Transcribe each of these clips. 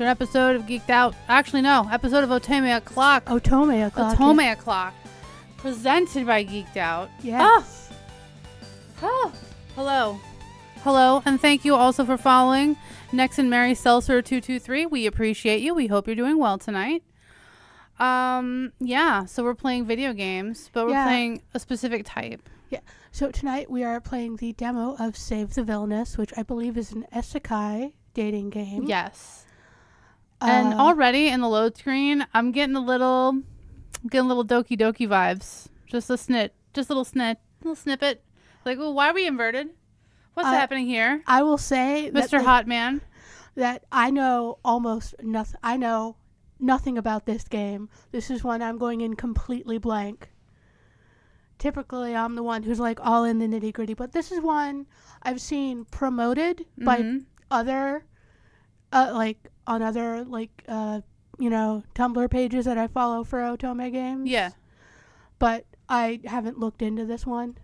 an episode of Geeked Out. Actually, no, episode of Otome O'clock. Otome O'clock. Otome O'clock. Presented by Geeked Out. Yes. Hello. Hello, and thank you also for following Nex and Mary Seltzer 223. We appreciate you. We hope you're doing well tonight. Yeah, so we're playing video games, but we're playing a specific type. Yeah. So tonight we are playing the demo of Save the Villianess, which I believe is an isekai dating game. Yes. And already in the load screen, I'm getting a little Doki Doki vibes. Just a little snippet. Like, oh, why are we inverted? What's happening here? I will say, Mr. Hot Man, that I know almost nothing. I know nothing about this game. This is one I'm going in completely blank. Typically, I'm the one who's like all in the nitty gritty, but this is one I've seen promoted by other, Tumblr pages that I follow for Otome games. Yeah. But I haven't looked into this one.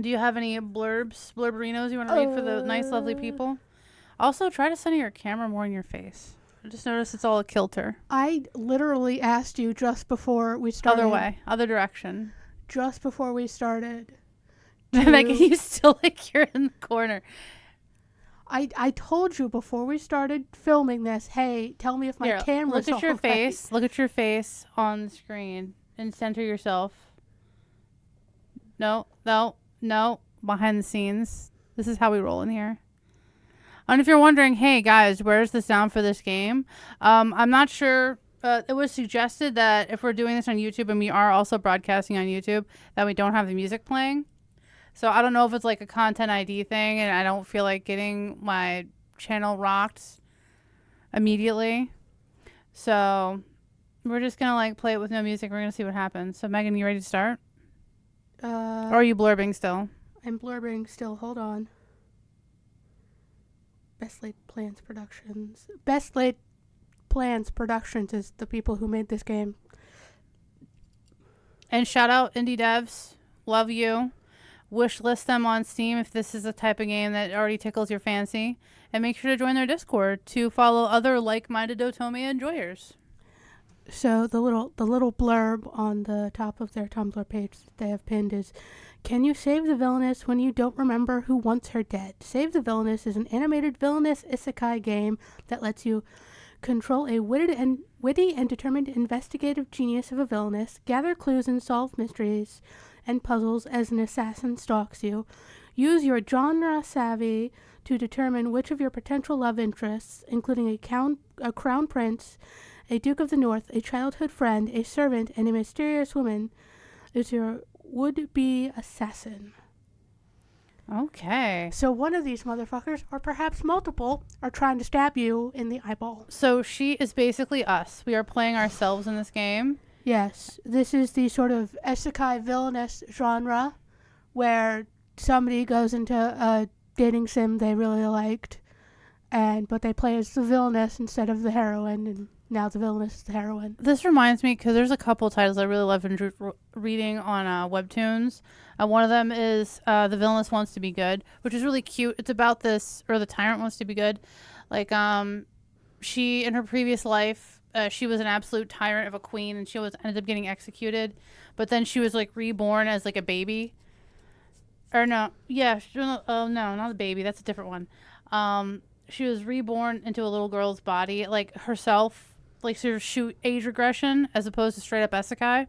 Do you have any blurberinos you want to read for the nice, lovely people? Also, try to center your camera more in your face. I just noticed it's all a kilter. I literally asked you just before we started. Other direction. Just before we started. Megan, you still you're in the corner. I told you before we started filming this, hey, tell me if my camera's look at your right. face. Look at your face on the screen and center yourself. No. Behind the scenes. This is how we roll in here. And if you're wondering, hey guys, where's the sound for this game? I'm not sure. It was suggested that if we're doing this on YouTube, and we are also broadcasting on YouTube, that we don't have the music playing. So I don't know if it's like a content ID thing, and I don't feel like getting my channel rocked immediately. So we're just gonna play it with no music. We're gonna see what happens. So Megan, you ready to start? Or are you blurbing still? I'm blurbing still. Hold on. Best Laid Plans Productions is the people who made this game. And shout out indie devs. Love you. Wishlist them on Steam if this is a type of game that already tickles your fancy. And make sure to join their Discord to follow other like-minded Otome enjoyers. So the little blurb on the top of their Tumblr page that they have pinned is, "Can you save the villainess when you don't remember who wants her dead? Save the Villianess is an animated villainous isekai game that lets you control a witty and determined investigative genius of a villainess, gather clues and solve mysteries and puzzles as an assassin stalks you. Use your genre savvy to determine which of your potential love interests, including a crown prince, a Duke of the North, a childhood friend, a servant, and a mysterious woman, is your would-be assassin." Okay. So one of these motherfuckers, or perhaps multiple, are trying to stab you in the eyeball. So she is basically us. We are playing ourselves in this game. Yes. This is the sort of isekai villainous genre where somebody goes into a dating sim they really liked, but they play as the villainess instead of the heroine, and now the villainess is the heroine. This reminds me, because there's a couple titles I really love reading on Webtoons. One of them is The Villainess Wants to Be Good, which is really cute. It's about this, or The Tyrant Wants to Be Good. She, in her previous life, she was an absolute tyrant of a queen, and she ended up getting executed. But then she was, reborn as, a baby. Or no. Yeah. Oh, no, not a baby. That's a different one. She was reborn into a little girl's body, herself. Sort of shoot age regression as opposed to straight up isekai.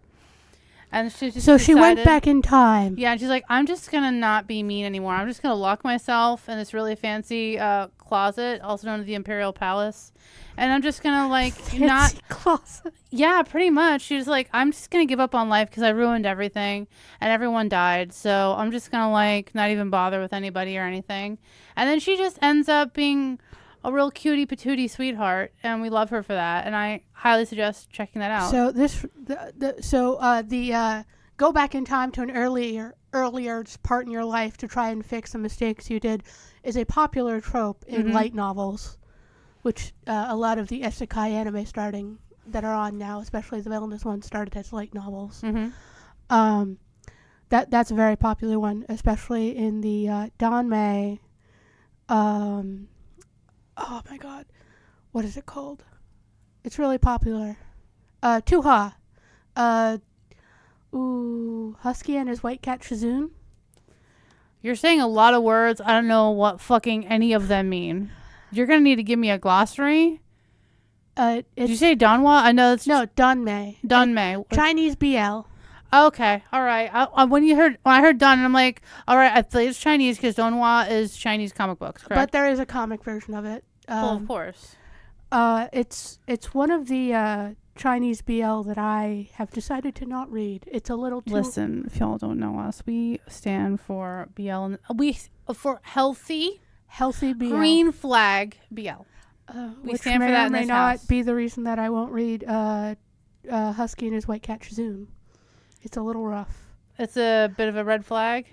And she just she went back in time. Yeah, and she's like, I'm just going to not be mean anymore. I'm just going to lock myself in this really fancy closet, also known as the Imperial Palace. And I'm just going to fancy closet. Yeah, pretty much. She's like, I'm just going to give up on life because I ruined everything and everyone died. So I'm just going to not even bother with anybody or anything. And then she just ends up being a real cutie patootie sweetheart, and we love her for that, and I highly suggest checking that out. So go back in time to an earlier part in your life to try and fix the mistakes you did is a popular trope in light novels, which a lot of the isekai anime that are on now, especially the villainous ones, started as light novels. That's a very popular one, especially in the Danmei. Oh my god, what is it called? It's really popular. Tuha. Husky and his white cat Shazoon. You're saying a lot of words. I don't know what fucking any of them mean. You're going to need to give me a glossary. Did you say Donwa? I know it's... No, Donmei. Donmei. Chinese BL. Okay. All right. When I heard Don, I'm like, all right, I think it's Chinese because Donwa is Chinese comic books, correct? But there is a comic version of it. Well, of course. It's one of the Chinese BL that I have decided to not read. It's a little too... Listen, if y'all don't know us, we stand for BL and for healthy BL. Green flag BL. We Which stand may for that or in may this not house. be the reason that I won't read Husky and his white cat Shazoon. It's a little rough. It's a bit of a red flag.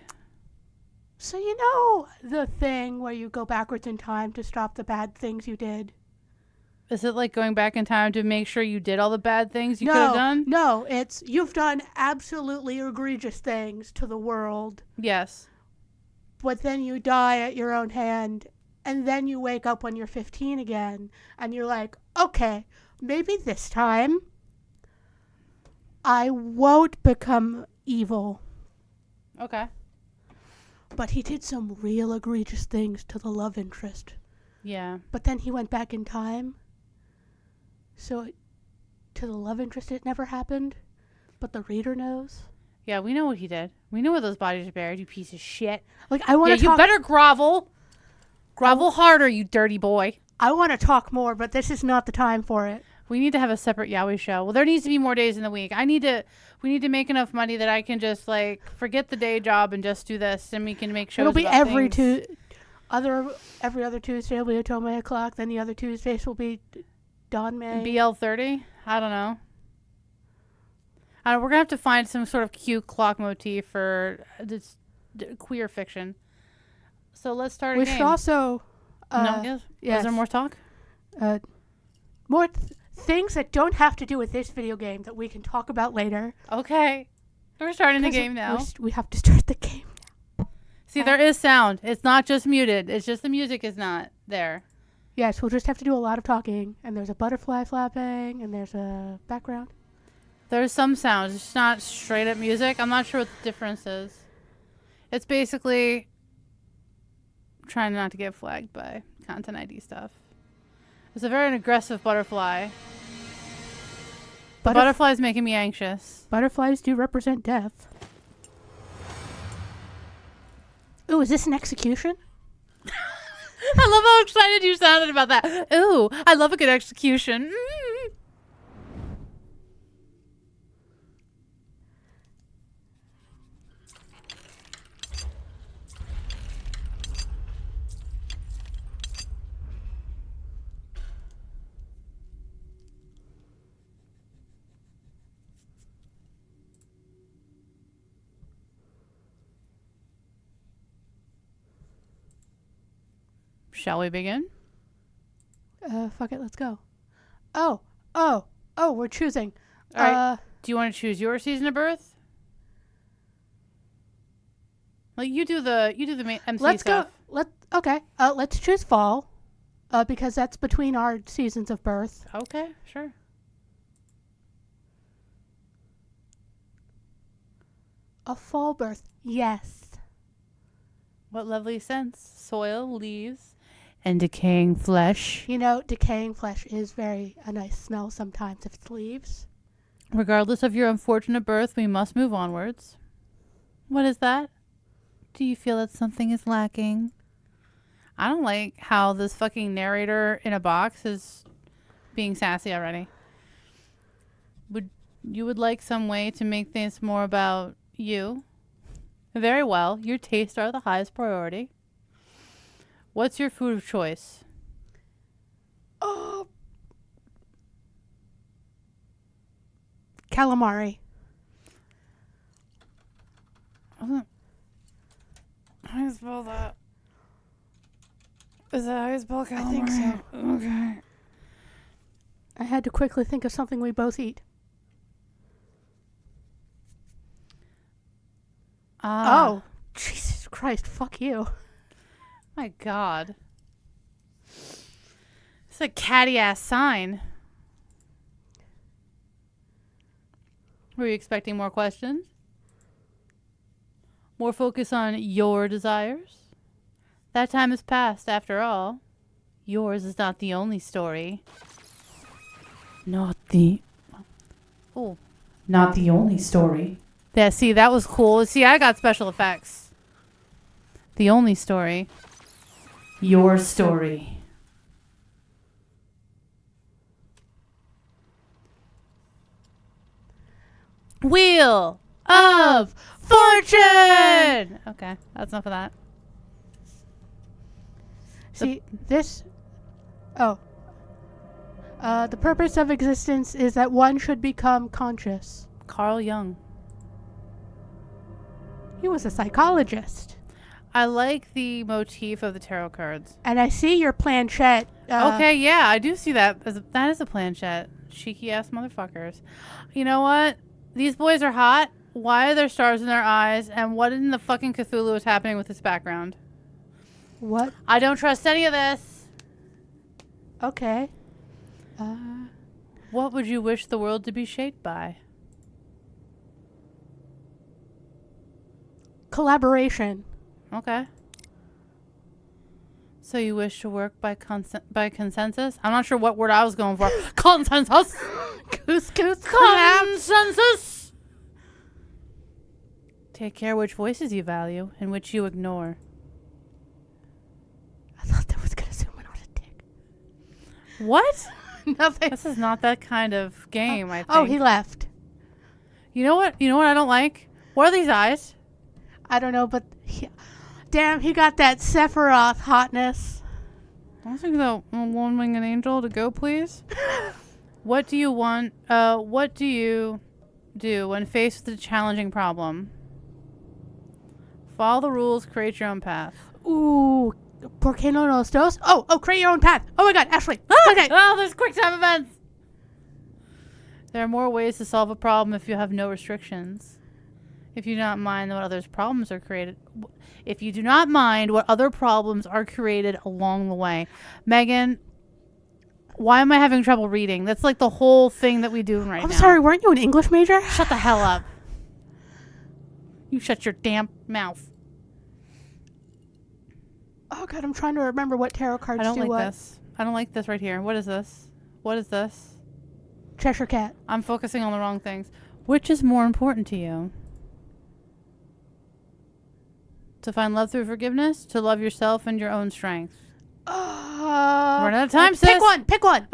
So you know the thing where you go backwards in time to stop the bad things you did? Is it like going back in time to make sure you did all the bad things you could have done? No, it's you've done absolutely egregious things to the world. Yes. But then you die at your own hand, and then you wake up when you're 15 again, and you're like, okay, maybe this time I won't become evil. Okay. But he did some real egregious things to the love interest. Yeah. But then he went back in time. So to the love interest it never happened. But the reader knows. Yeah, we know what he did. We know where those bodies are buried, you piece of shit. Like I want to you better grovel. Grovel harder, you dirty boy. I want to talk more, but this is not the time for it. We need to have a separate Yaoi show. Well, there needs to be more days in the week. We need to make enough money that I can just like forget the day job and just do this, and we can make shows. It'll be about every things. every other Tuesday will be Otome O'clock. Then the other Tuesdays will be Donmei. BL30. I don't know. We're gonna have to find some sort of cute clock motif for this queer fiction. So let's start. We should also. Yes. Is there more talk? More things that don't have to do with this video game that we can talk about later. Okay. We're starting the game now. We have to start the game now. See, there is sound. It's not just muted. It's just the music is not there. Yes, we'll just have to do a lot of talking. And there's a butterfly flapping, and there's a background. There's some sounds. It's not straight up music. I'm not sure what the difference is. It's basically trying not to get flagged by content ID stuff. It's a very aggressive butterfly. The butterfly is making me anxious. Butterflies do represent death. Ooh, is this an execution? I love how excited you sounded about that. Ooh, I love a good execution. Shall we begin? Fuck it, let's go. Oh, we're choosing. All right. Do you want to choose your season of birth? Like you do the main MC let's stuff. Okay. Let's choose fall. Because that's between our seasons of birth. Okay, sure. A fall birth. Yes. What lovely scents. Soil, leaves, and decaying flesh. You know, decaying flesh is a nice smell sometimes if it's leaves. Regardless of your unfortunate birth, we must move onwards. What is that? Do you feel that something is lacking? I don't like how this fucking narrator in a box is being sassy already. You would like some way to make things more about you? Very well. Your tastes are the highest priority. What's your food of choice? Calamari. How do you spell that? Is that how you spell calamari? I think so. Okay. I had to quickly think of something we both eat. Oh, Jesus Christ, fuck you. My God. It's a catty ass sign. Were you expecting more questions? More focus on your desires? That time has passed, after all. Yours is not the only story. Not the... Oh. Not the only story. Yeah, see, that was cool. See, I got special effects. The only story. Your story. Wheel of Fortune! Okay, that's enough of that. See, this... Oh. The purpose of existence is that one should become conscious. Carl Jung. He was a psychologist. I like the motif of the tarot cards. And I see your planchette. Okay, yeah, I do see that. That is a planchette. Cheeky ass motherfuckers. You know what? These boys are hot. Why are there stars in their eyes? And what in the fucking Cthulhu is happening with this background? What? I don't trust any of this. Okay. What would you wish the world to be shaped by? Collaboration. Okay. So you wish to work by consensus? I'm not sure what word I was going for. Consensus. Goose. Consensus. Take care which voices you value and which you ignore. I thought that was gonna zoom in on a dick. What? Nothing. This is not that kind of game, I think. Oh, he left. You know what? You know what I don't like? What are these eyes? I don't know, but damn, he got that Sephiroth hotness. I think the one-winged angel to go, please. What do you want? What do you do when faced with a challenging problem? Follow the rules, create your own path. Ooh, ¿por qué no los dos? Oh, create your own path. Oh my god, Ashlee. Okay. Oh, there's quick time events. There are more ways to solve a problem if you have no restrictions. If you do not mind what others' problems are created. If you do not mind what other problems are created along the way. Megan, why am I having trouble reading? That's like the whole thing that we do right now. I'm sorry, weren't you an English major? Shut the hell up. You shut your damn mouth. Oh god, I'm trying to remember what tarot cards I don't do like what. this. I don't like this right here. What is this? What is this? Cheshire Cat. I'm focusing on the wrong things. Which is more important to you? To find love through forgiveness? To love yourself and your own strength? Run out of time, sis. Pick one.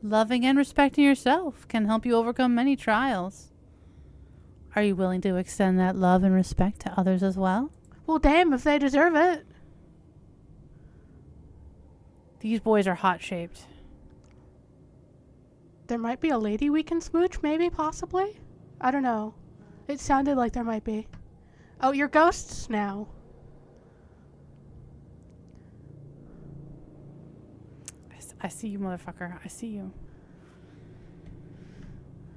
Loving and respecting yourself can help you overcome many trials. Are you willing to extend that love and respect to others as well? Well, damn, if they deserve it. These boys are hot-shaped. There might be a lady we can smooch, maybe, possibly? I don't know. It sounded like there might be. Oh, you're ghosts now. I see you, motherfucker. I see you.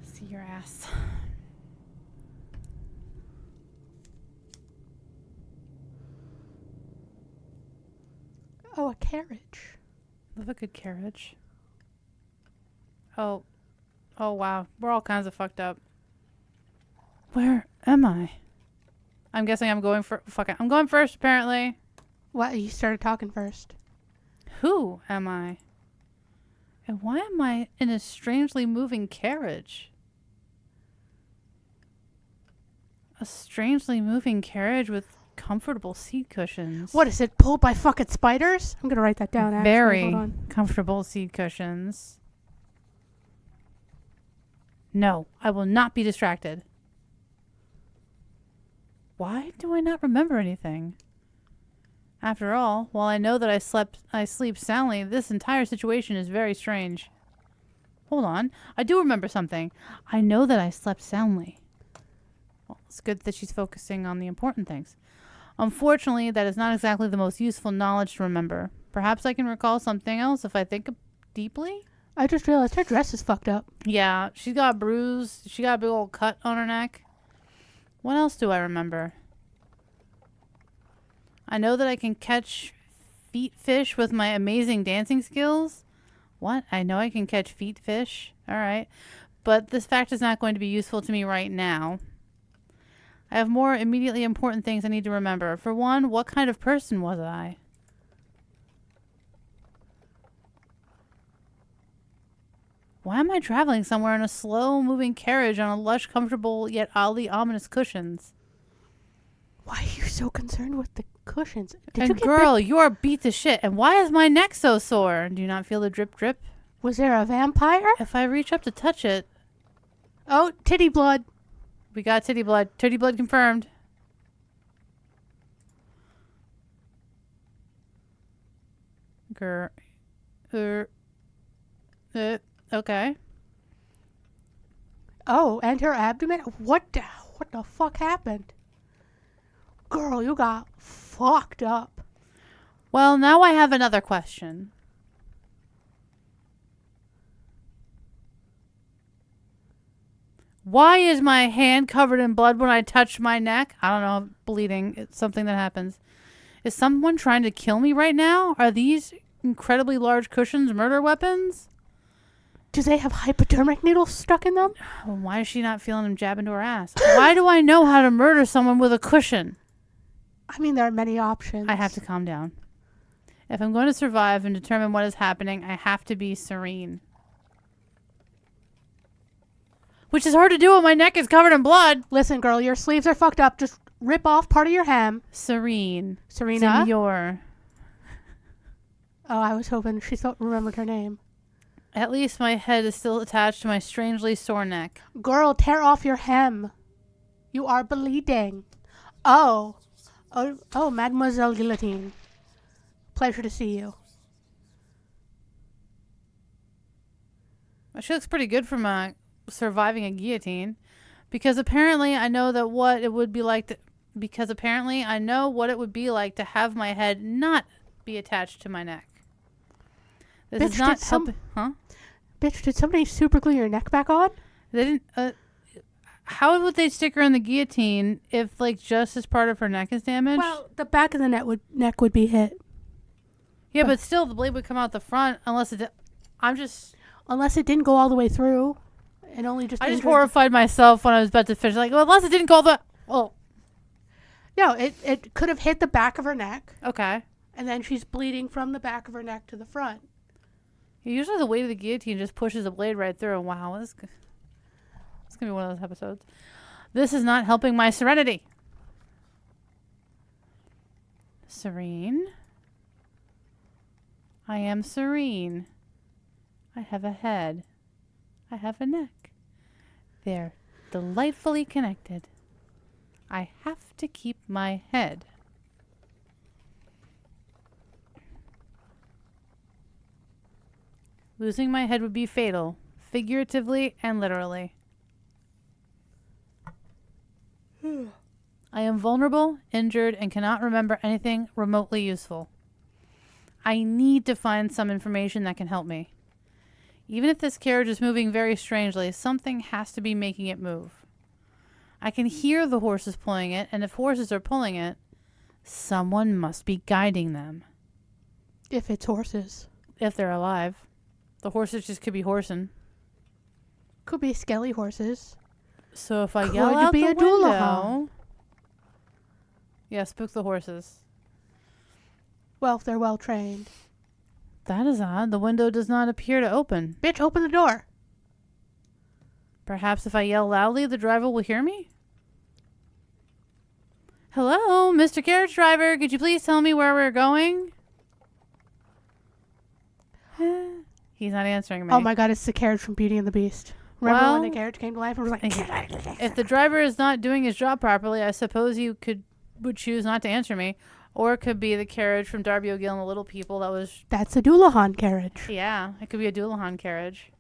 I see your ass. Oh, a carriage. Love a good carriage. Oh wow. We're all kinds of fucked up. Where am I? I'm guessing I'm going for... Fuck it. I'm going first, apparently. What? You started talking first. Who am I? And why am I in a strangely moving carriage? A strangely moving carriage with comfortable seat cushions. What is it? Pulled by fucking spiders? I'm gonna write that down. Actually. Very Hold on. comfortable seat cushions. No, I will not be distracted. Why do I not remember anything? After all, while I know that I sleep soundly, this entire situation is very strange. Hold on, I do remember something. I know that I slept soundly. Well, it's good that she's focusing on the important things. Unfortunately, that is not exactly the most useful knowledge to remember. Perhaps I can recall something else if I think deeply? I just realized her dress is fucked up. Yeah, she's got a bruise. She got a big old cut on her neck. What else do I remember? I know that I can catch feet fish with my amazing dancing skills. What? I know I can catch feet fish. All right. But this fact is not going to be useful to me right now. I have more immediately important things I need to remember. For one, what kind of person was I? Why am I traveling somewhere in a slow-moving carriage on a lush, comfortable, yet oddly ominous cushions? Why are you so concerned with the cushions? Girl, you are beat to shit. And why is my neck so sore? Do you not feel the drip drip? Was there a vampire? If I reach up to touch it... Oh, titty blood. We got titty blood. Titty blood confirmed. Okay. Oh, and her abdomen? What the fuck happened? Girl, you got fucked up. Well, now I have another question. Why is my hand covered in blood when I touch my neck? I don't know, bleeding. It's something that happens. Is someone trying to kill me right now? Are these incredibly large cushions murder weapons? Do they have hypodermic needles stuck in them? Well, why is she not feeling them jab into her ass? Why do I know how to murder someone with a cushion? I mean, there are many options. I have to calm down. If I'm going to survive and determine what is happening, I have to be serene. Which is hard to do when my neck is covered in blood. Listen, girl, your sleeves are fucked up. Just rip off part of your hem. Serene. Serena? Demure. Oh, I was hoping she remembered her name. At least my head is still attached to my strangely sore neck. Girl, tear off your hem. You are bleeding. Oh, Mademoiselle Guillotine. Pleasure to see you. She looks pretty good from surviving a guillotine. Because apparently I know that what it would be like to... Because apparently I know what it would be like to have my head not be attached to my neck. This Bitch, is not helping... Huh? Bitch, did somebody super glue your neck back on? They didn't... how would they stick her on the guillotine if, like, just as part of her neck is damaged? Well, the back of the neck would be hit. Yeah, but still, the blade would come out the front unless it... Unless it didn't go all the way through. And only just... I just horrified myself when I was about to finish. Like, well, unless it didn't go all the... Oh. No, it could have hit the back of her neck. Okay. And then she's bleeding from the back of her neck to the front. Usually the weight of the guillotine just pushes the blade right through. Wow, it's going to be one of those episodes. This is not helping my serenity. Serene. I am serene. I have a head. I have a neck. They're delightfully connected. I have to keep my head. Losing my head would be fatal, figuratively and literally. I am vulnerable, injured, and cannot remember anything remotely useful. I need to find some information that can help me. Even if this carriage is moving very strangely, something has to be making it move. I can hear the horses pulling it, and if horses are pulling it, someone must be guiding them. If it's horses. If they're alive. The horses just could be horsing. Could be skelly horses. So if I yell out the window... Yeah, spook the horses. Well, if they're well trained. That is odd. The window does not appear to open. Bitch, open the door. Perhaps if I yell loudly, the driver will hear me? Hello, Mr. Carriage Driver. Could you please tell me where we're going? He's not answering me. Oh my god, it's the carriage from Beauty and the Beast. Remember when the carriage came to life and was like... If the driver is not doing his job properly, I suppose you would choose not to answer me. Or it could be the carriage from Darby O'Gill and the Little People that was... That's a Doulahan carriage. Yeah, it could be a Doulahan carriage.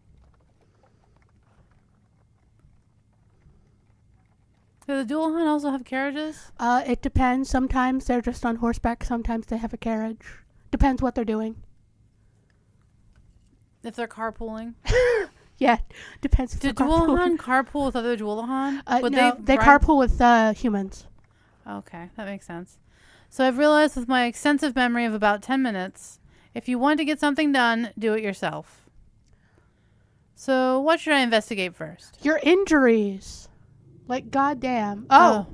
Do the Doulahan also have carriages? It depends. Sometimes they're just on horseback. Sometimes they have a carriage. Depends what they're doing. If they're carpooling? Yeah, depends if Do Doulahan carpool with other Doulahan? No, they carpool with humans. Okay, that makes sense. So I've realized with my extensive memory of about 10 minutes, if you want to get something done, do it yourself. So what should I investigate first? Your injuries. Like, goddamn. Oh.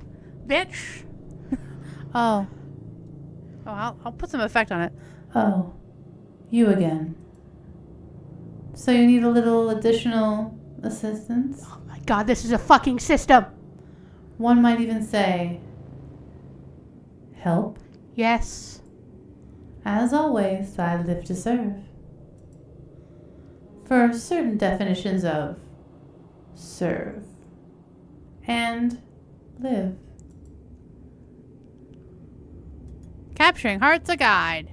Bitch. Oh. Oh, I'll put some effect on it. Oh. You again. So you need a little additional assistance? Oh my god, this is a fucking system. One might even say, help. Yes. As always, I live to serve. For certain definitions of serve and live. Capturing Hearts, a guide.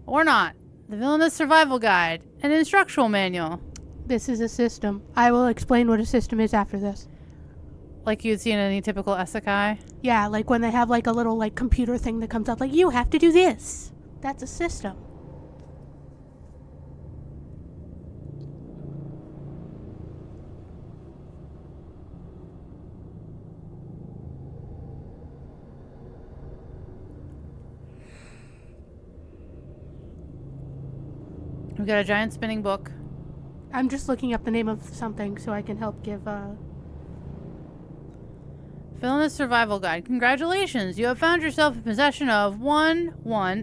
Or not. The Villainous Survival Guide. An instructional manual. This is a system. I will explain what a system is after this. Like you'd see in any typical isekai? Yeah, like when they have like a little like computer thing that comes up like, you have to do this. That's a system. We've got a giant spinning book. I'm just looking up the name of something so I can help give Villainous Survival Guide. Congratulations! You have found yourself in possession of 1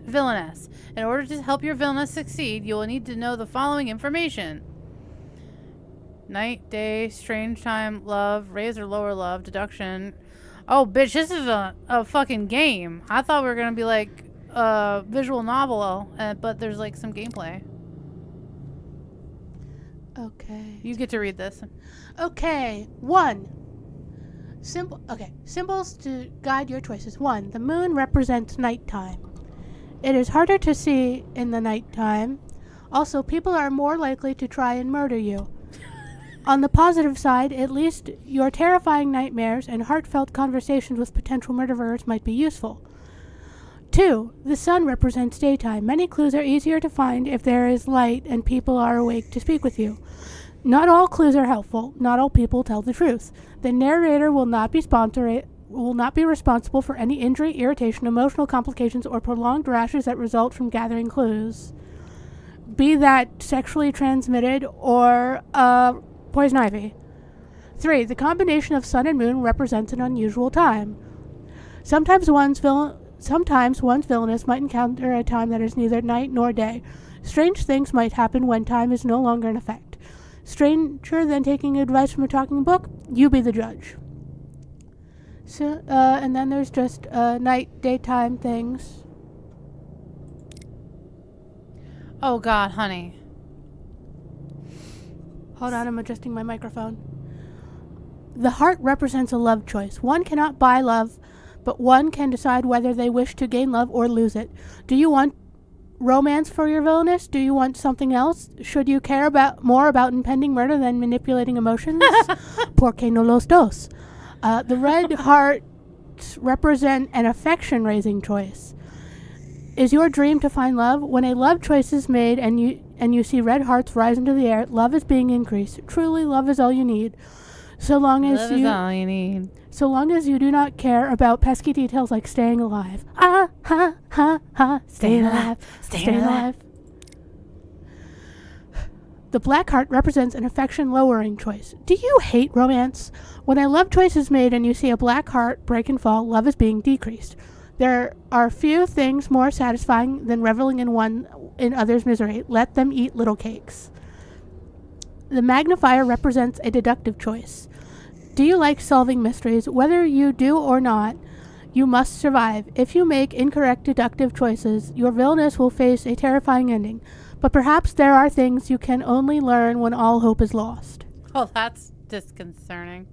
Villainess. In order to help your Villainess succeed, you will need to know the following information. Night, day, strange time, love, raise or lower love, deduction. Oh, bitch, this is a fucking game. I thought we were going to be like a visual novel, but there's like some gameplay. Okay. You get to read this. Okay. 1. Symbols to guide your choices. 1. The moon represents nighttime. It is harder to see in the nighttime. Also, people are more likely to try and murder you. On the positive side, at least your terrifying nightmares and heartfelt conversations with potential murderers might be useful. 2. The sun represents daytime. Many clues are easier to find if there is light and people are awake to speak with you. Not all clues are helpful. Not all people tell the truth. The narrator will not be responsible for any injury, irritation, emotional complications, or prolonged rashes that result from gathering clues, be that sexually transmitted or poison ivy. 3. The combination of sun and moon represents an unusual time. Sometimes one's villainess might encounter a time that is neither night nor day. Strange things might happen when time is no longer in effect. Stranger than taking advice from a talking book? You be the judge. So, and then there's just night, daytime things. Oh God, honey. Hold on, I'm adjusting my microphone. The heart represents a love choice. One cannot buy love, but one can decide whether they wish to gain love or lose it. Do you want romance for your villainess? Do you want something else? Should you care more about impending murder than manipulating emotions? Porque no los dos. The red hearts represent an affection-raising choice. Is your dream to find love? When a love choice is made and you see red hearts rise into the air, love is being increased. Truly, love is all you need. So long as you do not care about pesky details like staying alive. Staying alive. The black heart represents an affection-lowering choice. Do you hate romance? When a love choice is made and you see a black heart break and fall, love is being decreased. There are few things more satisfying than reveling in others' misery. Let them eat little cakes. The magnifier represents a deductive choice. Do you like solving mysteries? Whether you do or not, you must survive. If you make incorrect deductive choices, your villainess will face a terrifying ending. But perhaps there are things you can only learn when all hope is lost. Oh, that's disconcerting.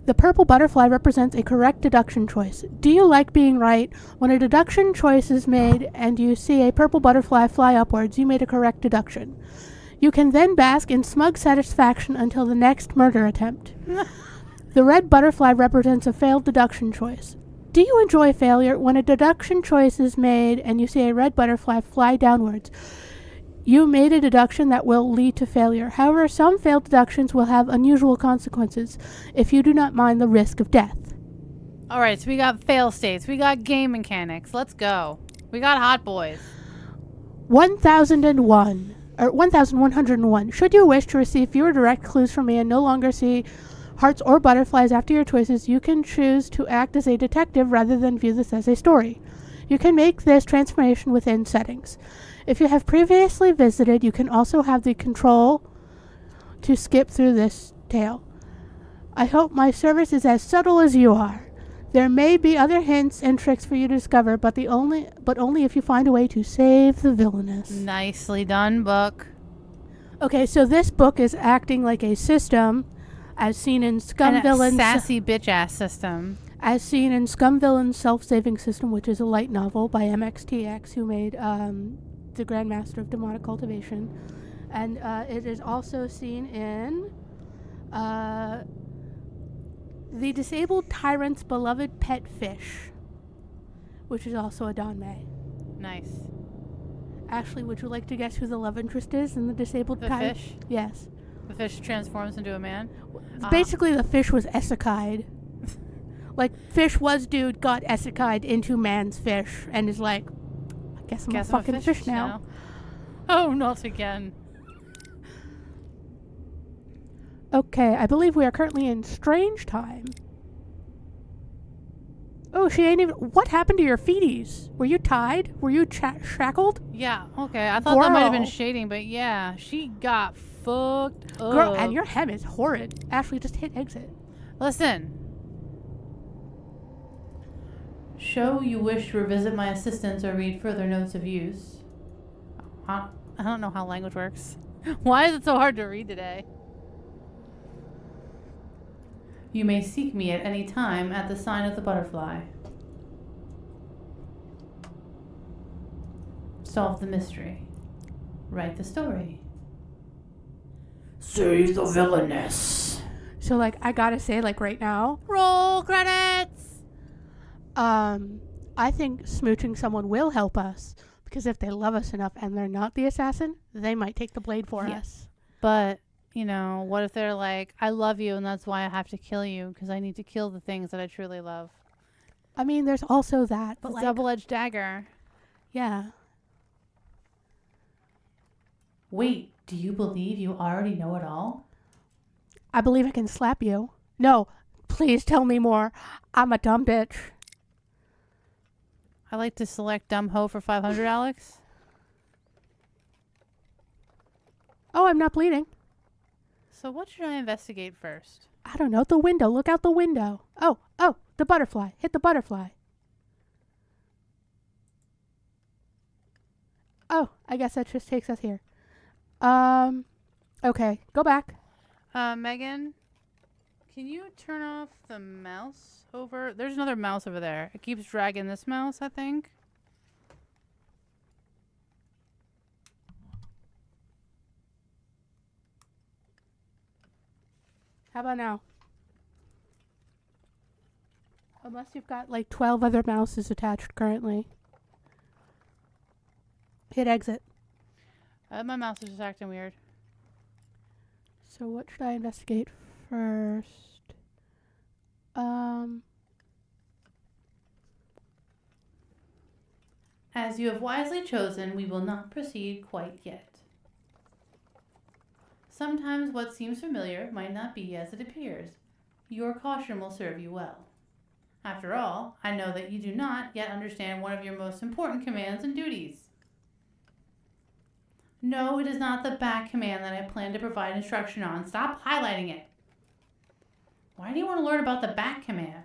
The purple butterfly represents a correct deduction choice. Do you like being right? When a deduction choice is made and you see a purple butterfly fly upwards, you made a correct deduction. You can then bask in smug satisfaction until the next murder attempt. The red butterfly represents a failed deduction choice. Do you enjoy failure? When a deduction choice is made and you see a red butterfly fly downwards, you made a deduction that will lead to failure. However, some failed deductions will have unusual consequences if you do not mind the risk of death. All right, so we got fail states. We got game mechanics. Let's go. We got hot boys. 1001 or 1101. Should you wish to receive fewer direct clues from me and no longer see hearts or butterflies after your choices, you can choose to act as a detective rather than view this as a story. You can make this transformation within settings. If you have previously visited, you can also have the control to skip through this tale. I hope my service is as subtle as you are. There may be other hints and tricks for you to discover, but only if you find a way to save the villainess. Nicely done, book. Okay, so this book is acting like a system, as seen in Scum Villain's sassy bitch ass system. As seen in Scum Villain's Self-Saving System, which is a light novel by MXTX, who made the Grandmaster of Demonic Cultivation, and it is also seen in The Disabled Tyrant's Beloved Pet Fish, which is also a Don May. Nice. Ashlee, would you like to guess who the love interest is in The Disabled Tyrant? The fish? Yes. The fish transforms into a man? Basically, the fish was isekai'd. Like, fish was dude, got isekai'd into man's fish, and is like, I guess I'm a fucking fish now. Oh, not again. Okay, I believe we are currently in strange time. Oh, she ain't even... What happened to your feeties? Were you tied? Were you shackled? Yeah, okay. I thought that might have been shading, but yeah, she got fucked up. Girl, and your hem is horrid. Ashlee, just hit exit. Listen. Show you wish to revisit my assistance or read further notes of use. I don't know how language works. Why is it so hard to read today? You may seek me at any time at the sign of the butterfly. Solve the mystery. Write the story. Save the Villianess. So, like, I gotta say, like, right now... Roll credits! I think smooching someone will help us. Because if they love us enough and they're not the assassin, they might take the blade for us. But... you know, what if they're like, I love you and that's why I have to kill you because I need to kill the things that I truly love. I mean, there's also that, but it's like... double-edged dagger. Yeah. Wait, do you believe you already know it all? I believe I can slap you. No, please tell me more. I'm a dumb bitch. I like to select dumb hoe for 500, Alex. Oh, I'm not bleeding. So what should I investigate first? I don't know. The window. Look out the window. Oh, the butterfly. Hit the butterfly. Oh, I guess that just takes us here. Okay. Go back. Megan, can you turn off the mouse over? There's another mouse over there. It keeps dragging this mouse, I think. How about now? Unless you've got like 12 other mouses attached currently. Hit exit. My mouse is just acting weird. So what should I investigate first? As you have wisely chosen, we will not proceed quite yet. Sometimes what seems familiar might not be as it appears. Your caution will serve you well. After all, I know that you do not yet understand one of your most important commands and duties. No, it is not the back command that I plan to provide instruction on. Stop highlighting it. Why do you want to learn about the back command?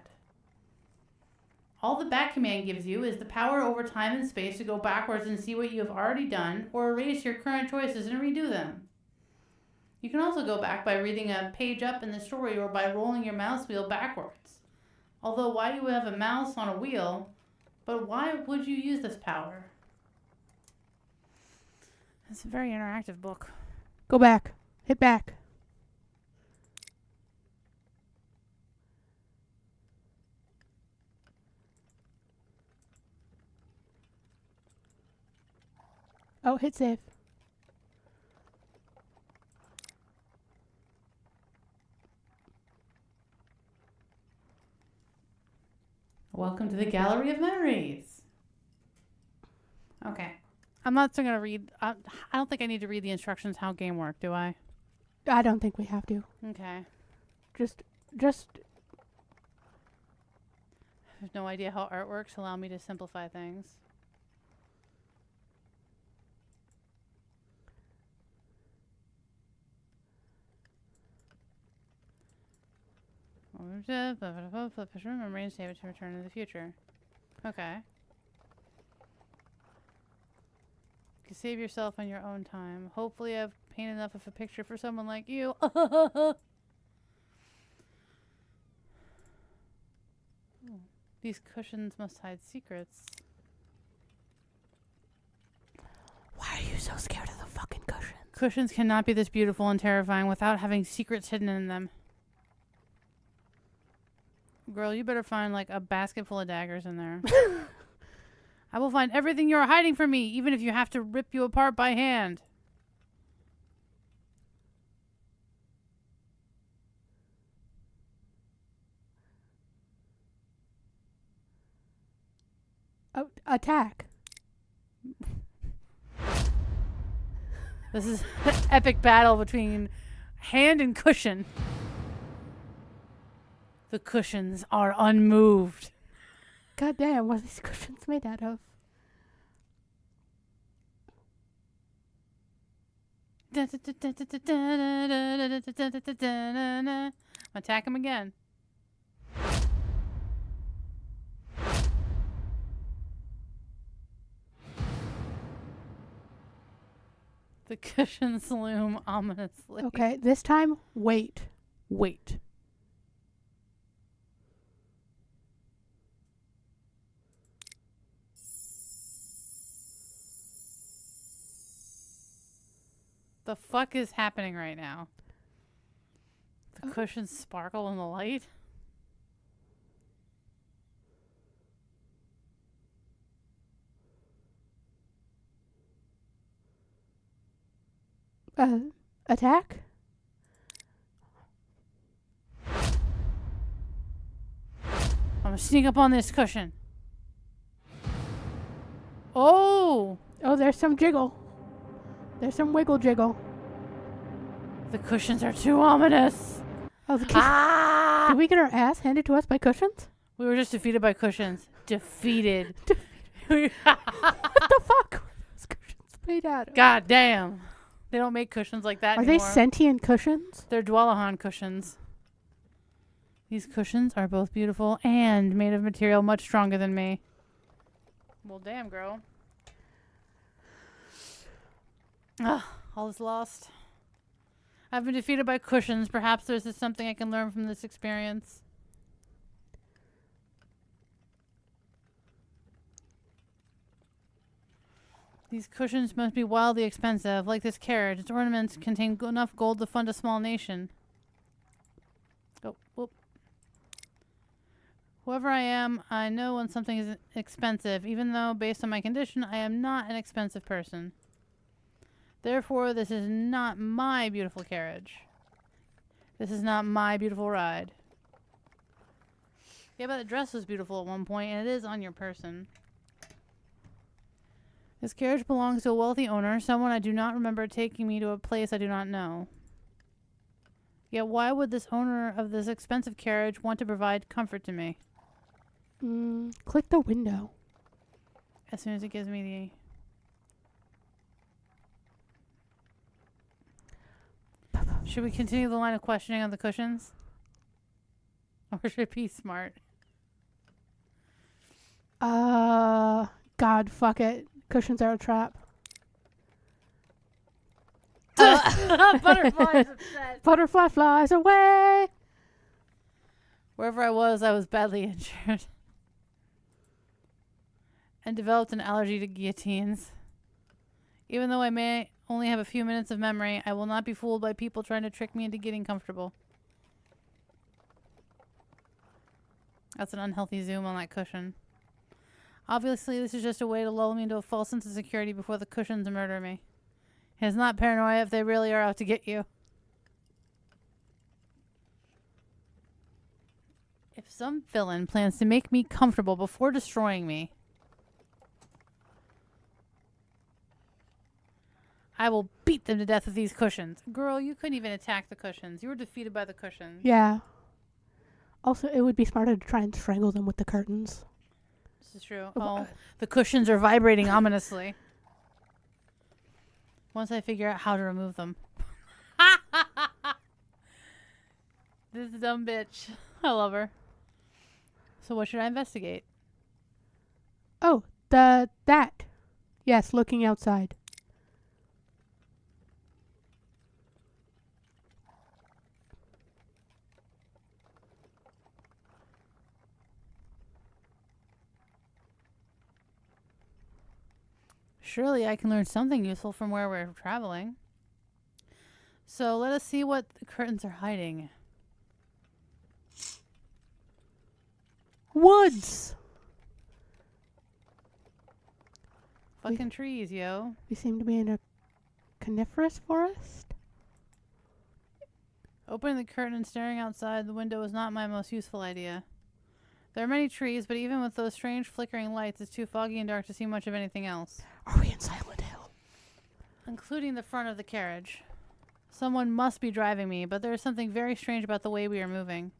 All the back command gives you is the power over time and space to go backwards and see what you have already done or erase your current choices and redo them. You can also go back by reading a page up in the story or by rolling your mouse wheel backwards. Although why you would have a mouse on a wheel, but why would you use this power? It's a very interactive book. Go back. Hit back. Oh, hit save. Welcome to the Gallery of Memories. Okay. I'm not still gonna read. I don't think I need to read the instructions how game work, do I? I don't think we have to. Okay. Just I have no idea how art works. Allow me to simplify things. Memory and save it to return to the future. Okay. You can save yourself on your own time. Hopefully I've painted enough of a picture for someone like you. These cushions must hide secrets. Why are you so scared of the fucking cushions? Cushions cannot be this beautiful and terrifying without having secrets hidden in them. Girl, you better find like a basket full of daggers in there. I will find everything you are hiding from me, even if you have to rip you apart by hand. Oh, attack. This is an epic battle between hand and cushion. The cushions are unmoved. God damn, what are these cushions made out of? Attack him again. The cushions loom ominously. Okay, this time, wait. Wait. The fuck is happening right now? The cushions sparkle in the light? Attack? I'm gonna sneak up on this cushion. Oh! Oh, there's some jiggle. There's some wiggle jiggle. The cushions are too ominous. Oh, did we get our ass handed to us by cushions? We were just defeated by cushions. Defeated. What the fuck were those cushions made out of? God damn. They don't make cushions like that Are anymore. they sentient cushions? They're Dwellahan cushions. These cushions are both beautiful and made of material much stronger than me. Well, damn, girl. Ugh, all is lost. I've been defeated by cushions. Perhaps there's something I can learn from this experience. These cushions must be wildly expensive. Like this carriage, its ornaments contain enough gold to fund a small nation. Oh, whoop. Whoever I am, I know when something is expensive, even though, based on my condition, I am not an expensive person. Therefore, this is not my beautiful carriage. This is not my beautiful ride. Yeah, but the dress was beautiful at one point, and it is on your person. This carriage belongs to a wealthy owner, someone I do not remember taking me to a place I do not know. Yet why would this owner of this expensive carriage want to provide comfort to me? Click the window. As soon as it gives me the... Should we continue the line of questioning on the cushions? Or should it be smart? God, fuck it. Cushions are a trap. Butterflies upset. Butterfly flies away. Wherever I was badly injured. And developed an allergy to guillotines. Even though I may only have a few minutes of memory, I will not be fooled by people trying to trick me into getting comfortable. That's an unhealthy zoom on that cushion. Obviously, this is just a way to lull me into a false sense of security before the cushions murder me. It's not paranoia if they really are out to get you. If some villain plans to make me comfortable before destroying me, I will beat them to death with these cushions. Girl, you couldn't even attack the cushions. You were defeated by the cushions. Yeah. Also, it would be smarter to try and strangle them with the curtains. This is true. Oh, the cushions are vibrating ominously. Once I figure out how to remove them. This dumb bitch. I love her. So what should I investigate? Oh, that. Yes, looking outside. Surely I can learn something useful from where we're traveling. So let us see what the curtains are hiding. Woods! Fucking trees, yo. We seem to be in a coniferous forest. Opening the curtain and staring outside the window was not my most useful idea. There are many trees, but even with those strange flickering lights, it's too foggy and dark to see much of anything else. Are we in Silent Hill? Including the front of the carriage. Someone must be driving me, but there is something very strange about the way we are moving.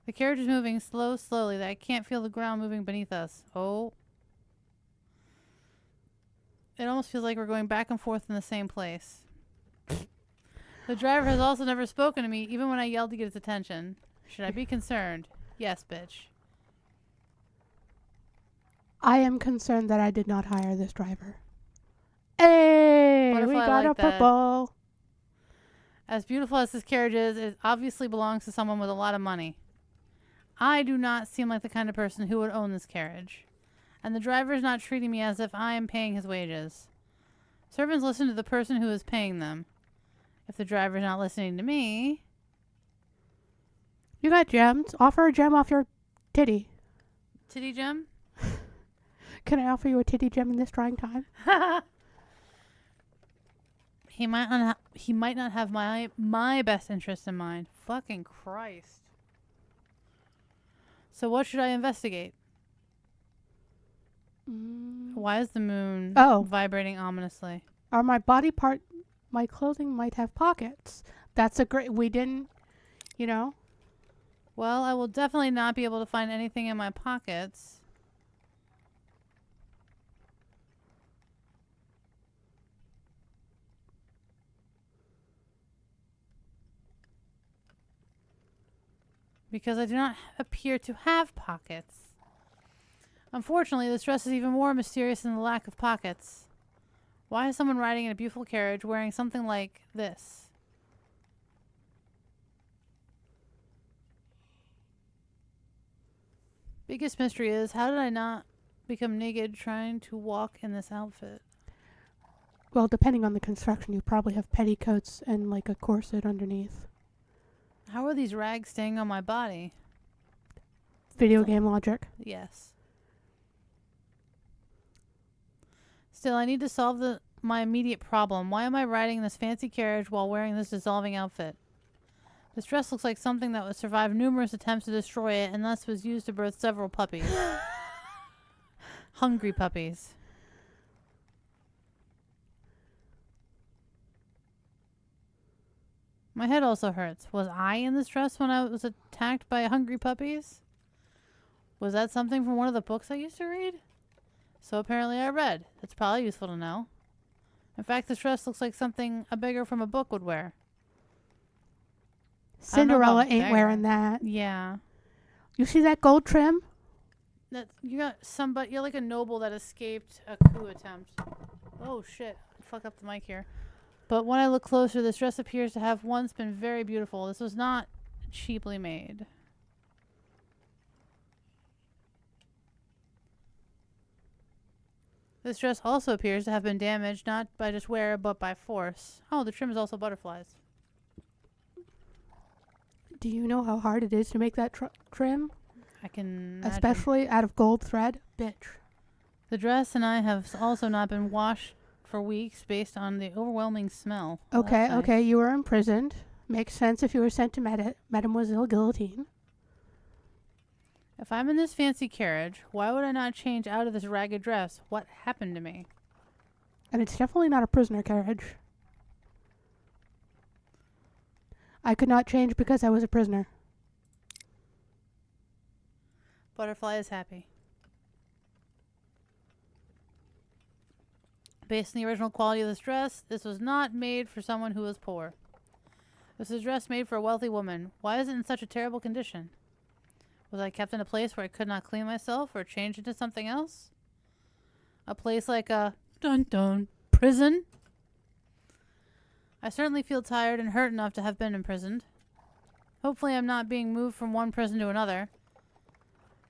The carriage is moving slowly that I can't feel the ground moving beneath us. Oh. It almost feels like we're going back and forth in the same place. The driver has also never spoken to me, even when I yelled to get his attention. Should I be concerned? Yes, bitch. I am concerned that I did not hire this driver. Hey, we Butterfly got like a that. purple. As beautiful as this carriage is, it obviously belongs to someone with a lot of money. I do not seem like the kind of person who would own this carriage. And the driver is not treating me as if I am paying his wages. Servants listen to the person who is paying them. If the driver is not listening to me... You got gems. Offer a gem off your titty. Titty gem? Can I offer you a titty gem in this trying time? He might not have my best interest in mind. Fucking Christ. So what should I investigate? Why is the moon vibrating ominously? Are my clothing might have pockets. That's a great, we didn't, you know. Well, I will definitely not be able to find anything in my pockets. Because I do not appear to have pockets. Unfortunately, this dress is even more mysterious than the lack of pockets. Why is someone riding in a beautiful carriage wearing something like this? Biggest mystery is, how did I not become naked trying to walk in this outfit? Well, depending on the construction, you probably have petticoats and like a corset underneath. How are these rags staying on my body? Video game logic. Yes. Still, I need to solve my immediate problem. Why am I riding in this fancy carriage while wearing this dissolving outfit? This dress looks like something that would survive numerous attempts to destroy it and thus was used to birth several puppies. Hungry puppies. My head also hurts. Was I in this dress when I was attacked by hungry puppies? Was that something from one of the books I used to read? So apparently I read. It's probably useful to know. In fact, this dress looks like something a beggar from a book would wear. Cinderella ain't wearing that. Yeah. You see that gold trim? You're like a noble that escaped a coup attempt. Oh shit. Fuck up the mic here. But when I look closer, this dress appears to have once been very beautiful. This was not cheaply made. This dress also appears to have been damaged not by just wear, but by force. Oh, the trim is also butterflies. Do you know how hard it is to make that trim? I can imagine. Especially out of gold thread? Bitch. The dress and I have also not been washed for weeks based on the overwhelming smell. Okay, Nice. okay, you were imprisoned. Makes sense if you were sent to Mademoiselle Guillotine. If I'm in this fancy carriage, why would I not change out of this ragged dress? What happened to me? And it's definitely not a prisoner carriage. I could not change because I was a prisoner. Butterfly is happy. Based on the original quality of this dress, this was not made for someone who was poor. This is a dress made for a wealthy woman. Why is it in such a terrible condition? Was I kept in a place where I could not clean myself or change into something else? A place like a dun-dun prison? I certainly feel tired and hurt enough to have been imprisoned. Hopefully I'm not being moved from one prison to another.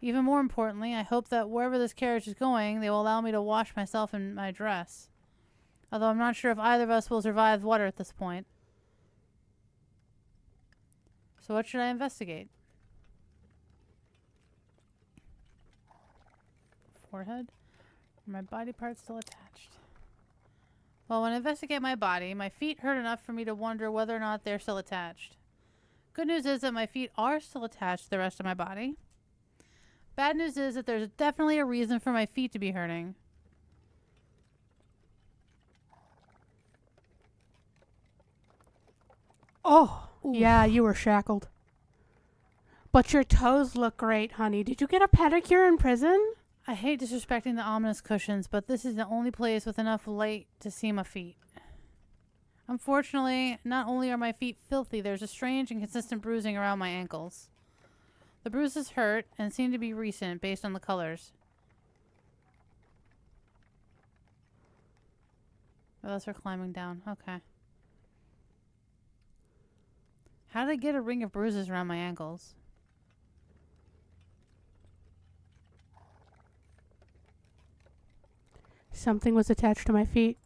Even more importantly, I hope that wherever this carriage is going, they will allow me to wash myself in my dress. Although I'm not sure if either of us will survive water at this point. So what should I investigate? Forehead? Are my body parts still attached? Well, when I investigate my body, my feet hurt enough for me to wonder whether or not they're still attached. Good news is that my feet are still attached to the rest of my body. Bad news is that there's definitely a reason for my feet to be hurting. Oh, Oof. yeah, you were shackled. But your toes look great, honey. Did you get a pedicure in prison? I hate disrespecting the ominous cushions, but this is the only place with enough light to see my feet. Unfortunately, not only are my feet filthy, there's a strange and consistent bruising around my ankles. The bruises hurt and seem to be recent based on the colors. Oh, those are climbing down. Okay. How did I get a ring of bruises around my ankles? Something was attached to my feet.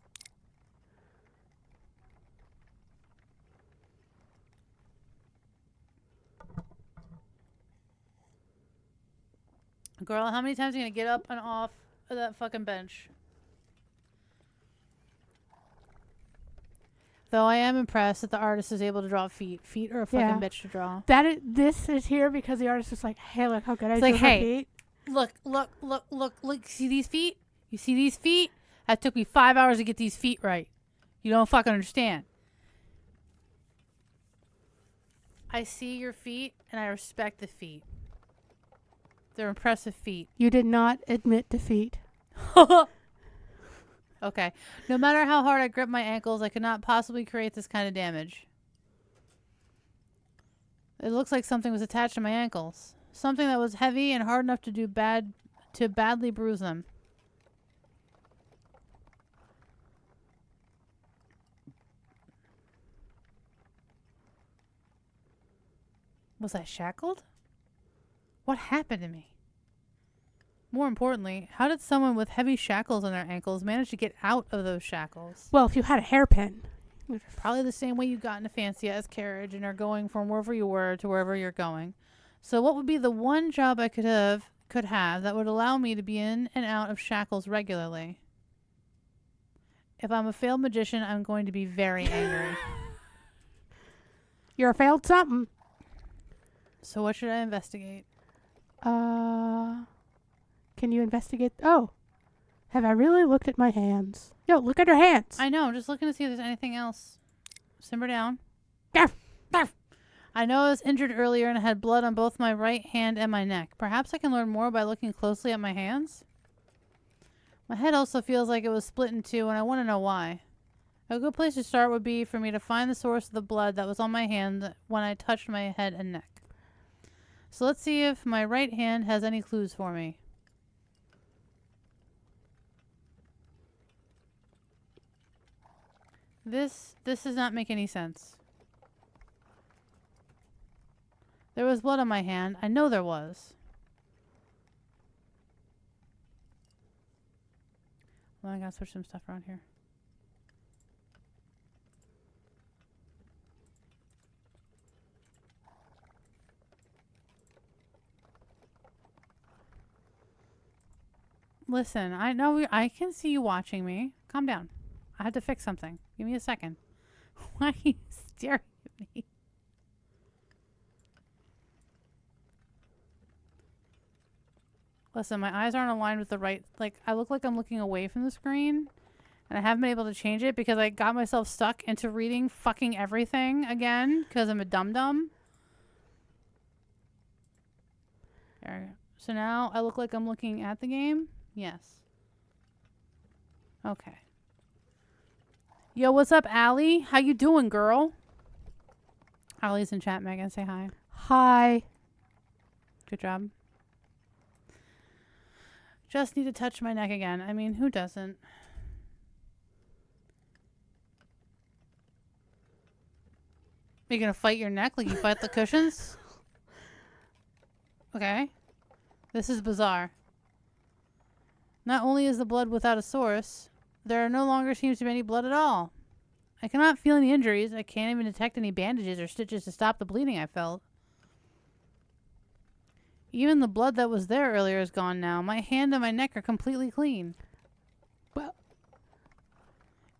Girl, how many times are you gonna get up and off of that fucking bench? Though I am impressed that the artist is able to draw feet. Feet are a fucking Yeah. bitch to draw. This is here because the artist is like, hey, look how good I It's drew like, her hey. feet. Look. See these feet? You see these feet? That took me 5 hours to get these feet right. You don't fucking understand. I see your feet and I respect the feet. They're impressive feet. You did not admit defeat. Okay. No matter how hard I grip my ankles, I could not possibly create this kind of damage. It looks like something was attached to my ankles. Something that was heavy and hard enough to badly bruise them. Was I shackled? What happened to me? More importantly, how did someone with heavy shackles on their ankles manage to get out of those shackles? Well, if you had a hairpin. Probably the same way you got in a fancy-ass carriage and are going from wherever you were to wherever you're going. So what would be the one job I could have that would allow me to be in and out of shackles regularly? If I'm a failed magician, I'm going to be very angry. You're a failed something. So what should I investigate? Can you investigate? Oh, have I really looked at my hands? Yo, look at her hands. I know. I'm just looking to see if there's anything else. Simmer down. Garf, Garf. I know I was injured earlier and I had blood on both my right hand and my neck. Perhaps I can learn more by looking closely at my hands? My head also feels like it was split in two and I want to know why. A good place to start would be for me to find the source of the blood that was on my hand when I touched my head and neck. So let's see if my right hand has any clues for me. This does not make any sense. There was blood on my hand. I know there was. Well, I gotta switch some stuff around here. Listen, I know I can see you watching me. Calm down. I had to fix something. Give me a second. Why are you staring at me? Listen, my eyes aren't aligned with the right... Like, I look like I'm looking away from the screen. And I haven't been able to change it because I got myself stuck into reading fucking everything again because I'm a dum-dum. There. So now I look like I'm looking at the game? Yes. Okay. Yo, what's up, Allie? How you doing, girl? Allie's in chat, Megan. Say hi. Hi. Good job. Just need to touch my neck again. I mean, who doesn't? Are you going to fight your neck like you fight the cushions? Okay. This is bizarre. Not only is the blood without a source, there no longer seems to be any blood at all. I cannot feel any injuries. I can't even detect any bandages or stitches to stop the bleeding I felt. Even the blood that was there earlier is gone now. My hand and my neck are completely clean. Well,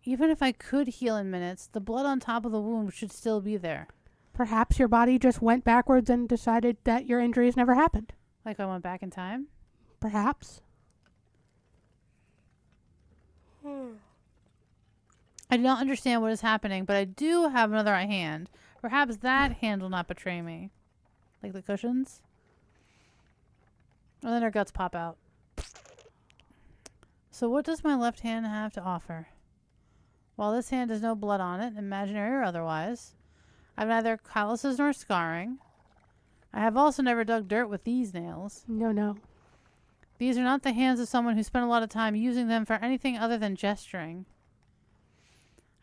even if I could heal in minutes, the blood on top of the wound should still be there. perhaps your body just went backwards and decided that your injuries never happened. Like I went back in time? Perhaps. I do not understand what is happening, but I do have another hand. Perhaps that hand will not betray me. Like the cushions? And then her guts pop out. So what does my left hand have to offer? While this hand has no blood on it, imaginary or otherwise, I have neither calluses nor scarring. I have also never dug dirt with these nails. No. These are not the hands of someone who spent a lot of time using them for anything other than gesturing.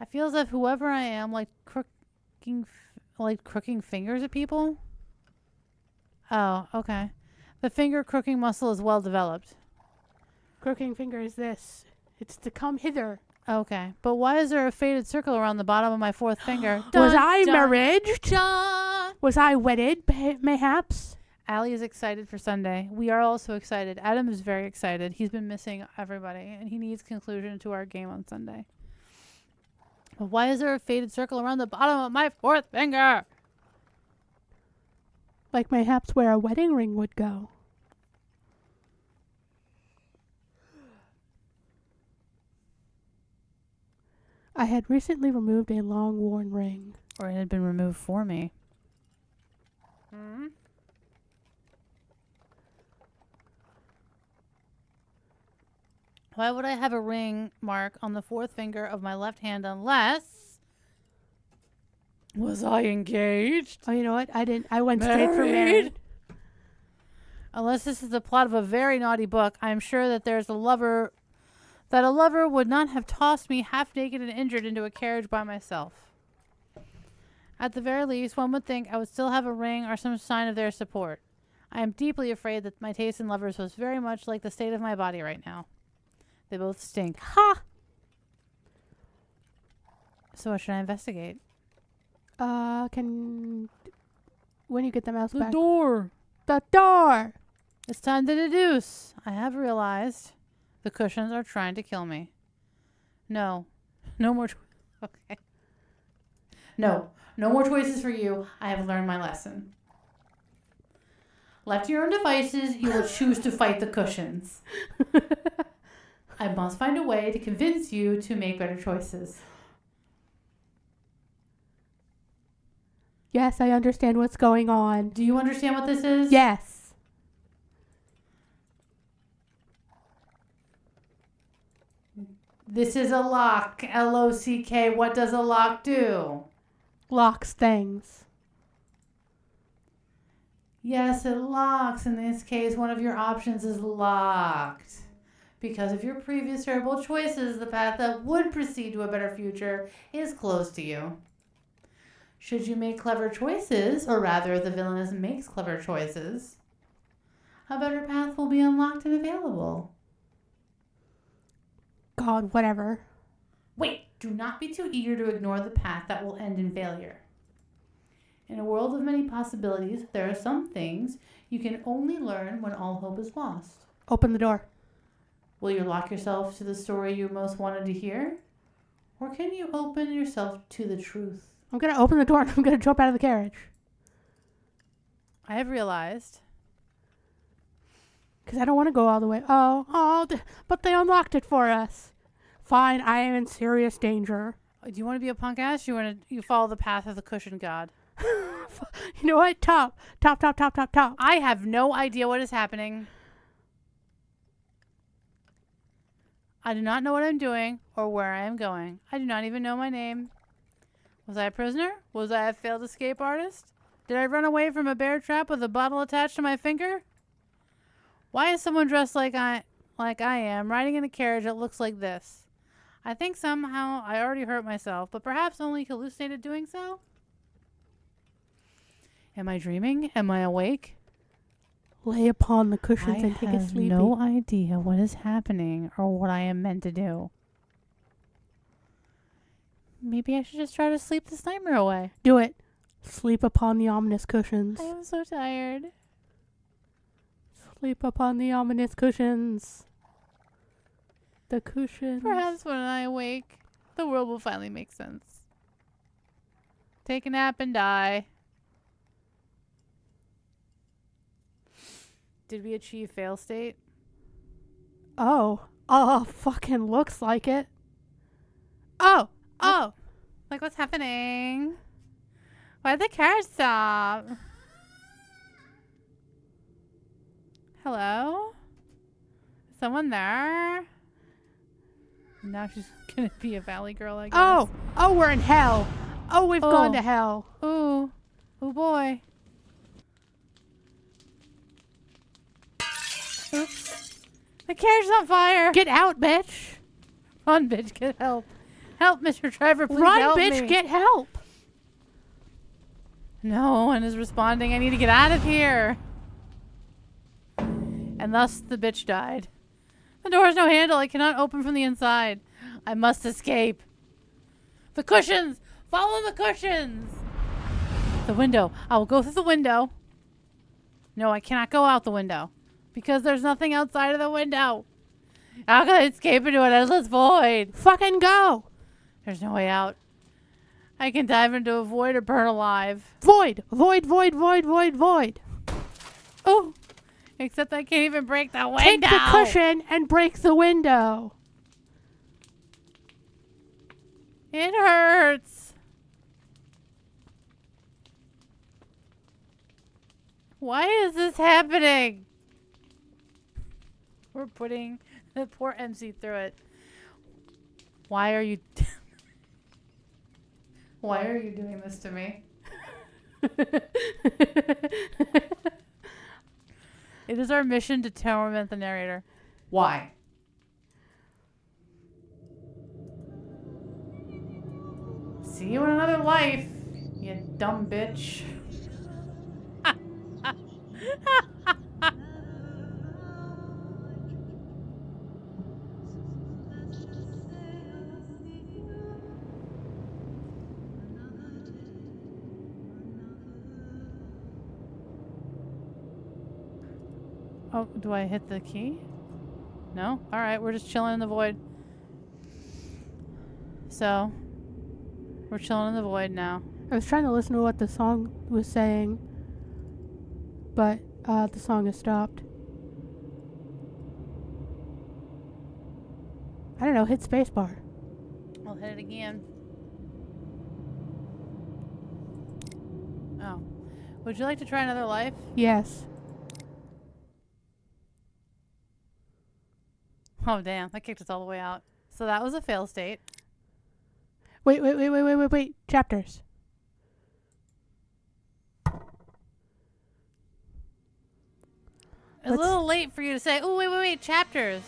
I feel as if whoever I am, like crooking fingers at people. Oh, okay. The finger crooking muscle is well developed. Crooking finger is this. It's to come hither. Okay, but why is there a faded circle around the bottom of my fourth finger? Was I married? Dun. Was I wedded, mayhaps? Allie is excited for Sunday. We are also excited. Adam is very excited. He's been missing everybody, and he needs conclusion to our game on Sunday. But why is there a faded circle around the bottom of my fourth finger? Like mayhaps where a wedding ring would go. I had recently removed a long-worn ring. Or it had been removed for me. Why would I have a ring mark on the fourth finger of my left hand unless... Was I engaged? Oh, you know what? I didn't. I went straight for married. Unless this is the plot of a very naughty book, I am sure that there's a lover... That a lover would not have tossed me half naked and injured into a carriage by myself. At the very least, one would think I would still have a ring or some sign of their support. I am deeply afraid that my taste in lovers was very much like the state of my body right now. They both stink. Ha! So what should I investigate? When you get the mouse back. Door! The door! It's time to deduce. I have realized the cushions are trying to kill me. No. No more okay. No. No more choices for you. I have learned my lesson. Left to your own devices, you will choose to fight the cushions. I must find a way to convince you to make better choices. Yes, I understand what's going on. Do you understand what this is? Yes. This is a lock. L-O-C-K. What does a lock do? Locks things. Yes, it locks. In this case, one of your options is locked. Because of your previous terrible choices, the path that would proceed to a better future is closed to you. Should you make clever choices, or rather the villainess makes clever choices, a better path will be unlocked and available. God, whatever. Wait, do not be too eager to ignore the path that will end in failure. In a world of many possibilities, there are some things you can only learn when all hope is lost. Open the door. Will you lock yourself to the story you most wanted to hear? Or can you open yourself to the truth? I'm going to open the door and I'm going to jump out of the carriage. I have realized. Because I don't want to go all the way. But they unlocked it for us. Fine, I am in serious danger. Do you want to be a punk ass? You follow the path of the cushion god? You know what? Top. I have no idea what is happening. I do not know what I'm doing or where I am going. I do not even know my name. Was I a prisoner? Was I a failed escape artist? Did I run away from a bear trap with a bottle attached to my finger? Why is someone dressed like I am riding in a carriage that looks like this? I think somehow I already hurt myself, but perhaps only hallucinated doing so? Am I dreaming? Am I awake? Lay upon the cushions and take a I have sleepy. no idea what is happening or what I am meant to do. Maybe I should just try to sleep this nightmare away. Do it. Sleep upon the ominous cushions. I am so tired. Sleep upon the ominous cushions. The cushions. Perhaps when I awake, the world will finally make sense. Take a nap and die. Did we achieve fail state? Oh, fucking looks like it. Oh! Like, what's happening? Why'd the car stop? Hello? Someone there? Now she's gonna be a valley girl, I guess. Oh, we're in hell. Oh, we've gone to hell. Ooh. Oh boy. Oops. The carriage's on fire. Get out, bitch. Run, bitch, get help. Help, Mr. Driver, please Run, help bitch, me. get help. No one is responding. I need to get out of here. And thus the bitch died. The door has no handle. I cannot open from the inside. I must escape. The cushions! Follow the cushions! The window. I will go through the window. No, I cannot go out the window. Because there's nothing outside of the window. How can I escape into an endless void? Fucking go. There's no way out. I can dive into a void or burn alive. Void. Oh, Except I can't even break the window. take the cushion and break the window. It hurts. Why is this happening? We're putting the poor MC through it. Why are you... Why are you doing this to me? It is our mission to torment the narrator. Why? See you in another life, you dumb bitch. Oh, do I hit the key? No? Alright, we're just chilling in the void. So, we're chilling in the void now. I was trying to listen to what the song was saying, but the song has stopped. I don't know, hit spacebar. I'll hit it again. Oh. Would you like to try another life? Yes. Oh, damn. That kicked us all the way out. So that was a fail state. Wait. Chapters. It's a little late for you to say, oh, wait, chapters.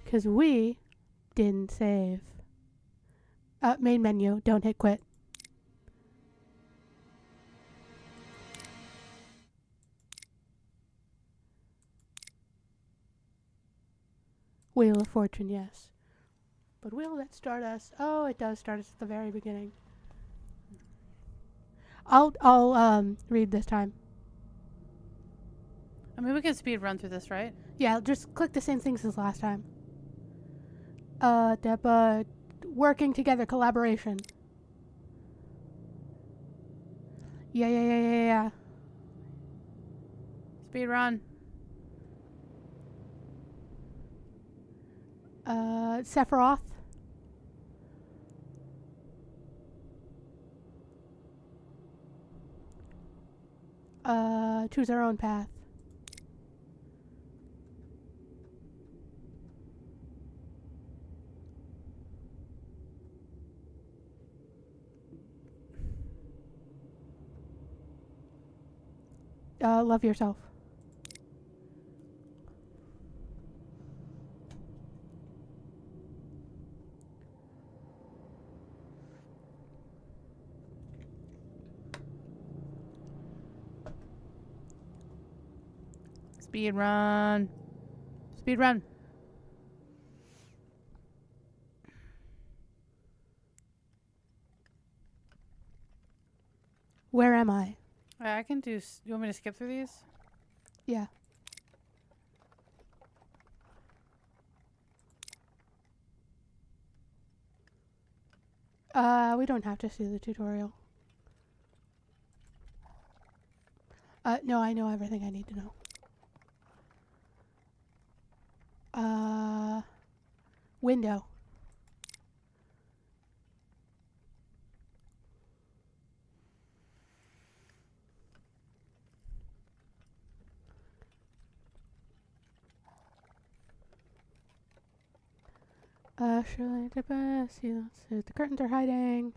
Because we didn't save. Main menu, don't hit quit. Wheel of Fortune, yes. But will that start us? Oh, it does start us at the very beginning. I'll read this time. I mean, we can speed run through this, right? Yeah, just click the same things as last time. Working together, collaboration. Yeah. Speed run. Sephiroth. Choose our own path. Love yourself. Speed run. Speed run. Where am I? I can do. You want me to skip through these? Yeah. We don't have to see the tutorial. No, I know everything I need to know. Window. Surely the best. The curtains are hiding.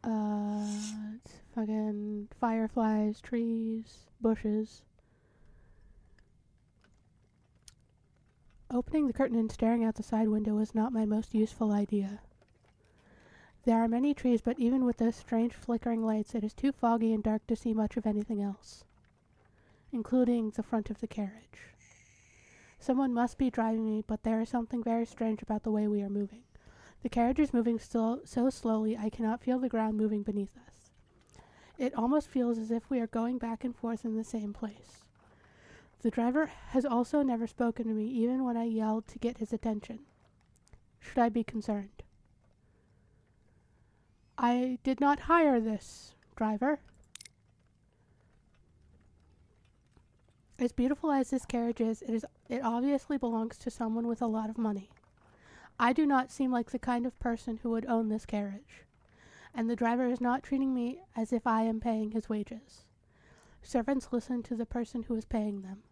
It's fucking fireflies, trees, bushes. Opening the curtain and staring out the side window was not my most useful idea. There are many trees, but even with those strange flickering lights, it is too foggy and dark to see much of anything else, including the front of the carriage. Someone must be driving me, but there is something very strange about the way we are moving. The carriage is moving so slowly I cannot feel the ground moving beneath us. It almost feels as if we are going back and forth in the same place. The driver has also never spoken to me, even when I yelled to get his attention. Should I be concerned? I did not hire this driver. As beautiful as this carriage is, it obviously belongs to someone with a lot of money. I do not seem like the kind of person who would own this carriage, and the driver is not treating me as if I am paying his wages. Servants listen to the person who is paying them.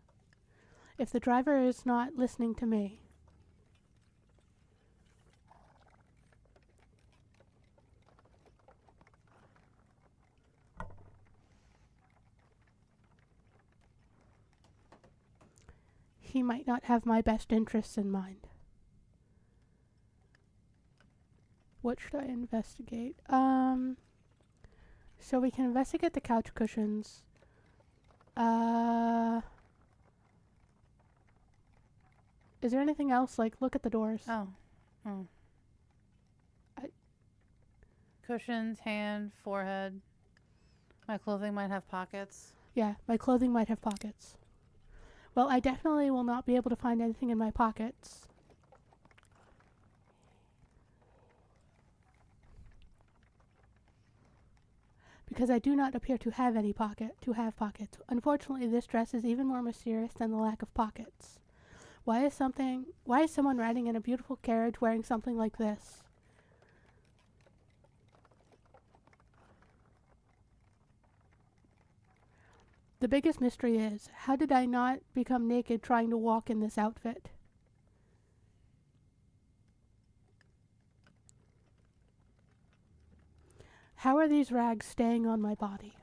If the driver is not listening to me, he might not have my best interests in mind. What should I investigate? So we can investigate the couch cushions. Is there anything else? Like, look at the doors. Oh. Cushions, hand, forehead. My clothing might have pockets. Yeah, my clothing might have pockets. Well, I definitely will not be able to find anything in my pockets. Because I do not appear to have pockets. Unfortunately, this dress is even more mysterious than the lack of pockets. Why is someone riding in a beautiful carriage wearing something like this? The biggest mystery is, how did I not become naked trying to walk in this outfit? How are these rags staying on my body?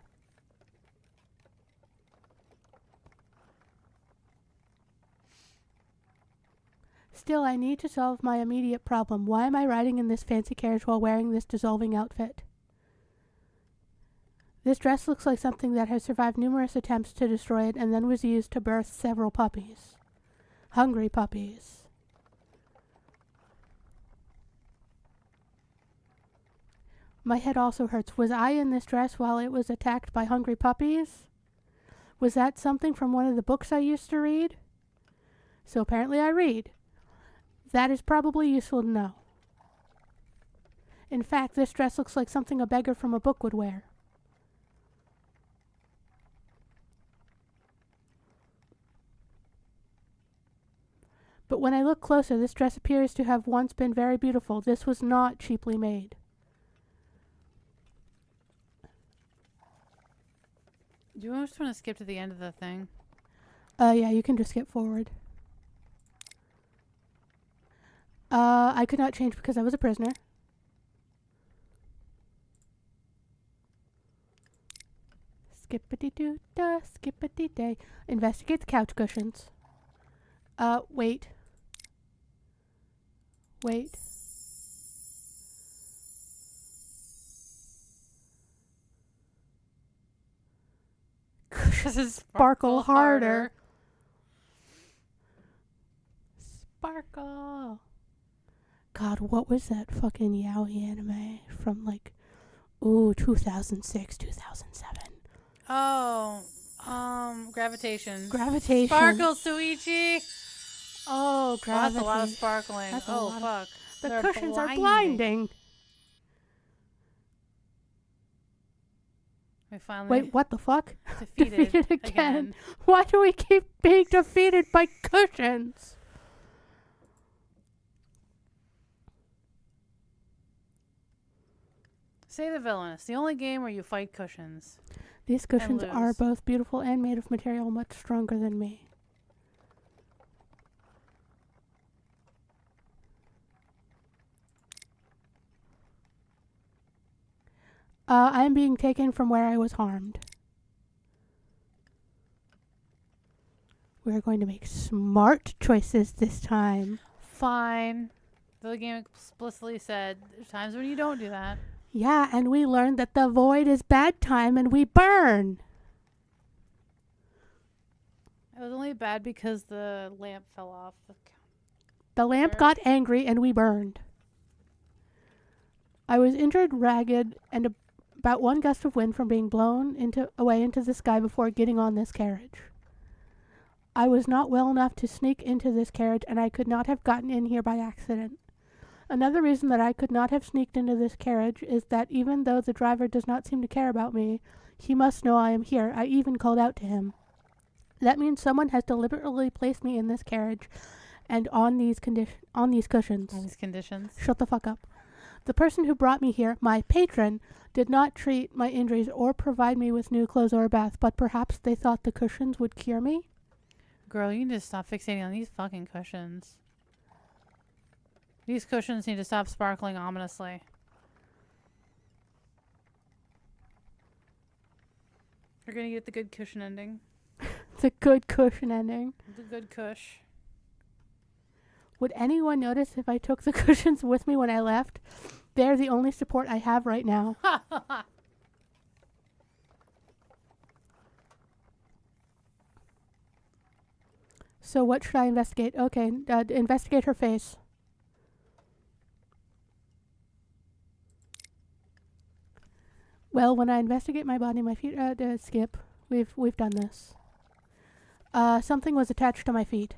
Still, I need to solve my immediate problem. Why am I riding in this fancy carriage while wearing this dissolving outfit? This dress looks like something that has survived numerous attempts to destroy it and then was used to birth several puppies. Hungry puppies. My head also hurts. Was I in this dress while it was attacked by hungry puppies? Was that something from one of the books I used to read? So apparently I read. That is probably useful to know. In fact, this dress looks like something a beggar from a book would wear. But when I look closer, this dress appears to have once been very beautiful. This was not cheaply made. Do you just want to skip to the end of the thing? Yeah, you can just skip forward. I could not change because I was a prisoner. Skippity-doo-da, skippity-day. Investigate the couch cushions. Wait. Wait. Cushions Sparkle harder. Sparkle. God, what was that fucking yaoi anime from 2006, 2007? Oh, gravitation. Gravitation. Sparkle, Suichi. Oh, Wow, gravity. that's a lot of sparkling. That's a Oh, lot of- fuck. The They're cushions are blinding. We finally Wait, what the fuck? defeated Defeated again. Why do we keep being defeated by cushions? Save the Villianess, the only game where you fight cushions. These cushions are lose. both beautiful and made of material much stronger than me. I am being taken from where I was harmed. We're going to make smart choices this time. Fine. The game explicitly said there's times when you don't do that. Yeah, and we learned that the void is bad time and we burn. It was only bad because the lamp fell off. The lamp got angry and we burned. I was injured, ragged, and about one gust of wind from being blown away into the sky before getting on this carriage. I was not well enough to sneak into this carriage, and I could not have gotten in here by accident. Another reason that I could not have sneaked into this carriage is that even though the driver does not seem to care about me, he must know I am here. I even called out to him. That means someone has deliberately placed me in this carriage and on these cushions. In these conditions. Shut the fuck up. The person who brought me here, my patron, did not treat my injuries or provide me with new clothes or a bath, but perhaps they thought the cushions would cure me? Girl, you need to stop fixating on these fucking cushions. These cushions need to stop sparkling ominously. You're gonna get the good cushion ending. It's a good cushion ending. The good cush. Would anyone notice if I took the cushions with me when I left? They're the only support I have right now. So what should I investigate? Okay, investigate her face. Well, when I investigate my body, my feet skip. We've done this. Something was attached to my feet.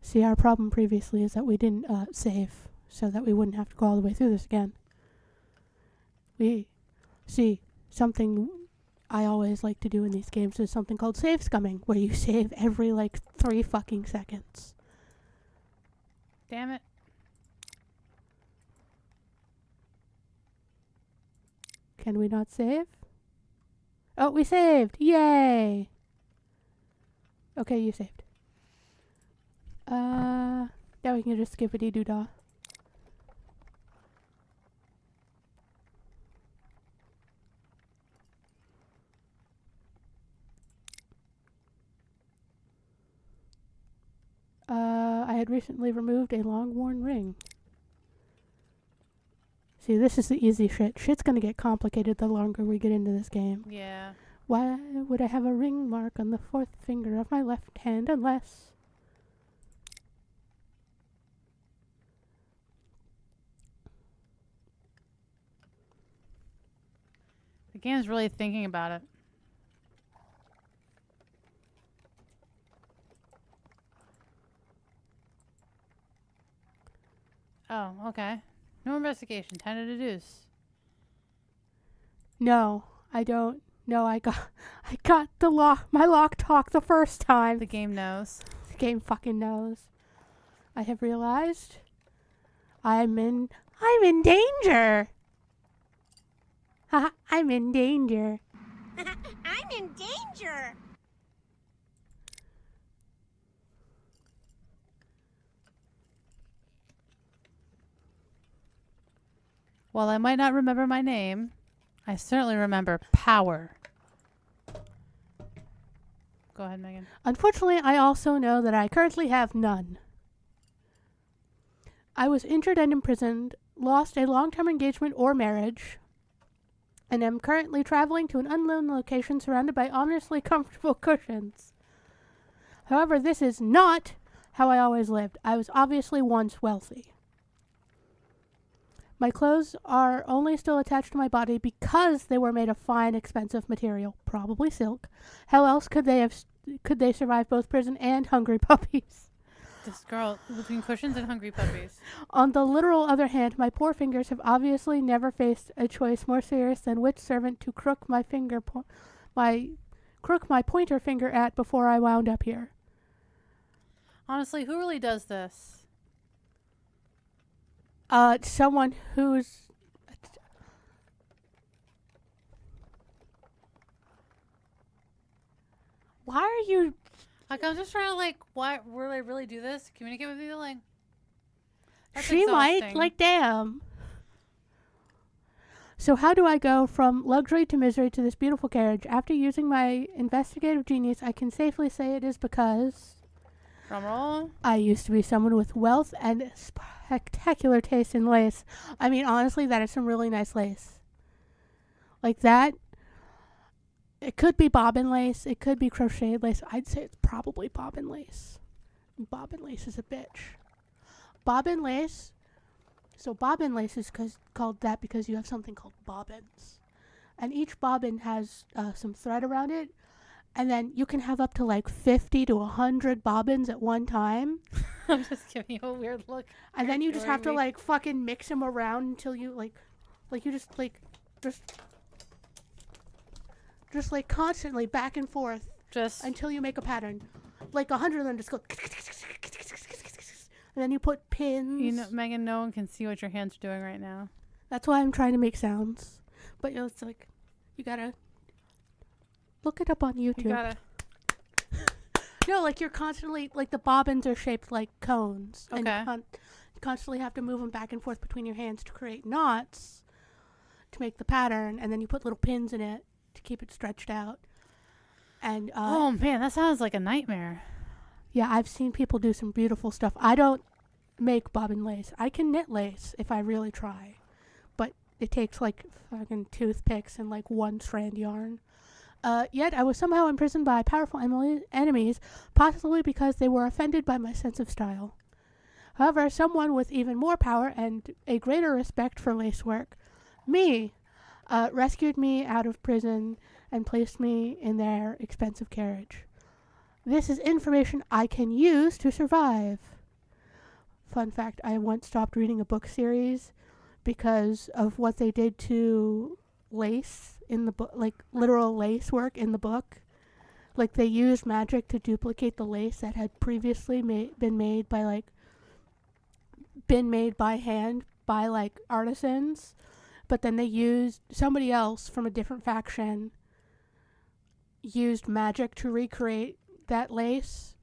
See, our problem previously is that we didn't save, so that we wouldn't have to go all the way through this again. See, something I always like to do in these games is something called save scumming, where you save every 3 fucking seconds. Damn it. Can we not save? Oh, we saved! Yay! Okay, you saved. Now we can just skippity-doo-dah. I had recently removed a long-worn ring. See, this is the easy shit. Shit's gonna get complicated the longer we get into this game. Yeah. Why would I have a ring mark on the 4th finger of my left hand unless... The game's really thinking about it. Oh, okay. No investigation. Time to deduce. No, I don't No, I got my lock talk the first time. The game knows. The game fucking knows. I have realized I'm in danger. Haha, I'm in danger. I'm in danger. While I might not remember my name, I certainly remember power. Go ahead, Megan. Unfortunately, I also know that I currently have none. I was injured and imprisoned, lost a long-term engagement or marriage, and am currently traveling to an unknown location surrounded by honestly comfortable cushions. However, this is not how I always lived. I was obviously once wealthy. My clothes are only still attached to my body because they were made of fine, expensive material, probably silk. How else could they survive both prison and hungry puppies? This girl between cushions and hungry puppies. On the literal other hand, my poor fingers have obviously never faced a choice more serious than which servant to crook my pointer finger at before I wound up here. Honestly, who really does this? Someone who's... Why are you... Like, I'm just trying to, like, why will I really do this? Communicate with you? Like, that's She might, exhausting. like, damn. So how do I go from luxury to misery to this beautiful carriage? After using my investigative genius, I can safely say it is because... Drumroll. I used to be someone with wealth and spectacular taste in lace. I mean, honestly, that is some really nice lace. Like that. It could be bobbin lace. It could be crocheted lace. I'd say it's probably bobbin lace. Bobbin lace is a bitch. Bobbin lace. So bobbin lace is called that because you have something called bobbins. And each bobbin has some thread around it. And then you can have up to like 50 to 100 bobbins at one time. I'm just giving you a weird look. And then you just have to me. like fucking mix them around until you just like constantly back and forth Just until you make a pattern. Like 100 of them just go. And then you put pins. you know, Megan, no one can see what your hands are doing right now. That's why I'm trying to make sounds. But you know, it's like, you gotta look it up on YouTube. You gotta. No, like you're constantly, like the bobbins are shaped like cones. Okay. And you constantly have to move them back and forth between your hands to create knots to make the pattern. And then you put little pins in it to keep it stretched out. And, Oh man, that sounds like a nightmare. yeah, I've seen people do some beautiful stuff. I don't make bobbin lace. I can knit lace if I really try. But it takes like fucking toothpicks and like one strand yarn. Yet I was somehow imprisoned by powerful enemies, possibly because they were offended by my sense of style. However, someone with even more power and a greater respect for lacework, me, rescued me out of prison and placed me in their expensive carriage. This is information I can use to survive. Fun fact, I once stopped reading a book series because of what they did to lace in the book, like literal lace work in the book. Like they used magic to duplicate the lace that had previously been made by hand by like artisans, but then they used somebody else from a different faction used magic to recreate that lace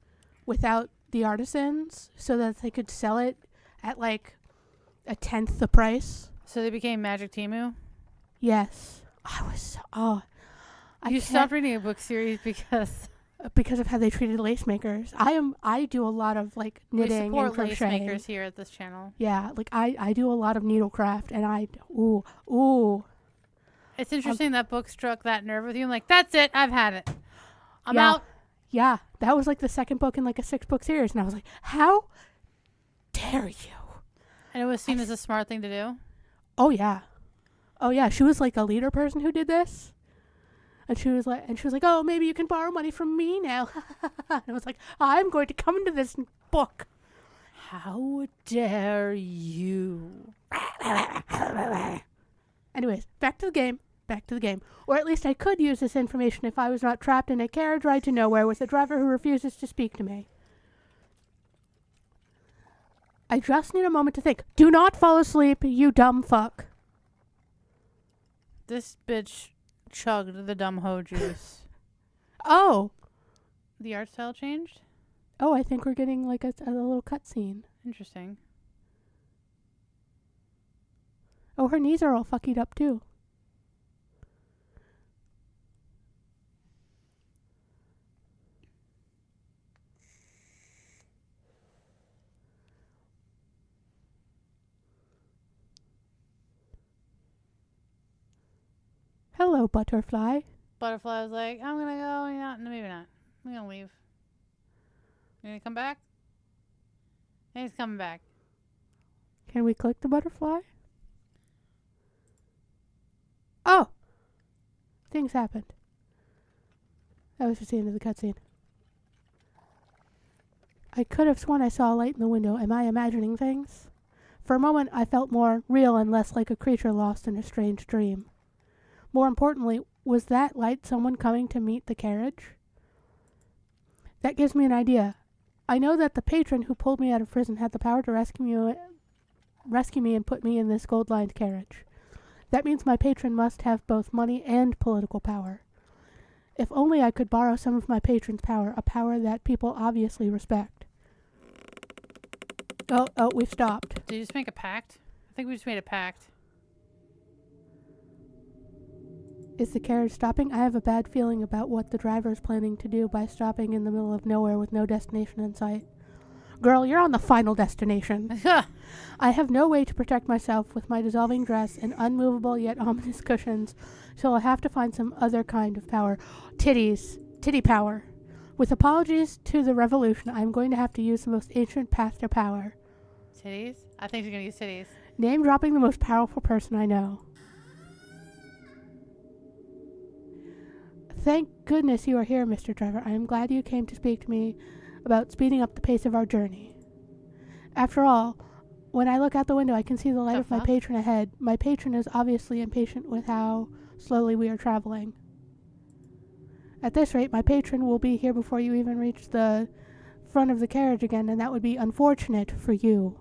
without the artisans so that they could sell it at like a tenth the price. So they became Magic Timu. Yes. You stopped reading a book series because of how they treated lace makers. I do a lot of like we knitting support and crocheting. lace makers here at this channel. Yeah, like I do a lot of needlecraft and ooh. It's interesting that book struck that nerve with you. I'm like, that's it. I've had it. I'm Yeah. out. Yeah, that was like the second book in like a 6-book series and I was like, how dare you? And it was seen as a smart thing to do. Oh yeah, she was like a leader person who did this. And she was like, oh, maybe you can borrow money from me now. And I was like, I'm going to come into this book. How dare you? Anyways, back to the game. Back to the game. Or at least I could use this information if I was not trapped in a carriage ride to nowhere with a driver who refuses to speak to me. I just need a moment to think. Do not fall asleep, you dumb fuck. This bitch chugged the dumb hoe juice. Oh. The art style changed? Oh, I think we're getting like a little cutscene. Interesting. Oh, her knees are all fucked up too. Hello, butterfly. Butterfly was like, I'm gonna go. No, maybe not. I'm gonna leave. You gonna come back? And he's coming back. Can we click the butterfly? Oh! Things happened. That was just the end of the cutscene. I could have sworn I saw a light in the window. Am I imagining things? For a moment, I felt more real and less like a creature lost in a strange dream. More importantly, was that light someone coming to meet the carriage? That gives me an idea. I know that the patron who pulled me out of prison had the power to rescue me and put me in this gold-lined carriage. That means my patron must have both money and political power. If only I could borrow some of my patron's power, a power that people obviously respect. Oh, we've stopped. Did you just make a pact? I think we just made a pact. Is the carriage stopping? I have a bad feeling about what the driver is planning to do by stopping in the middle of nowhere with no destination in sight. Girl, you're on the final destination. I have no way to protect myself with my dissolving dress and unmovable yet ominous cushions, so I'll have to find some other kind of power. Titties. Titty power. With apologies to the revolution, I'm going to have to use the most ancient path to power. Titties? I think you're gonna use titties. Name dropping the most powerful person I know. Thank goodness you are here, Mr. Driver. I am glad you came to speak to me about speeding up the pace of our journey. After all, when I look out the window, I can see the light of my patron ahead. My patron is obviously impatient with how slowly we are traveling. At this rate, my patron will be here before you even reach the front of the carriage again, and that would be unfortunate for you.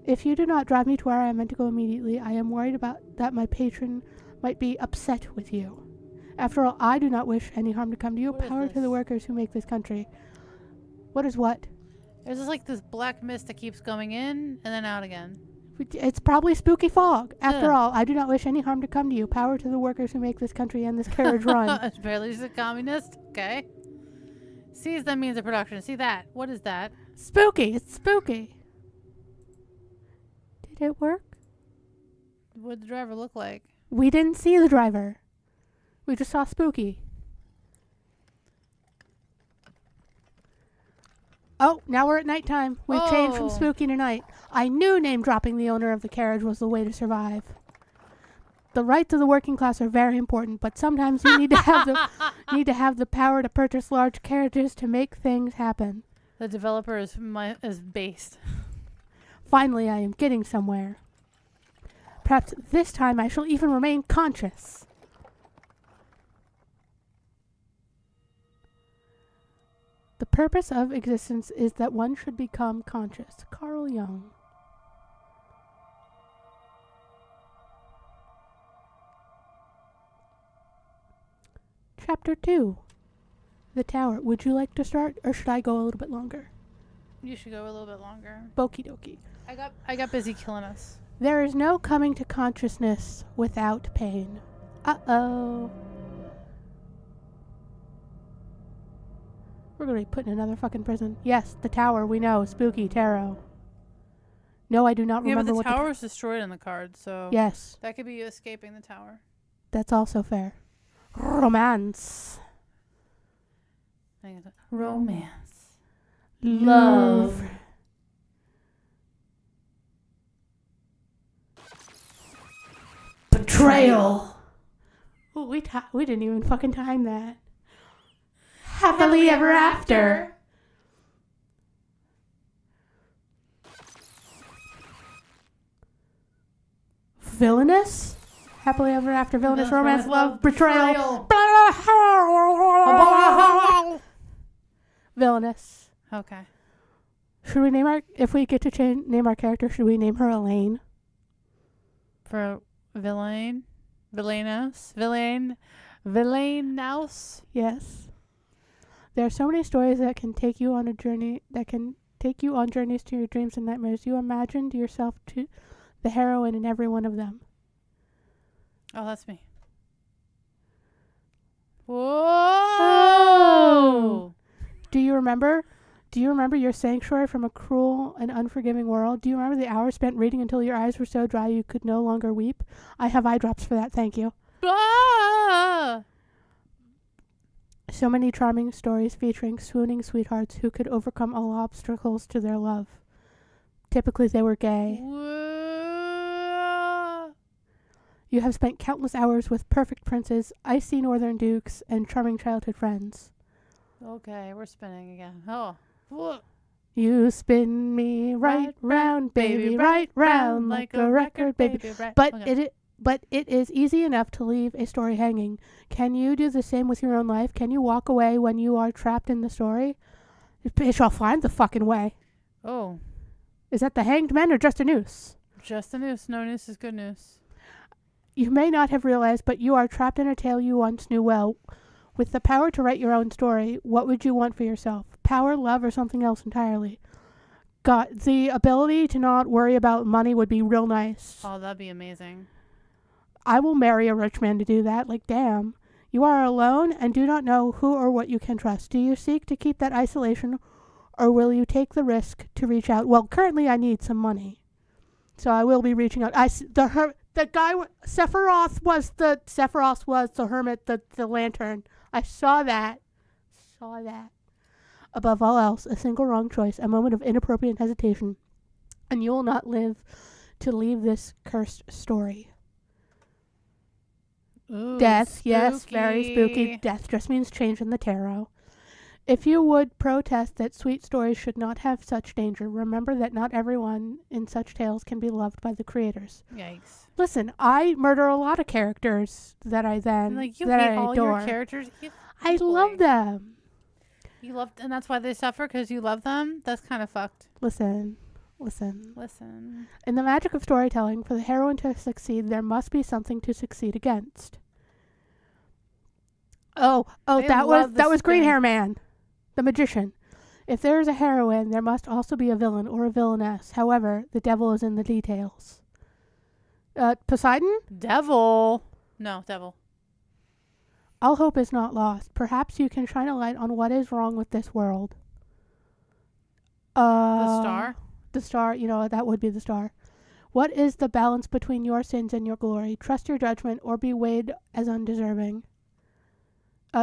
If you do not drive me to where I am meant to go immediately, I am worried about that my patron might be upset with you. After all, I do not wish any harm to come to you. Power to the workers who make this country. What is what? There's just like this black mist that keeps going in and then out again. It's probably spooky fog. After all, I do not wish any harm to come to you. Power to the workers who make this country and this carriage run. Apparently she's a communist. Okay. Sees the means of production. See that? What is that? Spooky. It's spooky. Did it work? What did the driver look like? We didn't see the driver. We just saw spooky. Oh, now we're at nighttime. We've changed from spooky to night. I knew name dropping the owner of the carriage was the way to survive. The rights of the working class are very important, but sometimes you need to have the power to purchase large carriages to make things happen. The developer is based. Finally, I am getting somewhere. Perhaps this time I shall even remain conscious. The purpose of existence is that one should become conscious. Carl Jung. Chapter 2. The Tower. Would you like to start, or should I go a little bit longer? You should go a little bit longer. Okie dokie. I got busy killing us. There is no coming to consciousness without pain. Uh-oh. We're going to be put in another fucking prison. Yes, the tower, we know. Spooky, tarot. No, I do not remember what the tower was destroyed in the card, so... Yes. That could be you escaping the tower. That's also fair. Romance. Romance. Love. Betrayal. Oh, we didn't even fucking time that. Happily ever after. Villainous? Happily ever after, villainous Villainous romance, love, betrayal. Villainous. Okay. Should we name if we get to name our character, should we name her Elaine? For villainous? Yes. There are so many stories that can take you on a journey, journeys to your dreams and nightmares. You imagined yourself to the heroine in every one of them. Oh, that's me. Whoa! Do you remember your sanctuary from a cruel and unforgiving world? Do you remember the hours spent reading until your eyes were so dry you could no longer weep? I have eye drops for that, thank you. Ah! So many charming stories featuring swooning sweethearts who could overcome all obstacles to their love. Typically they were gay. Whoa. You have spent countless hours with perfect princes, icy northern dukes, and charming childhood friends. Okay, we're spinning again. Oh. Whoa. You spin me right round, baby, right round, like a record, baby. But okay. it is easy enough to leave a story hanging. Can you do the same with your own life? Can you walk away when you are trapped in the story? It shall find the fucking way. Oh. Is that the hanged man or just a noose? Just a noose. No noose is good news. You may not have realized, but you are trapped in a tale you once knew well. With the power to write your own story, what would you want for yourself? Power, love, or something else entirely? God, the ability to not worry about money would be real nice. Oh, that'd be amazing. I will marry a rich man to do that. Like, damn. You are alone and do not know who or what you can trust. Do you seek to keep that isolation, or will you take the risk to reach out? Well, currently I need some money, so I will be reaching out. Sephiroth was the hermit, the lantern. I saw that. Above all else, a single wrong choice, a moment of inappropriate hesitation, and you will not live to leave this cursed story. Ooh, Death, spooky. yes, very spooky. Death just means change in the tarot. If you would protest that sweet stories should not have such danger, remember that not everyone in such tales can be loved by the creators. Yikes. Listen, I murder a lot of characters that I then Like, you that hate I all adore. your characters. I love them. You love, and that's why they suffer, because you love them? That's kind of fucked. Listen. Listen. In the magic of storytelling, for the heroine to succeed, there must be something to succeed against. That was Green Hair Man, the magician. If there is a heroine, there must also be a villain or a villainess. However, the devil is in the details. Poseidon? Devil. No, devil. All hope is not lost. Perhaps you can shine a light on what is wrong with this world. The star? The star, that would be the star. What is the balance between your sins and your glory? Trust your judgment or be weighed as undeserving.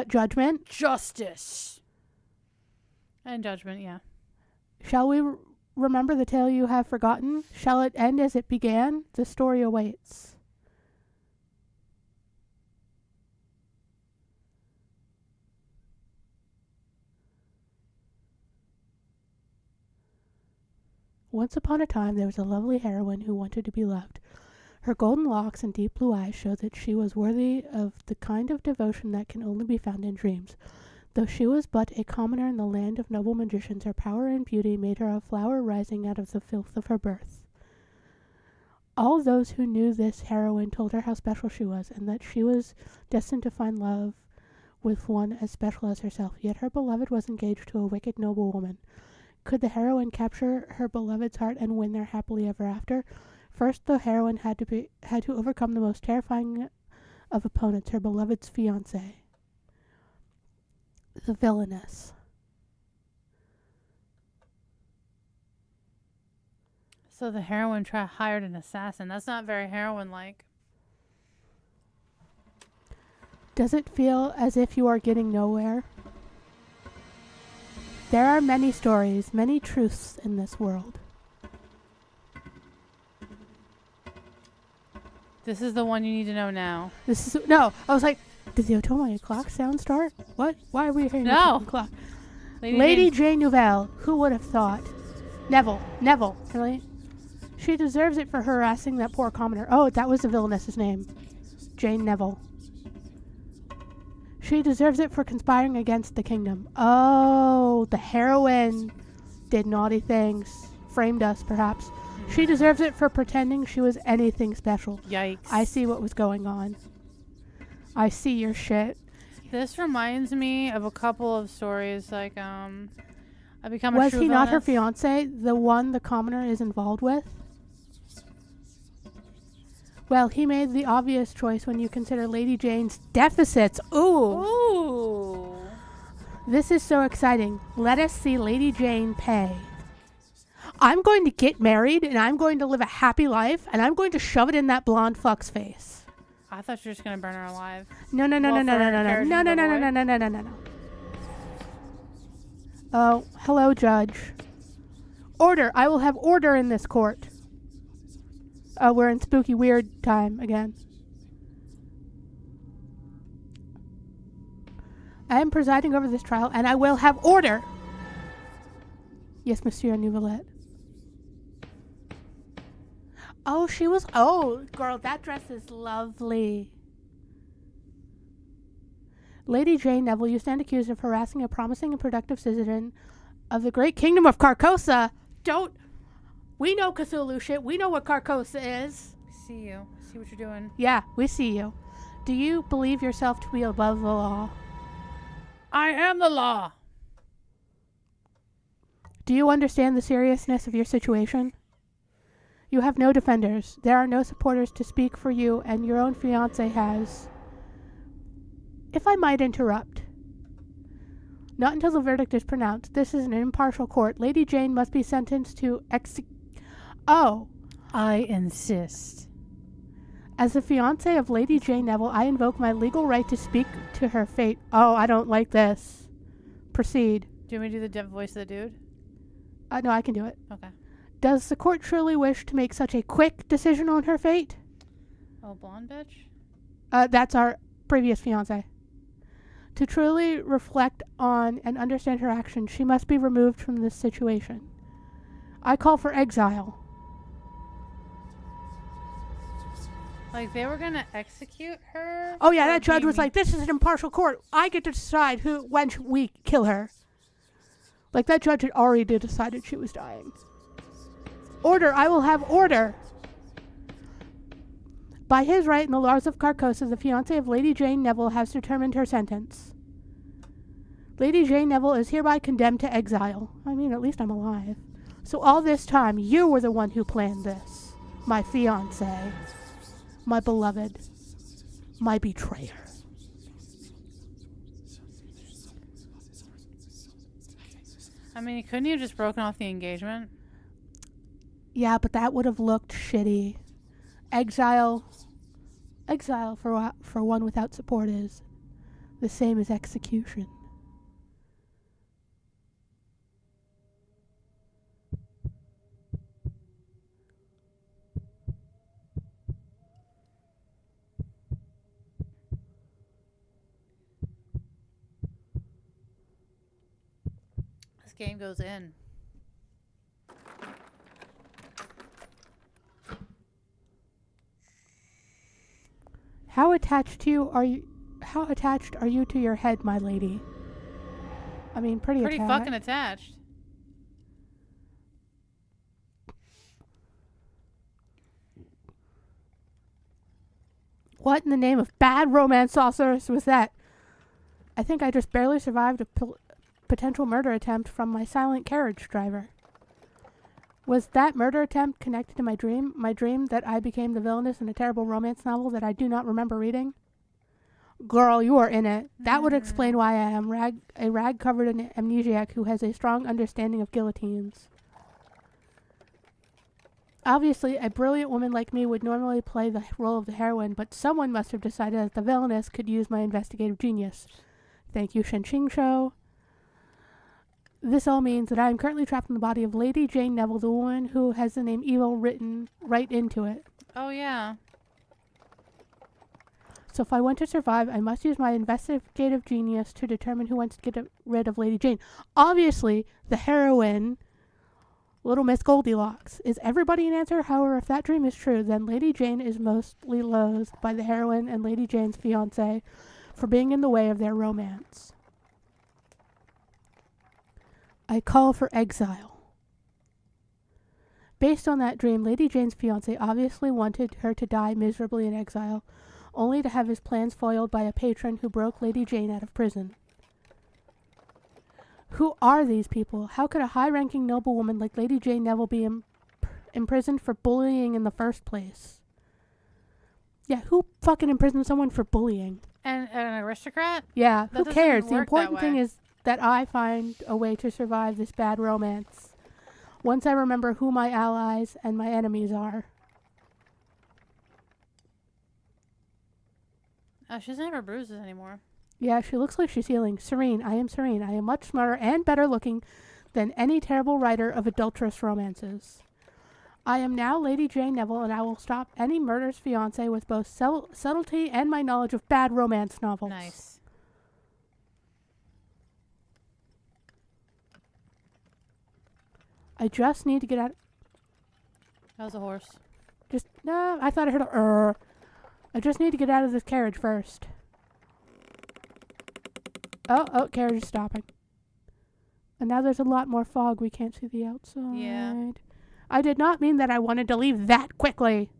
Judgment? Justice. And judgment, yeah. Shall we remember the tale you have forgotten? Shall it end as it began? The story awaits. Once upon a time, there was a lovely heroine who wanted to be loved. Her golden locks and deep blue eyes showed that she was worthy of the kind of devotion that can only be found in dreams. Though she was but a commoner in the land of noble magicians, her power and beauty made her a flower rising out of the filth of her birth. All those who knew this heroine told her how special she was, and that she was destined to find love with one as special as herself. Yet her beloved was engaged to a wicked noble woman. Could the heroine capture her beloved's heart and win their happily ever after? First, the heroine had to overcome the most terrifying of opponents, her beloved's fiancé, the Villianess. So the heroine hired an assassin. That's not very heroine-like. Does it feel as if you are getting nowhere? There are many stories, many truths in this world. This is the one you need to know now. I was like, did the Otome O'clock sound start? What? Why are we hearing the Otome O'clock? Lady Jane Nouvelle. Who would have thought? Neville. Really? She deserves it for harassing that poor commoner. Oh, that was the villainess's name. Jane Neville. She deserves it for conspiring against the kingdom. Oh, the heroine did naughty things. Framed us, perhaps. She deserves it for pretending she was anything special. Yikes. I see what was going on. I see your shit. This reminds me of a couple of stories, like, I become a Was true he not her villainess. fiance, the one the commoner is involved with? Well, he made the obvious choice when you consider Lady Jane's deficits. Ooh! Ooh. This is so exciting. Let us see Lady Jane pay. I'm going to get married, and I'm going to live a happy life, and I'm going to shove it in that blonde fuck's face. I thought you were just going to burn her alive. No, no, no, Well, no, no, for no, no, encouraging no, no, the no, no, boy. no, no, no, no, no. Oh, hello, Judge. Order. I will have order in this court. Oh, we're in spooky weird time again. I am presiding over this trial, and I will have order. Yes, Monsieur Nouvelette. Oh, she was... Oh, girl, that dress is lovely. Lady Jane Neville, you stand accused of harassing a promising and productive citizen of the great kingdom of Carcosa. Don't... We know Cthulhu shit. We know what Carcosa is. See you. See what you're doing. Yeah, we see you. Do you believe yourself to be above the law? I am the law. Do you understand the seriousness of your situation? You have no defenders. There are no supporters to speak for you, and your own fiancé has... If I might interrupt. Not until the verdict is pronounced. This is an impartial court. Lady Jane must be sentenced to Oh. I insist. As the fiancé of Lady Jane Neville, I invoke my legal right to speak to her fate. Oh, I don't like this. Proceed. Do you want me to do the voice of the dude? No, I can do it. Okay. Does the court truly wish to make such a quick decision on her fate? Oh, blonde bitch? That's our previous fiancé. To truly reflect on and understand her actions, she must be removed from this situation. I call for exile. Like, they were gonna execute her? Oh yeah, Or that judge being was like, this is an impartial court. I get to decide when we kill her. Like, that judge had already decided she was dying. Order, I will have order. By his right and the laws of Carcosa, the fiancé of Lady Jane Neville has determined her sentence. Lady Jane Neville is hereby condemned to exile. I mean, at least I'm alive. So all this time, you were the one who planned this. My fiancé. My beloved. My betrayer. I mean, couldn't you have just broken off the engagement? Yeah, but that would have looked shitty. Exile for one without support is the same as execution. This game goes in. How attached are you to your head, my lady? I mean, pretty attached. Fucking attached. What in the name of bad romance saucers was that? I think I just barely survived a potential murder attempt from my silent carriage driver. Was that murder attempt connected to my dream? My dream that I became the villainess in a terrible romance novel that I do not remember reading? Girl, you are in it. That would explain why I am a rag-covered amnesiac who has a strong understanding of guillotines. Obviously, a brilliant woman like me would normally play the role of the heroine, but someone must have decided that the villainess could use my investigative genius. Thank you, Shenxing Show. This all means that I am currently trapped in the body of Lady Jane Neville, the woman who has the name Evil written right into it. Oh, yeah. So if I want to survive, I must use my investigative genius to determine who wants to get rid of Lady Jane. Obviously, the heroine Little Miss Goldilocks. Is everybody an answer? However, if that dream is true, then Lady Jane is mostly loathed by the heroine and Lady Jane's fiancé for being in the way of their romance. I call for exile. Based on that dream, Lady Jane's fiancé obviously wanted her to die miserably in exile, only to have his plans foiled by a patron who broke Lady Jane out of prison. Who are these people? How could a high-ranking noble woman like Lady Jane Neville be imprisoned for bullying in the first place? Yeah, who fucking imprisoned someone for bullying? And an aristocrat? Yeah, That who doesn't cares? The work that important thing way. is that I find a way to survive this bad romance. Once I remember who my allies and my enemies are. Oh, she doesn't have her bruises anymore. Yeah, she looks like she's healing. Serene. I am serene. I am much smarter and better looking than any terrible writer of adulterous romances. I am now Lady Jane Neville, and I will stop any murderous fiancé with both subtlety and my knowledge of bad romance novels. Nice. I just need to get out. That was a horse. No, I thought I heard a I just need to get out of this carriage first. Oh, carriage is stopping. And now there's a lot more fog. We can't see the outside. Yeah. I did not mean that I wanted to leave that quickly.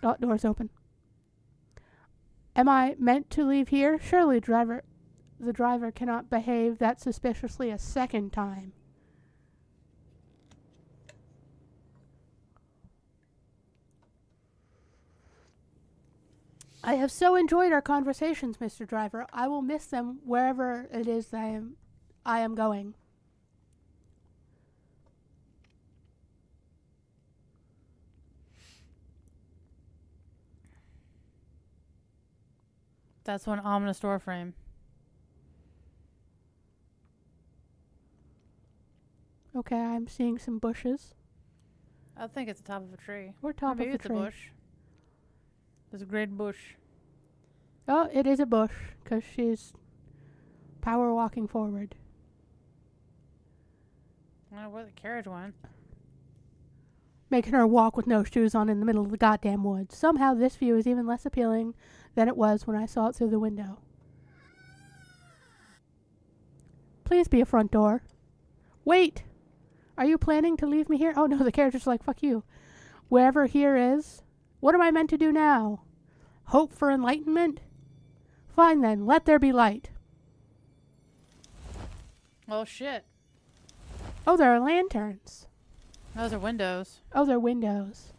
Oh, door's open. Am I meant to leave here? Surely the driver cannot behave that suspiciously a second time. I have so enjoyed our conversations, Mr. Driver. I will miss them wherever it is that I am going. That's one ominous door frame. Okay, I'm seeing some bushes. I think it's the top of a tree. Or top Maybe of a it's tree. a bush. There's a great bush. Oh, it is a bush, because she's power walking forward. I don't know where the carriage went. Making her walk with no shoes on in the middle of the goddamn woods. Somehow this view is even less appealing than it was when I saw it through the window. Please be a front door. Wait! Are you planning to leave me here? Oh no, the carriage is like, fuck you. Wherever here is, what am I meant to do now? Hope for enlightenment? Fine then, let there be light. Oh, shit. Oh, there are lanterns. Those are windows. Oh, they're windows.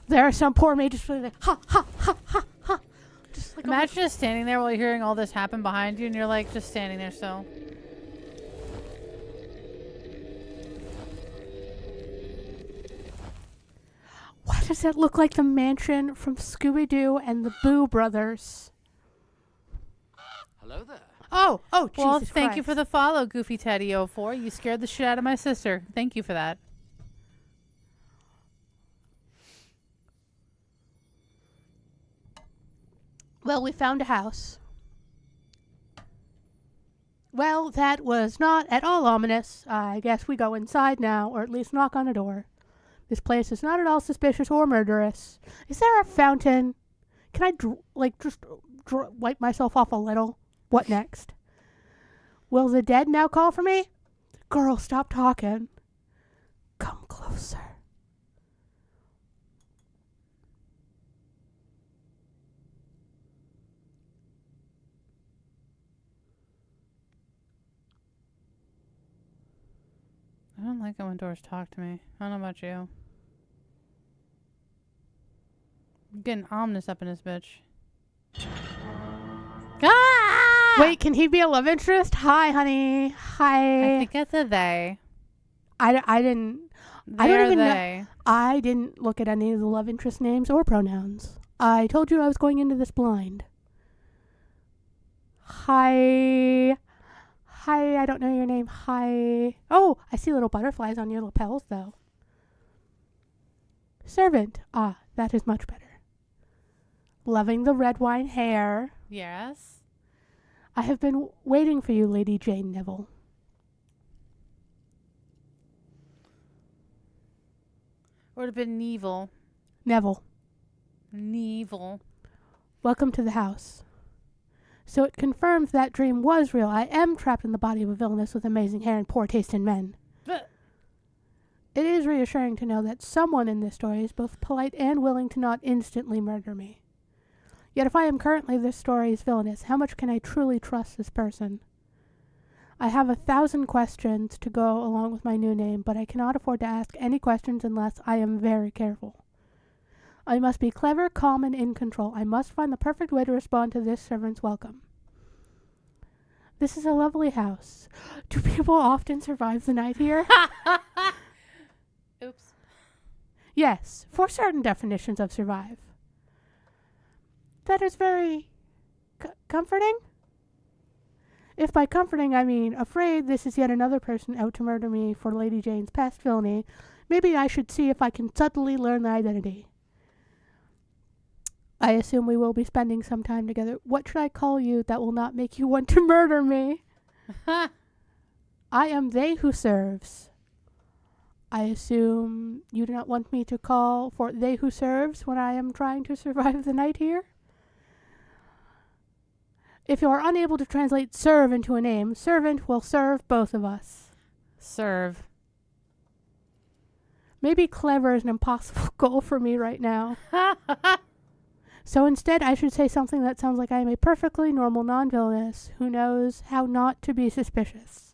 There are some poor mages really like, ha, ha, ha, ha, ha. Just like, Imagine just standing there while you're hearing all this happen behind you, and you're like just standing there still. why does that look like the mansion from Scooby-Doo and the Boo Brothers? Hello there. Oh, Jesus Well, thank you Christ. for the follow, Goofy Teddy 04. You scared the shit out of my sister. Thank you for that. Well, we found a house. Well, that was not at all ominous. I guess we go inside now, or at least knock on a door. This place is not at all suspicious or murderous. Is there a fountain? Can I, just wipe myself off a little? What next? Will the dead now call for me? Girl, stop talking. Come closer. I don't like it when doors talk to me. I don't know about you. I'm getting ominous up in this bitch. Ah! Wait, can he be a love interest? Hi, honey. Hi. I think it's a they. I didn't. They I don't are even know. they. I didn't look at any of the love interest names or pronouns. I told you I was going into this blind. Hi. Hi, I don't know your name. Hi. Oh, I see little butterflies on your lapels, though. Servant. Ah, that is much better. Loving the red wine hair. Yes. I have been waiting for you, Lady Jane Neville. Or it would have been Neville. Neville. Neville. Welcome to the house. So it confirms that dream was real. I am trapped in the body of a villainess with amazing hair and poor taste in men. But It is reassuring to know that someone in this story is both polite and willing to not instantly murder me. Yet if I am currently this story's villainess, how much can I truly trust this person? I have 1,000 questions to go along with my new name, but I cannot afford to ask any questions unless I am very careful. I must be clever, calm, and in control. I must find the perfect way to respond to this servant's welcome. This is a lovely house. Do people often survive the night here? oops. Yes, for certain definitions of survive. That is very comforting. If by comforting I mean afraid this is yet another person out to murder me for Lady Jane's past villainy, maybe I should see if I can subtly learn the identity. I assume we will be spending some time together. What should I call you that will not make you want to murder me? I am they who serves. I assume you do not want me to call for they who serves when I am trying to survive the night here? If you are unable to translate serve into a name, servant will serve both of us. Serve. Maybe clever is an impossible goal for me right now. So instead, I should say something that sounds like I am a perfectly normal non-villainess who knows how not to be suspicious.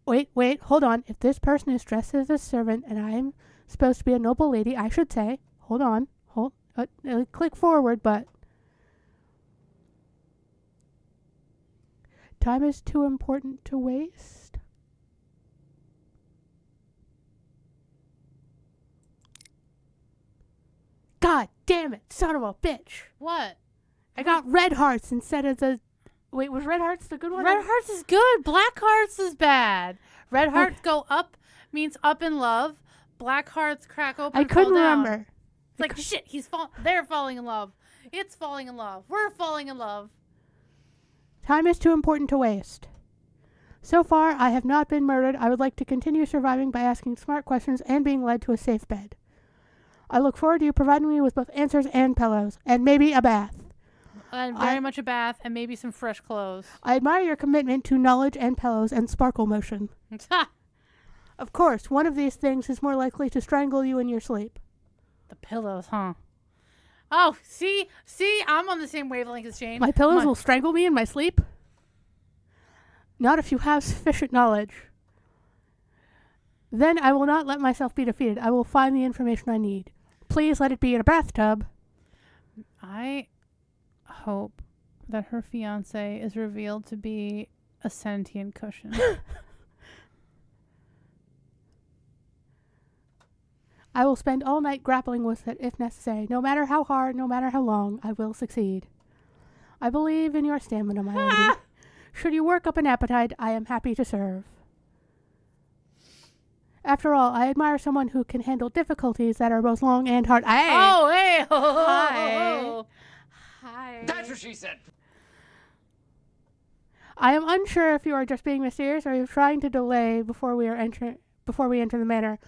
Wait, hold on. If this person is dressed as a servant and I am supposed to be a noble lady, I should say, click forward, but time is too important to waste. God damn it, son of a bitch. What? I got red hearts instead of the... Wait, was red hearts the good one? Red hearts is good. Black hearts is bad. Red hearts go up, means up in love. Black hearts crack open. I couldn't fall down. remember. It's like, shit, they're falling in love. It's falling in love. We're falling in love. Time is too important to waste. So far, I have not been murdered. I would like to continue surviving by asking smart questions and being led to a safe bed. I look forward to you providing me with both answers and pillows, and maybe a bath. And very much a bath, and maybe some fresh clothes. I admire your commitment to knowledge and pillows and sparkle motion. Of course, one of these things is more likely to strangle you in your sleep. The pillows, huh? Oh, see, I'm on the same wavelength as Shane. My pillows will strangle me in my sleep? Not if you have sufficient knowledge. Then I will not let myself be defeated. I will find the information I need. Please let it be in a bathtub. I hope that her fiance is revealed to be a sentient cushion. I will spend all night grappling with it if necessary. No matter how hard, no matter how long, I will succeed. I believe in your stamina, my lady. Should you work up an appetite, I am happy to serve. After all, I admire someone who can handle difficulties that are both long and hard. Hey! Hi. That's what she said. I am unsure if you are just being mysterious or you're trying to delay before we enter the manor.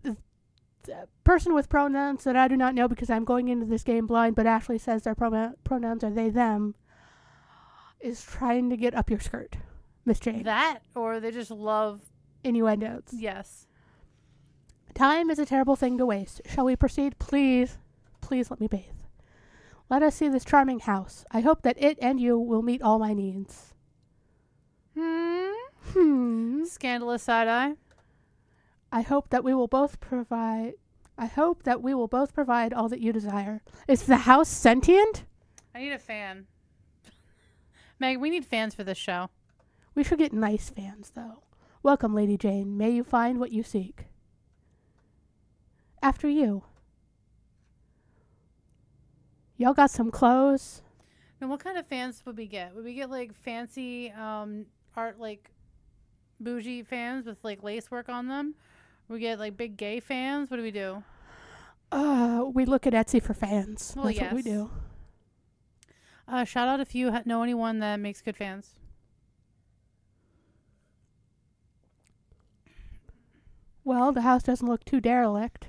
The person with pronouns that I do not know because I'm going into this game blind, but Ashlee says their pronouns are they, them, is trying to get up your skirt, Miss Jane. That, or they just love Innuendos. Yes. Time is a terrible thing to waste. Shall we proceed? Please let me bathe. Let us see this charming house. I hope that it and you will meet all my needs. Scandalous side eye. I hope that we will both provide all that you desire. Is the house sentient? I need a fan. Meg, we need fans for this show. We should get nice fans, though. Welcome, Lady Jane. May you find what you seek. After you. Y'all got some clothes? And what kind of fans would we get? Would we get like fancy art, like bougie fans with like lace work on them? We get like big gay fans? What do we do? We look at Etsy for fans. Well, That's yes. what we do. Shout out if you know anyone that makes good fans. Well, the house doesn't look too derelict.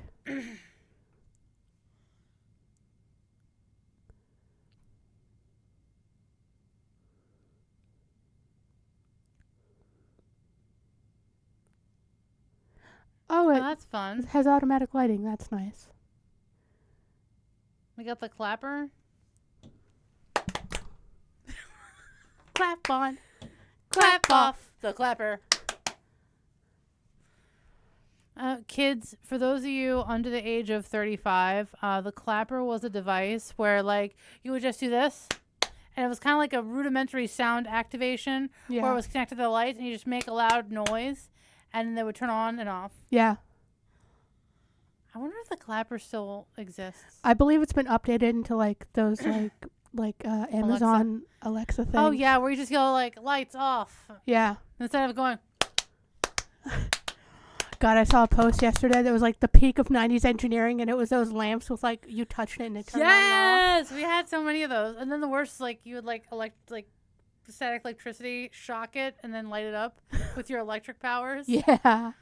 Oh, Oh, it that's fun. has automatic lighting. That's nice. We got the clapper. Clap on. Clap off the clapper. Kids, for those of you under the age of 35, the clapper was a device where, like, you would just do this, and it was kind of like a rudimentary sound activation where Yeah. it was connected to the lights, and you just make a loud noise, and they would turn on and off. Yeah. I wonder if the clapper still exists. I believe it's been updated into like those like Amazon Alexa things. Oh, yeah, where you just go, like, lights off, Yeah. instead of going, God, I saw a post yesterday that was like the peak of 90s engineering, and it was those lamps with like you touched it and it turned on and yes, we had so many of those. And then the worst, like, you would, like, static electricity, shock it, and then light it up with your electric powers. off. Yeah.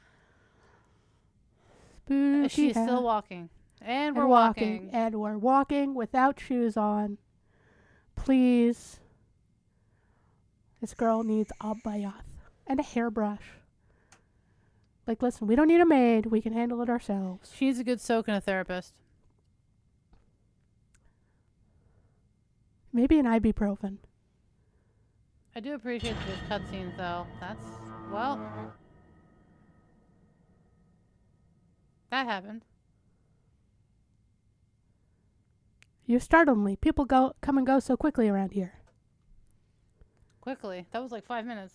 Spooky. She's still house. walking. And And we're walking. And we're walking without shoes on. Please. This girl needs a bath and a hairbrush. Like, listen, we don't need a maid. We can handle it ourselves. She needs a good soak and a therapist. Maybe an ibuprofen. I do appreciate those cutscenes, though. That's, well, that happened. You startled me. People come and go so quickly around here. Quickly. That was like 5 minutes.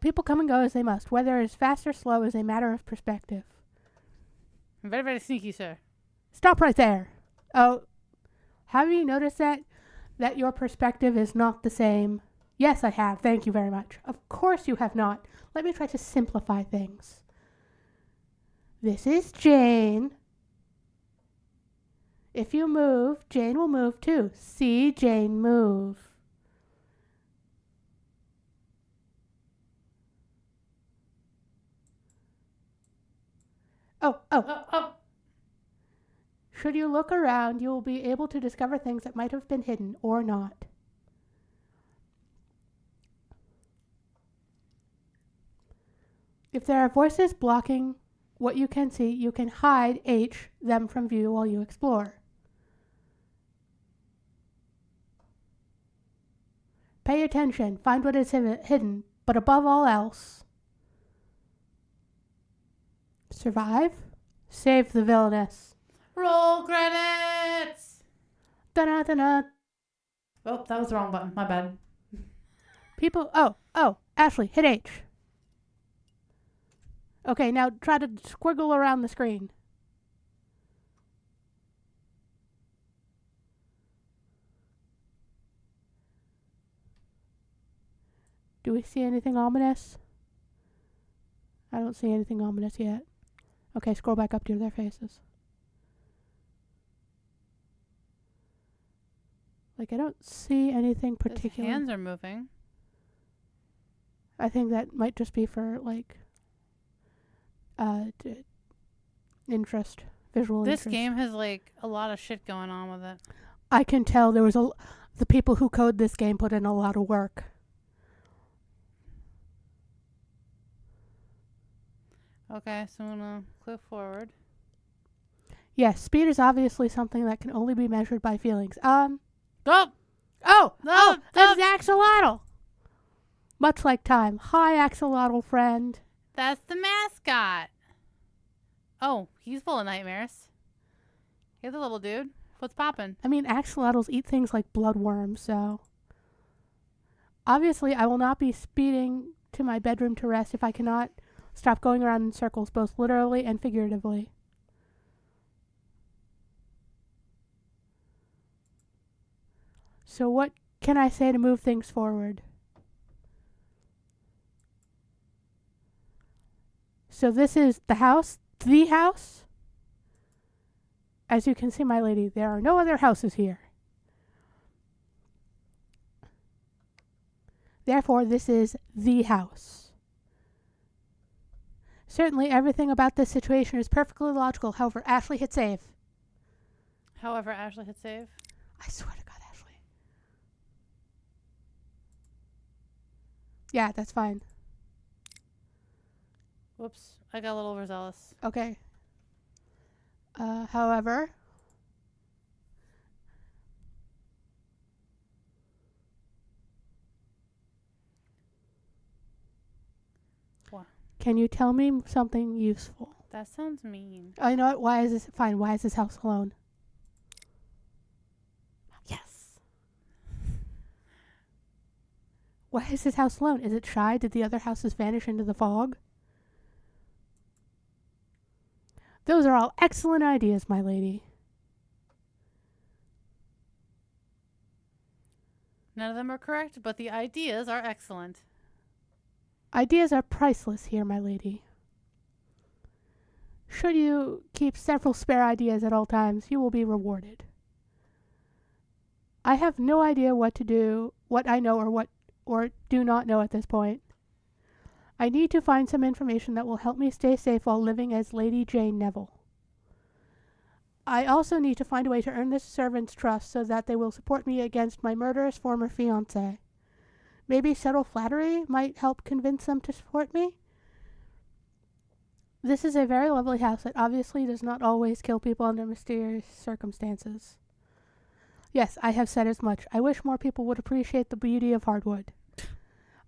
People come and go as they must. Whether it's fast or slow is a matter of perspective. Very, very sneaky, sir. Stop right there. Oh, have you noticed that your perspective is not the same? Yes, I have. Thank you very much. Of course you have not. Let me try to simplify things. This is Jane. If you move, Jane will move too. See Jane move. Oh. Should you look around, you will be able to discover things that might have been hidden or not. If there are voices blocking what you can see, you can hide them from view while you explore. Pay attention, find what is hidden, but above all else, survive, save the villainess. Roll credits! Da-da-da-da. Oh, that was the wrong button. My bad. People, oh, Ashlee, hit H. Okay, now try to squiggle around the screen. Do we see anything ominous? I don't see anything ominous yet. Okay, scroll back up to their faces. Like, I don't see anything His particular. hands are moving. I think that might just be for, like, interest, visual This interest. game has, like, a lot of shit going on with it. I can tell there was the people who code this game put in a lot of work. Okay, so I'm gonna click forward. Yes, speed is obviously something that can only be measured by feelings. Oh! That's Axolotl! Much like time. Hi, Axolotl friend. That's the mascot. Oh, he's full of nightmares. Hey, the little dude. What's poppin'? I mean, axolotls eat things like bloodworms, so... Obviously, I will not be speeding to my bedroom to rest if I cannot stop going around in circles, both literally and figuratively. So what can I say to move things forward? So this is the house. As you can see, my lady, there are no other houses here. Therefore, this is the house. Certainly, everything about this situation is perfectly logical. However, Ashlee, hit save. However, Ashlee hit save. I swear to God, Ashlee. Yeah, that's fine. Whoops, I got a little overzealous. Okay. However, What? Can you tell me something useful? That sounds mean. Oh, you know what? Why is this fine? Why is this house alone? Yes. Why is this house alone? Is it shy? Did the other houses vanish into the fog? Those are all excellent ideas, my lady. None of them are correct, but the ideas are excellent. Ideas are priceless here, my lady. Should you keep several spare ideas at all times, you will be rewarded. I have no idea what to do, what I know or do not know at this point. I need to find some information that will help me stay safe while living as Lady Jane Neville. I also need to find a way to earn this servant's trust so that they will support me against my murderous former fiancé. Maybe subtle flattery might help convince them to support me? This is a very lovely house that obviously does not always kill people under mysterious circumstances. Yes, I have said as much. I wish more people would appreciate the beauty of hardwood.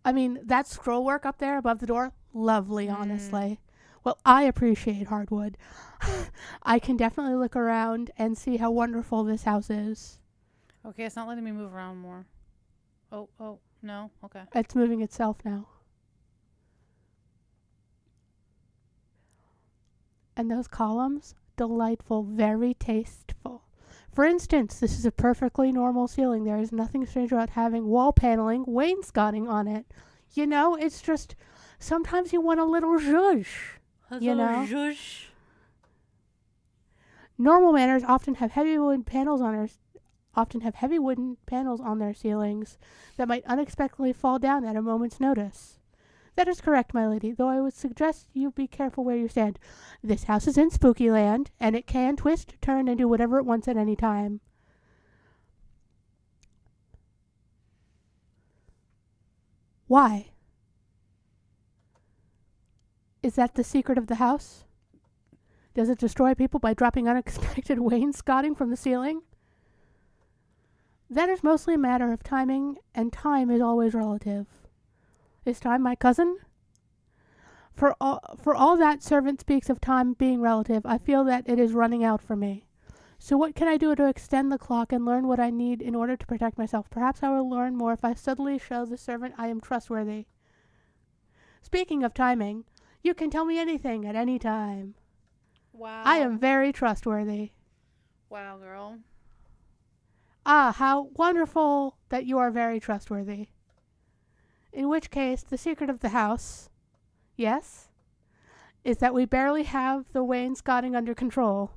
I mean, that scroll work up there above the door, lovely, honestly. Well, I appreciate hardwood. I can definitely look around and see how wonderful this house is. Okay, it's not letting me move around more. Oh, no? Okay. It's moving itself now. And those columns, delightful, very tasteful. For instance, this is a perfectly normal ceiling. There is nothing strange about having wall paneling, wainscoting on it. You know, it's just, sometimes you want a little zhuzh. You know? Zhuzh. Normal manners often have heavy wooden panels on their ceilings that might unexpectedly fall down at a moment's notice. That is correct, my lady, though I would suggest you be careful where you stand. This house is in spooky land, and it can twist, turn, and do whatever it wants at any time. Why? Is that the secret of the house? Does it destroy people by dropping unexpected wainscoting from the ceiling? That is mostly a matter of timing, and time is always relative. Is time my cousin? For all that servant speaks of time being relative, I feel that it is running out for me. So what can I do to extend the clock and learn what I need in order to protect myself? Perhaps I will learn more if I subtly show the servant I am trustworthy. Speaking of timing, you can tell me anything at any time. Wow. I am very trustworthy. Wow, girl. Ah, how wonderful that you are very trustworthy. In which case, the secret of the house, yes, is that we barely have the wainscoting under control.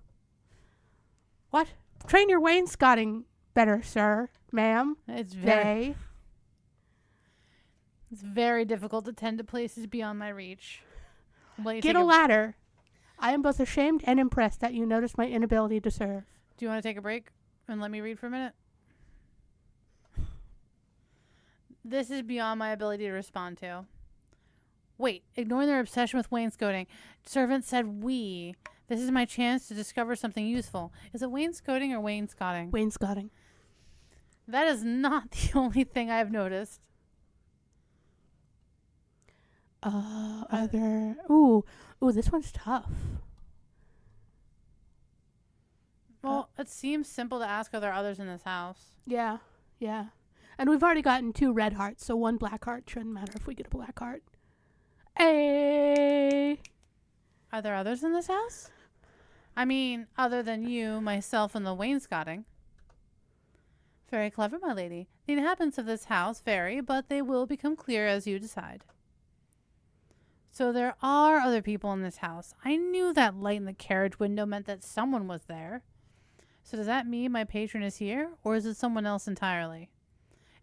What? Train your wainscoting better, sir, ma'am. It's They. very difficult to tend to places beyond my reach. Get a ladder. I am both ashamed and impressed that you noticed my inability to serve. Do you want to take a break and let me read for a minute? This is beyond my ability to respond to. Wait, ignoring their obsession with wainscoting. Servant said we. This is my chance to discover something useful. Is it wainscoting or wainscoting? Wainscoting. That is not the only thing I've noticed. This one's tough. Well, it seems simple to ask are there others in this house. Yeah. And we've already gotten 2 red hearts, so 1 black heart shouldn't matter if we get a black heart. Hey! Are there others in this house? I mean, other than you, myself, and the wainscoting. Very clever, my lady. The inhabitants of this house vary, but they will become clear as you decide. So there are other people in this house. I knew that light in the carriage window meant that someone was there. So does that mean my patron is here, or is it someone else entirely?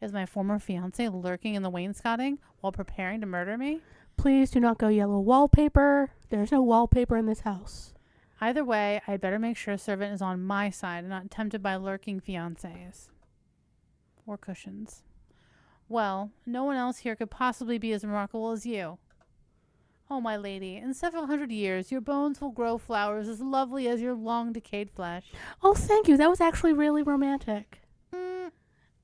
Is my former fiancé lurking in the wainscoting while preparing to murder me? Please do not go yellow wallpaper. There's no wallpaper in this house. Either way, I'd better make sure a servant is on my side and not tempted by lurking fiancés. Or cushions. Well, no one else here could possibly be as remarkable as you. Oh, my lady, in several hundred years, your bones will grow flowers as lovely as your long decayed flesh. Oh, thank you. That was actually really romantic. Mm,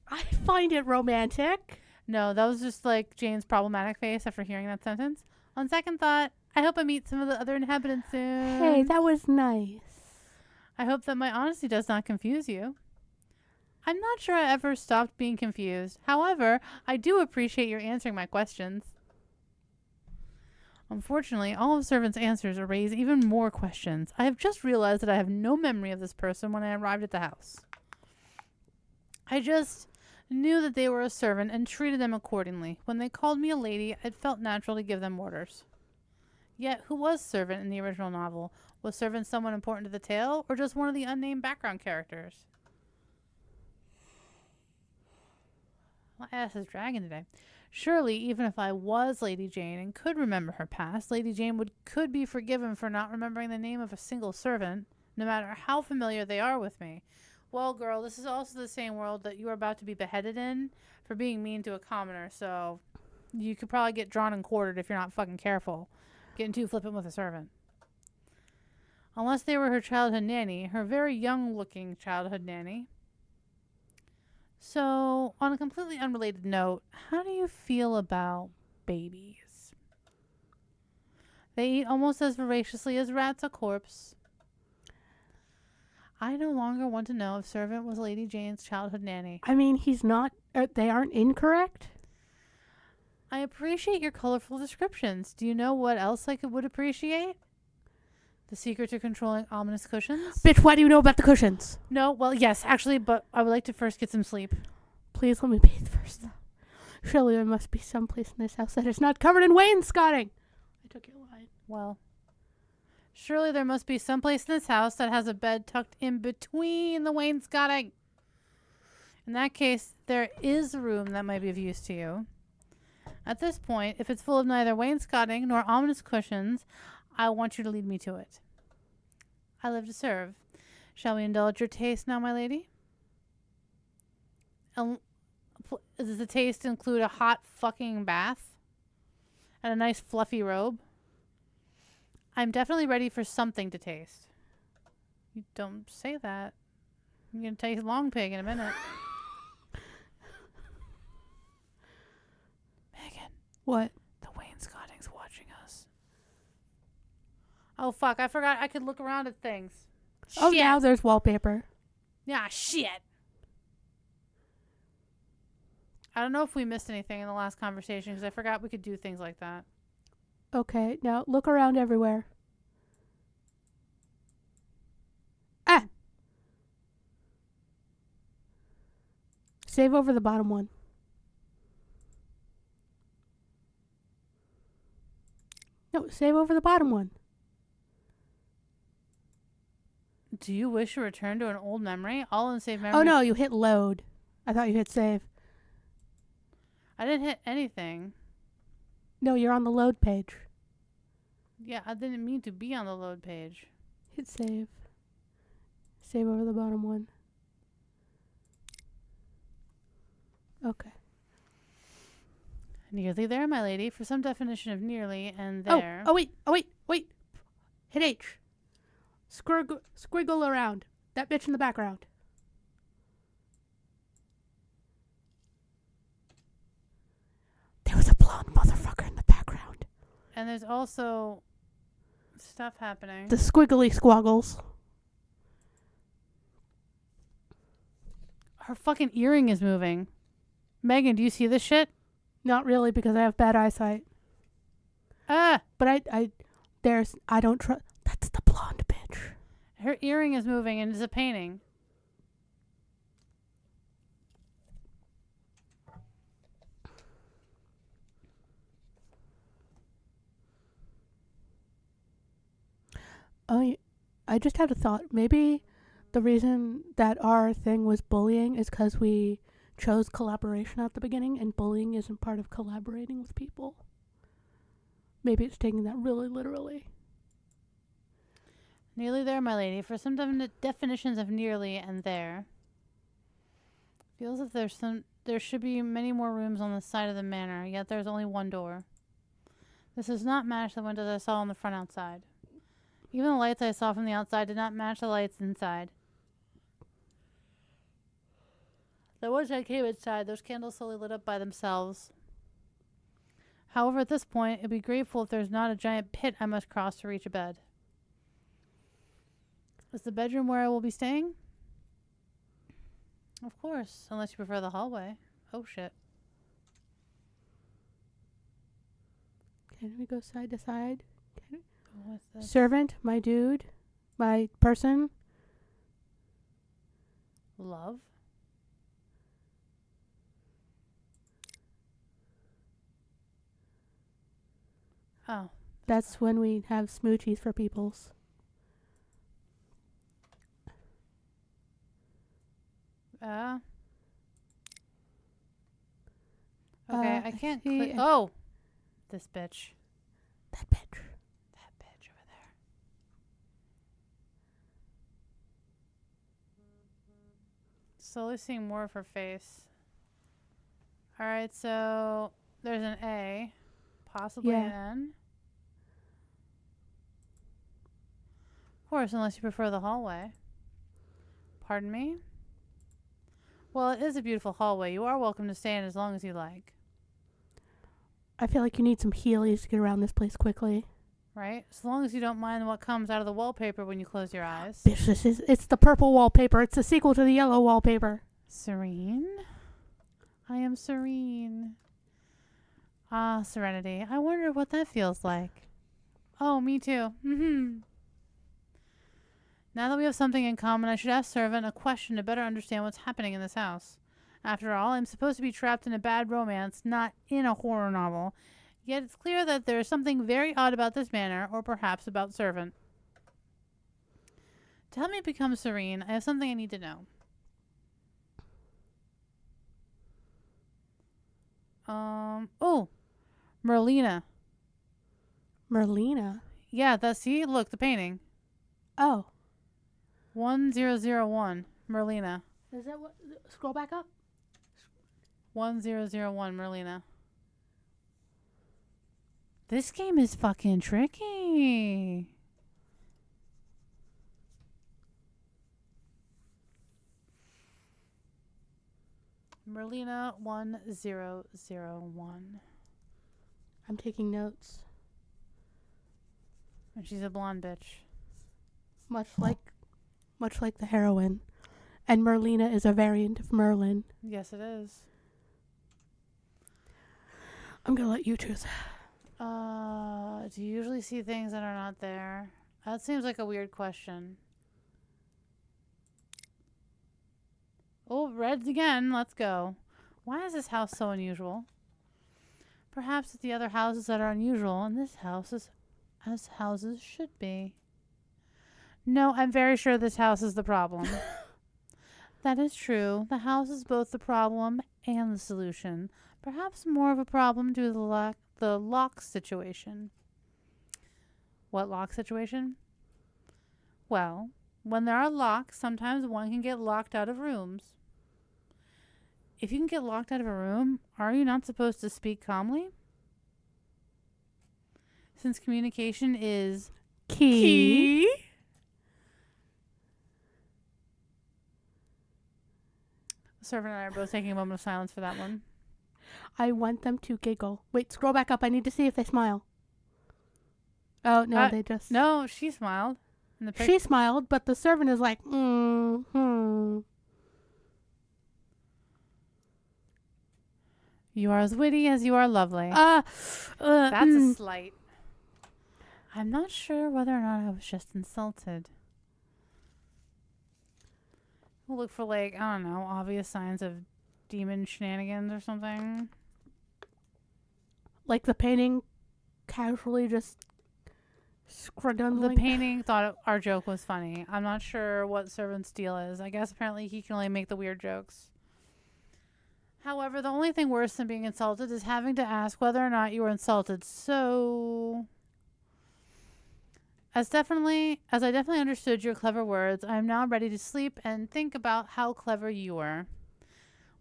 I find it romantic. no, that was just like Jane's problematic face after hearing that sentence. On second thought, I hope I meet some of the other inhabitants soon. Hey, that was nice. I hope that my honesty does not confuse you. I'm not sure I ever stopped being confused. However, I do appreciate your answering my questions. Unfortunately, all of servants' answers raise even more questions. I have just realized that I have no memory of this person when I arrived at the house. I just knew that they were a servant and treated them accordingly. When they called me a lady, it felt natural to give them orders. Yet, who was servant in the original novel? Was servant someone important to the tale, or just one of the unnamed background characters? My ass is dragging today. Surely, even if I was Lady Jane and could remember her past, Lady Jane could be forgiven for not remembering the name of a single servant, no matter how familiar they are with me. Well, girl, this is also the same world that you are about to be beheaded in for being mean to a commoner, so you could probably get drawn and quartered if you're not fucking careful, getting too flippant with a servant. Unless they were her childhood nanny, her very young-looking childhood nanny. So, on a completely unrelated note, how do you feel about babies? They eat almost as voraciously as rats a corpse. I no longer want to know if servant was Lady Jane's childhood nanny. I mean, they aren't incorrect. I appreciate your colorful descriptions. Do you know what else I would appreciate? The secret to controlling ominous cushions? Bitch, why do you know about the cushions? No, well, yes, actually, but I would like to first get some sleep. Please let me bathe first, though. Surely there must be some place in this house that is not covered in wainscoting. I took your line. Well, surely there must be some place in this house that has a bed tucked in between the wainscoting. In that case, there is a room that might be of use to you. At this point, if it's full of neither wainscoting nor ominous cushions, I want you to lead me to it. I live to serve. Shall we indulge your taste now, my lady? Does the taste include a hot fucking bath? And a nice fluffy robe? I'm definitely ready for something to taste. You don't say that. I'm going to taste long pig in a minute. Megan. What? The wainscoting's watching us. Oh, fuck. I forgot I could look around at things. Oh, Shit. now there's wallpaper. Yeah, shit. I don't know if we missed anything in the last conversation because I forgot we could do things like that. Okay, now look around everywhere. Ah! Save over the bottom one. No, save over the bottom one. Do you wish to return to an old memory? All in save memory? Oh no, you hit load. I thought you hit save. I didn't hit anything. No, you're on the load page. Yeah, I didn't mean to be on the load page. Hit save. Save over the bottom one. Okay. Nearly there, my lady. For some definition of nearly and there. Oh wait. Hit H. Squiggle around. That bitch in the background. There was a blonde motherfucker in the background. And there's also stuff happening. The squiggly squaggles. Her fucking earring is moving. Megan, do you see this shit? Not really, because I have bad eyesight. Ah! But I don't trust. That's the blonde bitch. Her earring is moving and it's a painting. Oh, I just had a thought. Maybe the reason that our thing was bullying is because we chose collaboration at the beginning, and bullying isn't part of collaborating with people. Maybe it's taking that really literally. Nearly there, my lady. For some definitions of nearly and there. Feels as if there should be many more rooms on the side of the manor, yet there's only one door. This does not match the windows I saw on the front outside. Even the lights I saw from the outside did not match the lights inside. The once I came inside, those candles slowly lit up by themselves. However, at this point, I'd be grateful if there's not a giant pit I must cross to reach a bed. Is the bedroom where I will be staying? Of course, unless you prefer the hallway. Oh, shit. Can we go side to side? What's this? Servant, my dude, my person. Love? Oh. That's when we have smoochies for peoples. Okay, I can't see click. Oh! This bitch. That bitch. That bitch over there. Slowly seeing more of her face. Alright, so there's an A. Possibly an N. Of course, unless you prefer the hallway. Pardon me? Well, it is a beautiful hallway. You are welcome to stay in as long as you like. I feel like you need some Heelys to get around this place quickly. Right? As long as you don't mind what comes out of the wallpaper when you close your eyes. Bitch, it's the purple wallpaper. It's the sequel to the yellow wallpaper. Serene? I am serene. Ah, serenity. I wonder what that feels like. Oh, me too. Now that we have something in common, I should ask Servant a question to better understand what's happening in this house. After all, I'm supposed to be trapped in a bad romance, not in a horror novel. Yet it's clear that there is something very odd about this manor, or perhaps about Servant. To help me become serene, I have something I need to know. Oh, Merlina. Merlina? Yeah, see? Look, the painting. Oh. 1001, Merlina. Is that what? Scroll back up. 1001, Merlina. This game is fucking tricky. Merlina 1001. I'm taking notes. And she's a blonde bitch. Much like the heroine. And Merlina is a variant of Merlin. Yes, it is. I'm gonna let you choose. Do you usually see things that are not there? That seems like a weird question. Oh, reds again. Let's go. Why is this house so unusual? Perhaps it's the other houses that are unusual, and this house is as houses should be. No, I'm very sure this house is the problem. That is true. The house is both the problem and the solution. Perhaps more of a problem due to the lock situation. What lock situation? Well, when there are locks, sometimes one can get locked out of rooms. If you can get locked out of a room, are you not supposed to speak calmly? Since communication is key. The servant and I are both taking a moment of silence for that one. I want them to giggle. Wait, scroll back up. I need to see if they smile. Oh, no, they just... No, she smiled. She smiled, but the servant is like, You are as witty as you are lovely. That's a slight. I'm not sure whether or not I was just insulted. We'll look for, like, I don't know, obvious signs of demon shenanigans or something. Like the painting casually just scrudundling. The painting thought our joke was funny. I'm not sure what servant's deal is. I guess apparently he can only make the weird jokes. However, the only thing worse than being insulted is having to ask whether or not you were insulted. So, as I definitely understood your clever words, I am now ready to sleep and think about how clever you were.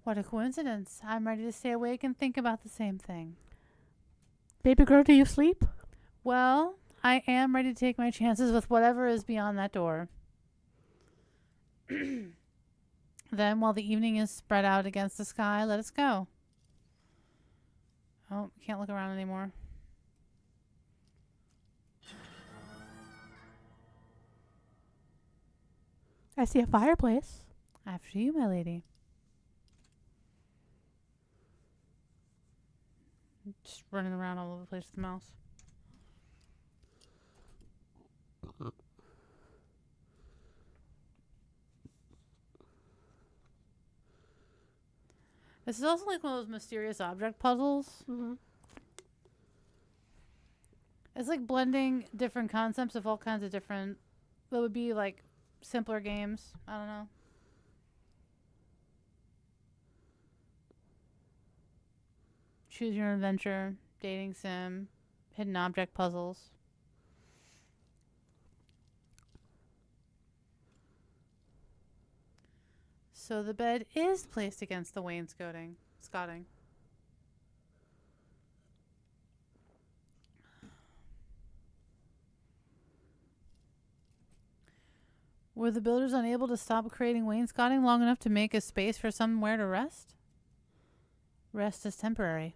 What a coincidence. I'm ready to stay awake and think about the same thing. Baby girl, do you sleep? Well, I am ready to take my chances with whatever is beyond that door. Then, while the evening is spread out against the sky, let us go. Oh, can't look around anymore. I see a fireplace. After you, my lady. Just running around all over the place with the mouse. This is also like one of those mysterious object puzzles. Mm-hmm. It's like blending different concepts of all kinds of different... That would be like simpler games. I don't know. Choose your adventure, dating sim, hidden object puzzles. So the bed is placed against the wainscoting. Scotting. Were the builders unable to stop creating wainscoting long enough to make a space for somewhere to rest? Rest is temporary.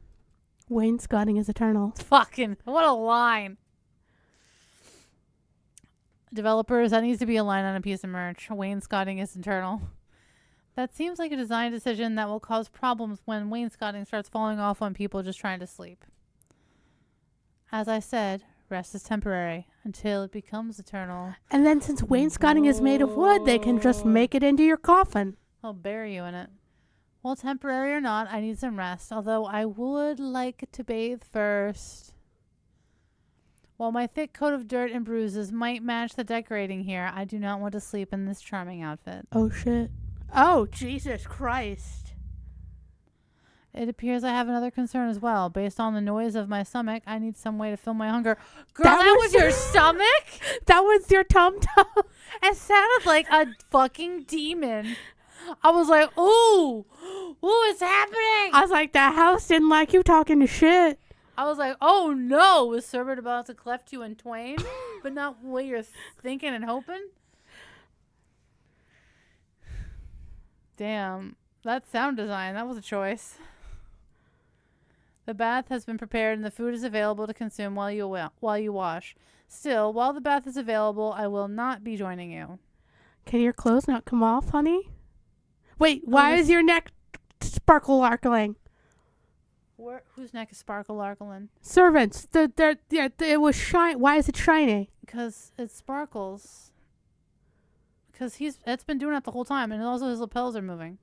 Wainscoting is eternal. Fucking, what a line. Developers, that needs to be a line on a piece of merch. Wainscoting is eternal. That seems like a design decision that will cause problems when wainscoting starts falling off on people just trying to sleep. As I said, rest is temporary until it becomes eternal. And then since wainscoting is made of wood, they can just make it into your coffin. I'll bury you in it. Well, temporary or not, I need some rest, although I would like to bathe first. While my thick coat of dirt and bruises might match the decorating here, I do not want to sleep in this charming outfit. Oh, shit. Oh, Jesus Christ. It appears I have another concern as well. Based on the noise of my stomach, I need some way to fill my hunger. Girl, that was your stomach? That was your tum-tum. It sounded like a fucking demon. I was like, ooh, it's happening. I was like, that house didn't like you talking to shit. I was like, oh no, was Cerberus about to cleft you in twain? But not what you're thinking and hoping? Damn, that sound design, that was a choice. The bath has been prepared and the food is available to consume while you wash. Still, while the bath is available, I will not be joining you. Can your clothes not come off, honey? Wait, why is your neck sparkle-larkling? Whose neck is sparkle-larkling? Servants. It was shine. Why is it shiny? Because it sparkles. Because it's been doing that the whole time, and also his lapels are moving.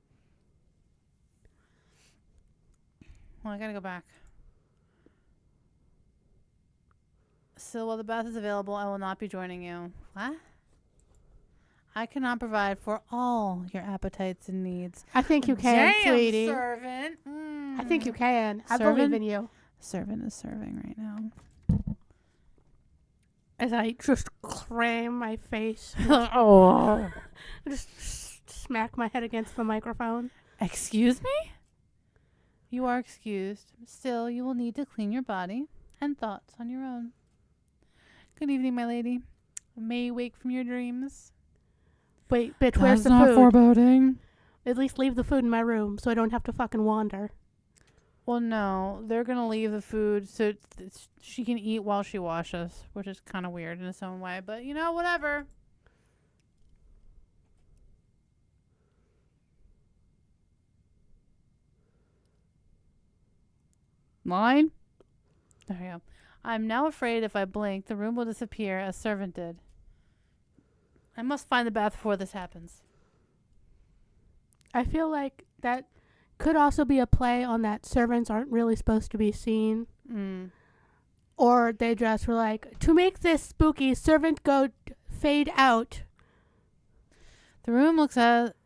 Well, I gotta go back. Still, while the bath is available, I will not be joining you. What? I cannot provide for all your appetites and needs. I think you can, Damn, sweetie. Servant. I think you can. I Servant? believe in you. Servant is serving right now. As I just cram my face. Oh. Just smack my head against the microphone. Excuse me? You are excused. Still, you will need to clean your body and thoughts on your own. Good evening, my lady. May you wake from your dreams. Wait, bitch, where's the not food? Foreboding. At least leave the food in my room so I don't have to fucking wander. Well, no. They're going to leave the food so she can eat while she washes, which is kind of weird in its own way. But, you know, whatever. Line? There we go. I'm now afraid if I blink, the room will disappear as Servant did. I must find the bath before this happens. I feel like that could also be a play on that servants aren't really supposed to be seen. Or they just were like, to make this spooky, servant go fade out. The room looks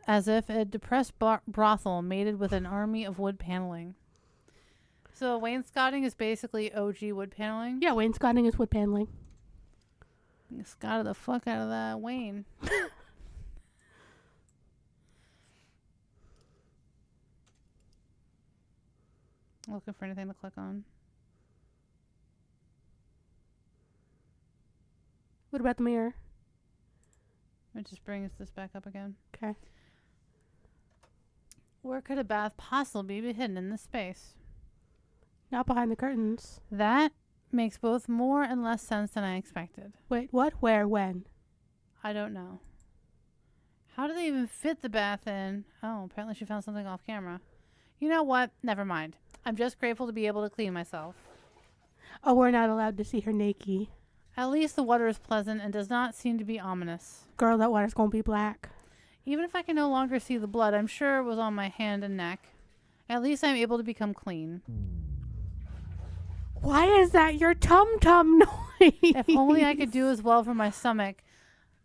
as if a depressed brothel mated with an army of wood paneling. So wainscoting is basically OG wood paneling. Yeah, wainscoting is wood paneling. Scotted the fuck out of that Wayne. Looking for anything to click on. What about the mirror? It just brings this back up again. Okay. Where could a bath possibly be hidden in this space? Not behind the curtains. That makes both more and less sense than I expected. Wait, what? Where? When? I don't know. How do they even fit the bath in? Oh, apparently she found something off camera. You know what? Never mind. I'm just grateful to be able to clean myself. Oh, we're not allowed to see her naked. At least the water is pleasant and does not seem to be ominous. Girl, that water's gonna be black. Even if I can no longer see the blood, I'm sure it was on my hand and neck. At least I'm able to become clean. Why is that your tum-tum noise? If only I could do as well for my stomach.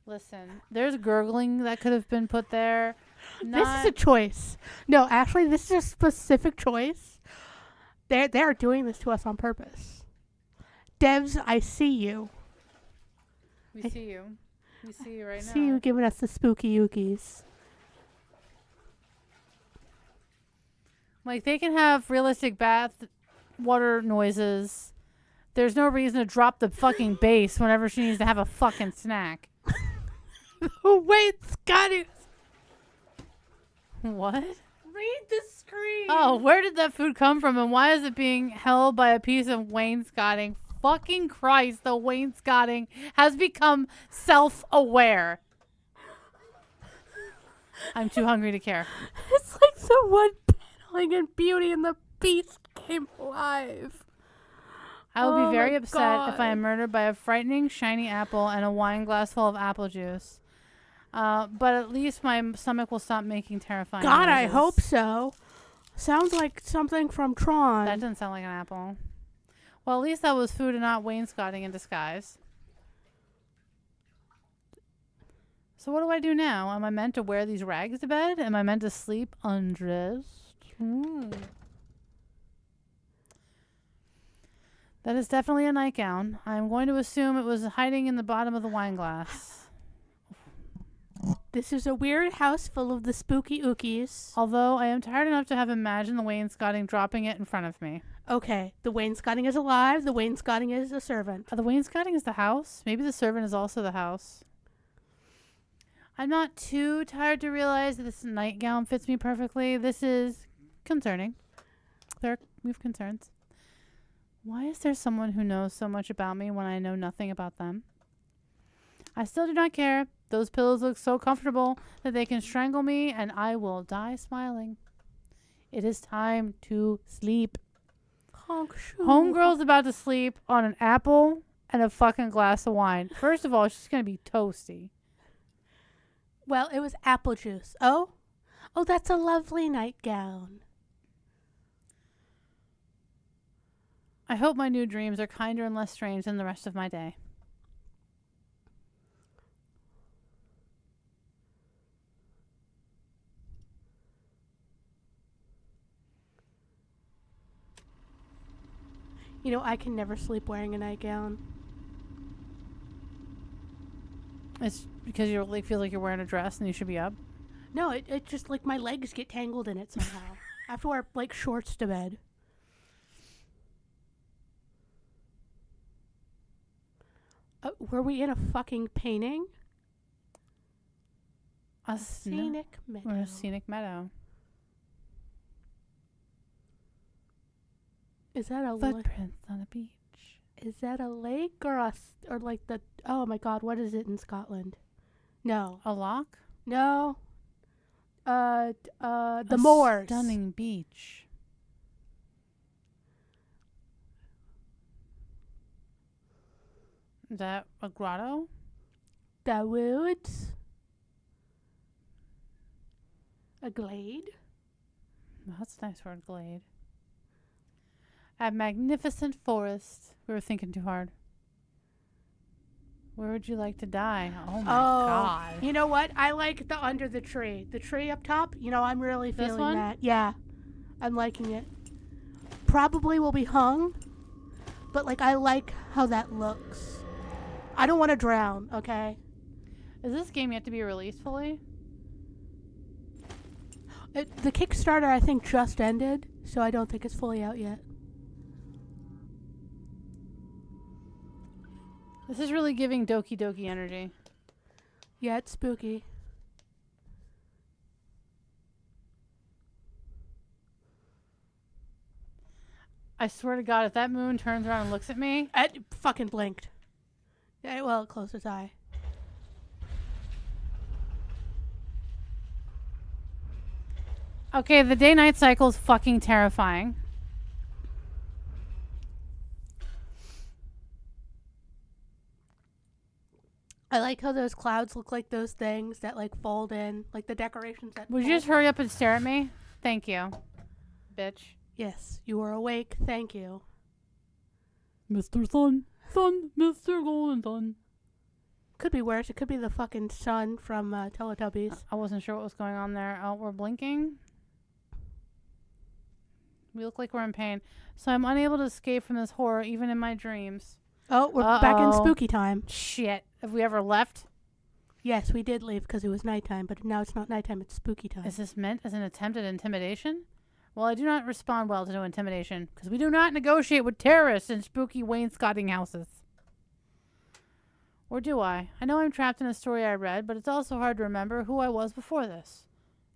Listen, there's gurgling that could have been put there. This is a choice. No, actually, this is a specific choice. They're doing this to us on purpose. Devs, I see you. We see you. We see you right now. See you giving us the spooky ookies. Like, they can have realistic bath water noises. There's no reason to drop the fucking bass whenever she needs to have a fucking snack. Oh, wait, Scotty. What? Read the screen. Oh, where did that food come from, and why is it being held by a piece of wainscoting? Fucking Christ, the wainscoting has become self-aware. I'm too hungry to care. It's like someone paneling in Beauty and the Beast came alive. I will be very my upset if I God. am murdered by a frightening shiny apple and a wine glass full of apple juice. But at least my stomach will stop making terrifying God, I noises. hope so. Sounds like something from Tron. That doesn't sound like an apple. Well, at least that was food and not wainscoting in disguise. So what do I do now? Am I meant to wear these rags to bed? Am I meant to sleep undressed? That is definitely a nightgown. I'm going to assume it was hiding in the bottom of the wine glass. This is a weird house full of the spooky ookies. Although I am tired enough to have imagined the wainscoting dropping it in front of me. Okay, the wainscoting is alive. The wainscoting is a servant. The wainscoting is the house. Maybe the servant is also the house. I'm not too tired to realize that this nightgown fits me perfectly. This is concerning. We have concerns. Why is there someone who knows so much about me when I know nothing about them? I still do not care. Those pillows look so comfortable that they can strangle me and I will die smiling. It is time to sleep. Honk shoo. Homegirl's about to sleep on an apple and a fucking glass of wine. First of all, she's going to be toasty. Well, it was apple juice. Oh, that's a lovely nightgown. I hope my new dreams are kinder and less strange than the rest of my day. You know, I can never sleep wearing a nightgown. It's because you like feel like you're wearing a dress and you should be up. No, it just like my legs get tangled in it somehow. I have to wear like shorts to bed. Were we in a fucking painting? A Scenic meadow. Or a scenic meadow. Is that a Footprints on a beach. Is that a lake or or like the? Oh my God, what is it in Scotland? No, A lock? no. The A moors. Stunning beach. Is that a grotto? The woods. A glade. That's a nice word, glade. A magnificent forest. We were thinking too hard. Where would you like to die? Oh my Oh, god. you know what? I like the under the tree. The tree up top, I'm really This feeling one? that. Yeah, I'm liking it. Probably will be hung, but I like how that looks. I don't want to drown, okay? Is this game yet to be released fully? The Kickstarter, I think, just ended, so I don't think it's fully out yet. This is really giving Doki Doki energy. Yeah, it's spooky. I swear to God, if that moon turns around and looks at me, It fucking blinked. Yeah, well, it closed its eye. okay, the day-night cycle is fucking terrifying. I like how those clouds look like those things that fold in, like the decorations that. Would you fold. just hurry up and stare at me? Thank you, bitch. Yes, you are awake. Thank you. Mr. Sun, Mr. Golden Sun. Could be worse. It could be the fucking sun from Teletubbies. I wasn't sure what was going on there. Oh, we're blinking. We look like we're in pain. So I'm unable to escape from this horror even in my dreams. Oh, we're back in Uh-oh. spooky time. Shit. Have we ever left? Yes, we did leave because it was nighttime, but now it's not nighttime, it's spooky time. Is this meant as an attempt at intimidation? Well, I do not respond well to no intimidation, because we do not negotiate with terrorists in spooky wainscoting houses. Or do I? I know I'm trapped in a story I read, but it's also hard to remember who I was before this.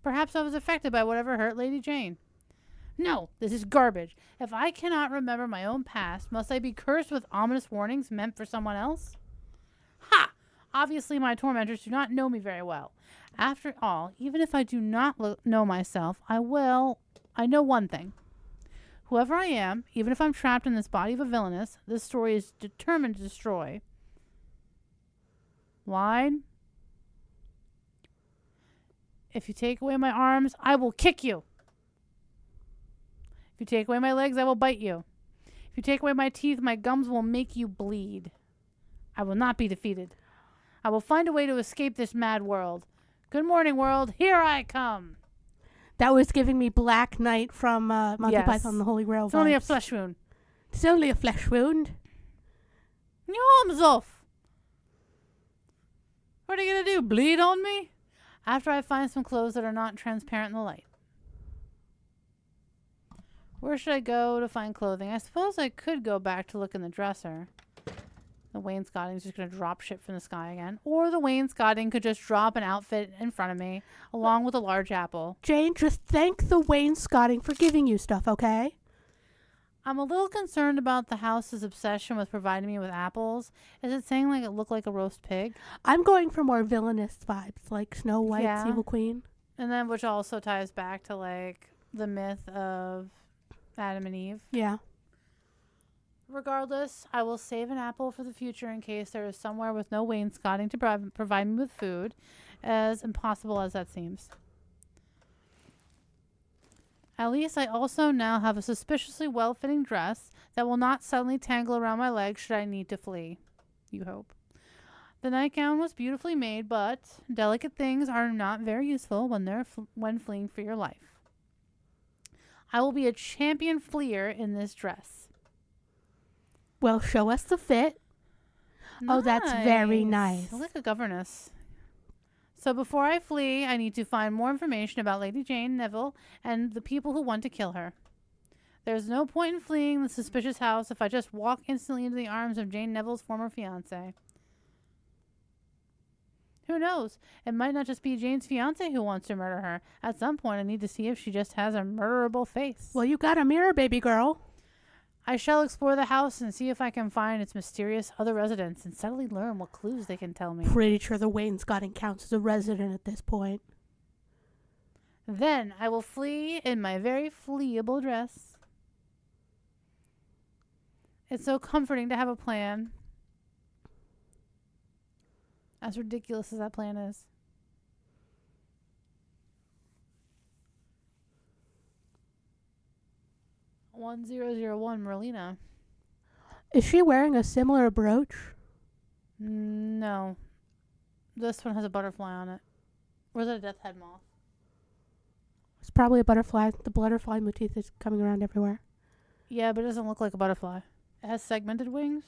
Perhaps I was affected by whatever hurt Lady Jane. No, this is garbage. If I cannot remember my own past, must I be cursed with ominous warnings meant for someone else? Ha! Obviously, my tormentors do not know me very well. After all, even if I do not know myself, I know one thing. Whoever I am, even if I'm trapped in this body of a villainess, this story is determined to destroy. Line. If you take away my arms, I will kick you. If you take away my legs, I will bite you. If you take away my teeth, my gums will make you bleed. I will not be defeated. I will find a way to escape this mad world. Good morning, world. Here I come. That was giving me Black Knight from Monty Yes. Python and the Holy Grail. It's only a vibes. flesh wound. It's only a flesh wound. Arms off. What are you going to do? Bleed on me? After I find some clothes that are not transparent in the light. Where should I go to find clothing? I suppose I could go back to look in the dresser. The wainscoting is just going to drop shit from the sky again. Or the wainscoting could just drop an outfit in front of me, along with a large apple. Jane, just thank the wainscoting for giving you stuff, okay? I'm a little concerned about the house's obsession with providing me with apples. Is it saying it looked like a roast pig? I'm going for more villainous vibes, like Snow White's Yeah. evil queen. And then which also ties back to the myth of Adam and Eve. Yeah. Regardless, I will save an apple for the future in case there is somewhere with no wainscoting to provide me with food, as impossible as that seems. At least I also now have a suspiciously well-fitting dress that will not suddenly tangle around my legs should I need to flee. You hope. The nightgown was beautifully made, but delicate things are not very useful when fleeing for your life. I will be a champion fleer in this dress. Well, show us the fit. Oh, that's very nice. I like a governess. So before I flee, I need to find more information about Lady Jane Neville and the people who want to kill her. There's no point in fleeing the suspicious house if I just walk instantly into the arms of Jane Neville's former fiancé. Who knows? It might not just be Jane's fiancé who wants to murder her. At some point, I need to see if she just has a murderable face. Well, you got a mirror, baby girl. I shall explore the house and see if I can find its mysterious other residents and subtly learn what clues they can tell me. Pretty sure the wainscoting counts as a resident at this point. Then I will flee in my very fleeable dress. It's so comforting to have a plan. As ridiculous as that plan is. (1001) Merlina. Is she wearing a similar brooch? No. This one has a butterfly on it. Or is it a death head moth? It's probably a butterfly. The butterfly motif is coming around everywhere. Yeah, but it doesn't look like a butterfly. It has segmented wings.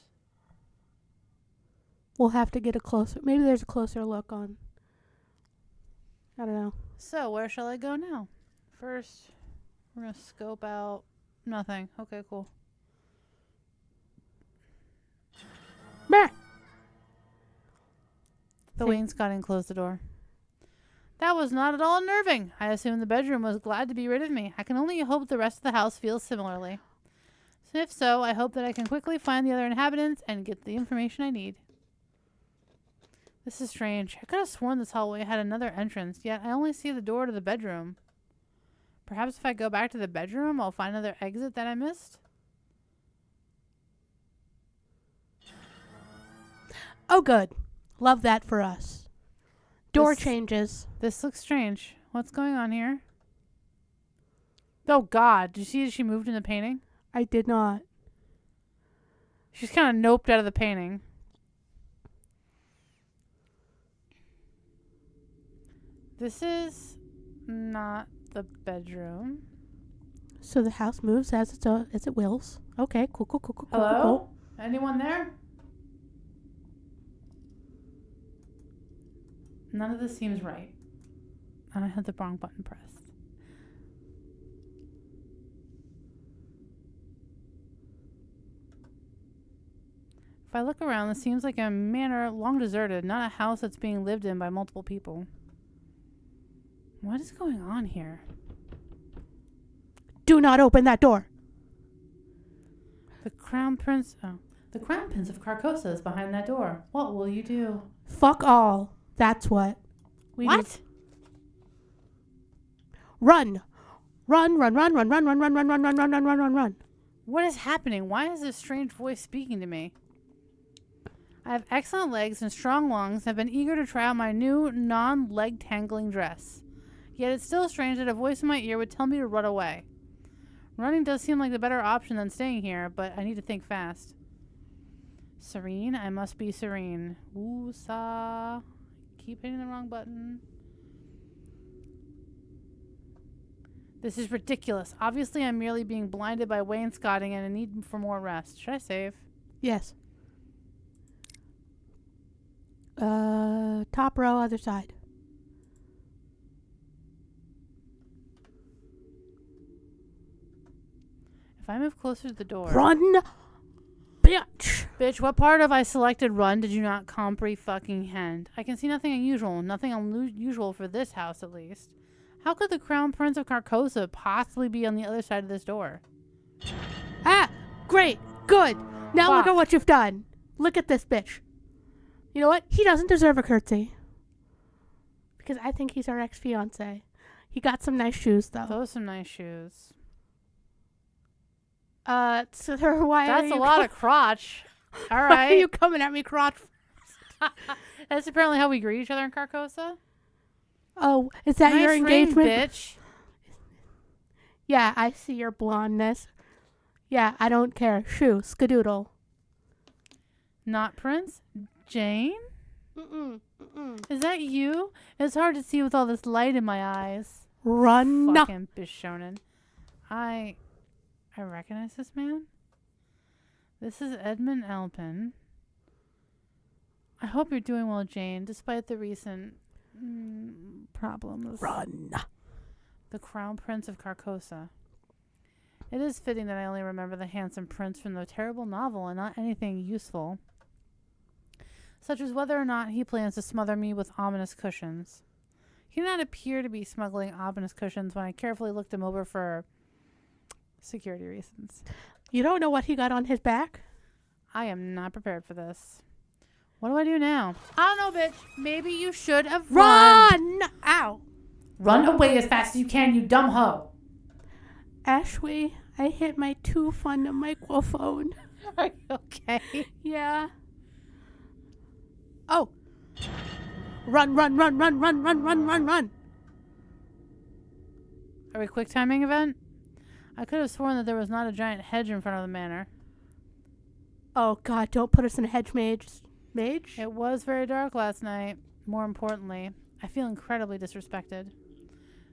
We'll have to get a closer. Maybe there's a closer look on. I don't know. So, where shall I go now? First, we're going to scope out nothing. Okay, cool. Meh. The wainscoting closed the door. That was not at all unnerving. I assume the bedroom was glad to be rid of me. I can only hope the rest of the house feels similarly. So if so, I hope that I can quickly find the other inhabitants and get the information I need. This is strange. I could have sworn this hallway had another entrance, yet I only see the door to the bedroom. Perhaps if I go back to the bedroom, I'll find another exit that I missed? Oh, good. Love that for us. Door changes. This looks strange. What's going on here? Oh, God. Did you see that she moved in the painting? I did not. She's kind of noped out of the painting. This is not the bedroom. So the house moves as it wills. Okay, cool. Hello? Cool. Anyone there? None of this seems right. And I had the wrong button pressed. If I look around, this seems like a manor long deserted, not a house that's being lived in by multiple people. What is going on here? Do not open that door. The Crown Prince of Carcosa is behind that door. What will you do? Fuck all. That's what. What? Run. Run. What is happening? Why is this strange voice speaking to me? I have excellent legs and strong lungs and have been eager to try out my new non-leg tangling dress. Yet it's still strange that a voice in my ear would tell me to run away. Running does seem like the better option than staying here, but I need to think fast. Serene? I must be serene. Woosah. Keep hitting the wrong button. This is ridiculous. Obviously, I'm merely being blinded by wainscoting and a need for more rest. Should I save? Yes. Top row, other side. If I move closer to the door... Run, bitch. Bitch, what part of I selected run did you not comprehend? I can see nothing unusual. Nothing unusual for this house, at least. How could the Crown Prince of Carcosa possibly be on the other side of this door? Ah, great, good. Now look Fuck. at what you've done. Look at this bitch. You know what? He doesn't deserve a curtsy. Because I think he's our ex-fiance. He got some nice shoes, though. Those are some nice shoes. So why That's are a you lot of crotch. All Why are right. you coming at me, crotch? That's apparently how we greet each other in Carcosa. Oh, is that Nice your ring, engagement? bitch. Yeah, I see your blondness. Yeah, I don't care. Shoo, skadoodle. Not Prince? Jane? Mm-mm. Is that you? It's hard to see with all this light in my eyes. Run. Fucking Bishonen. I recognize this man. This is Edmund Alpin. I hope you're doing well, Jane, despite the recent problems. Run. The Crown Prince of Carcosa. It is fitting that I only remember the handsome prince from the terrible novel and not anything useful, such as whether or not he plans to smother me with ominous cushions. He did not appear to be smuggling ominous cushions when I carefully looked him over for security reasons. You don't know what he got on his back? I am not prepared for this. What do I do now? I don't know, bitch. Maybe you should have run. Ow. Run away as fast as you can, you dumb hoe. Ashlee, I hit my tooth on the microphone. Are you okay? Yeah. Oh. Run. Are we quick timing event? I could have sworn that there was not a giant hedge in front of the manor. Oh, God, don't put us in a hedge maze. Mage? It was very dark last night. More importantly, I feel incredibly disrespected.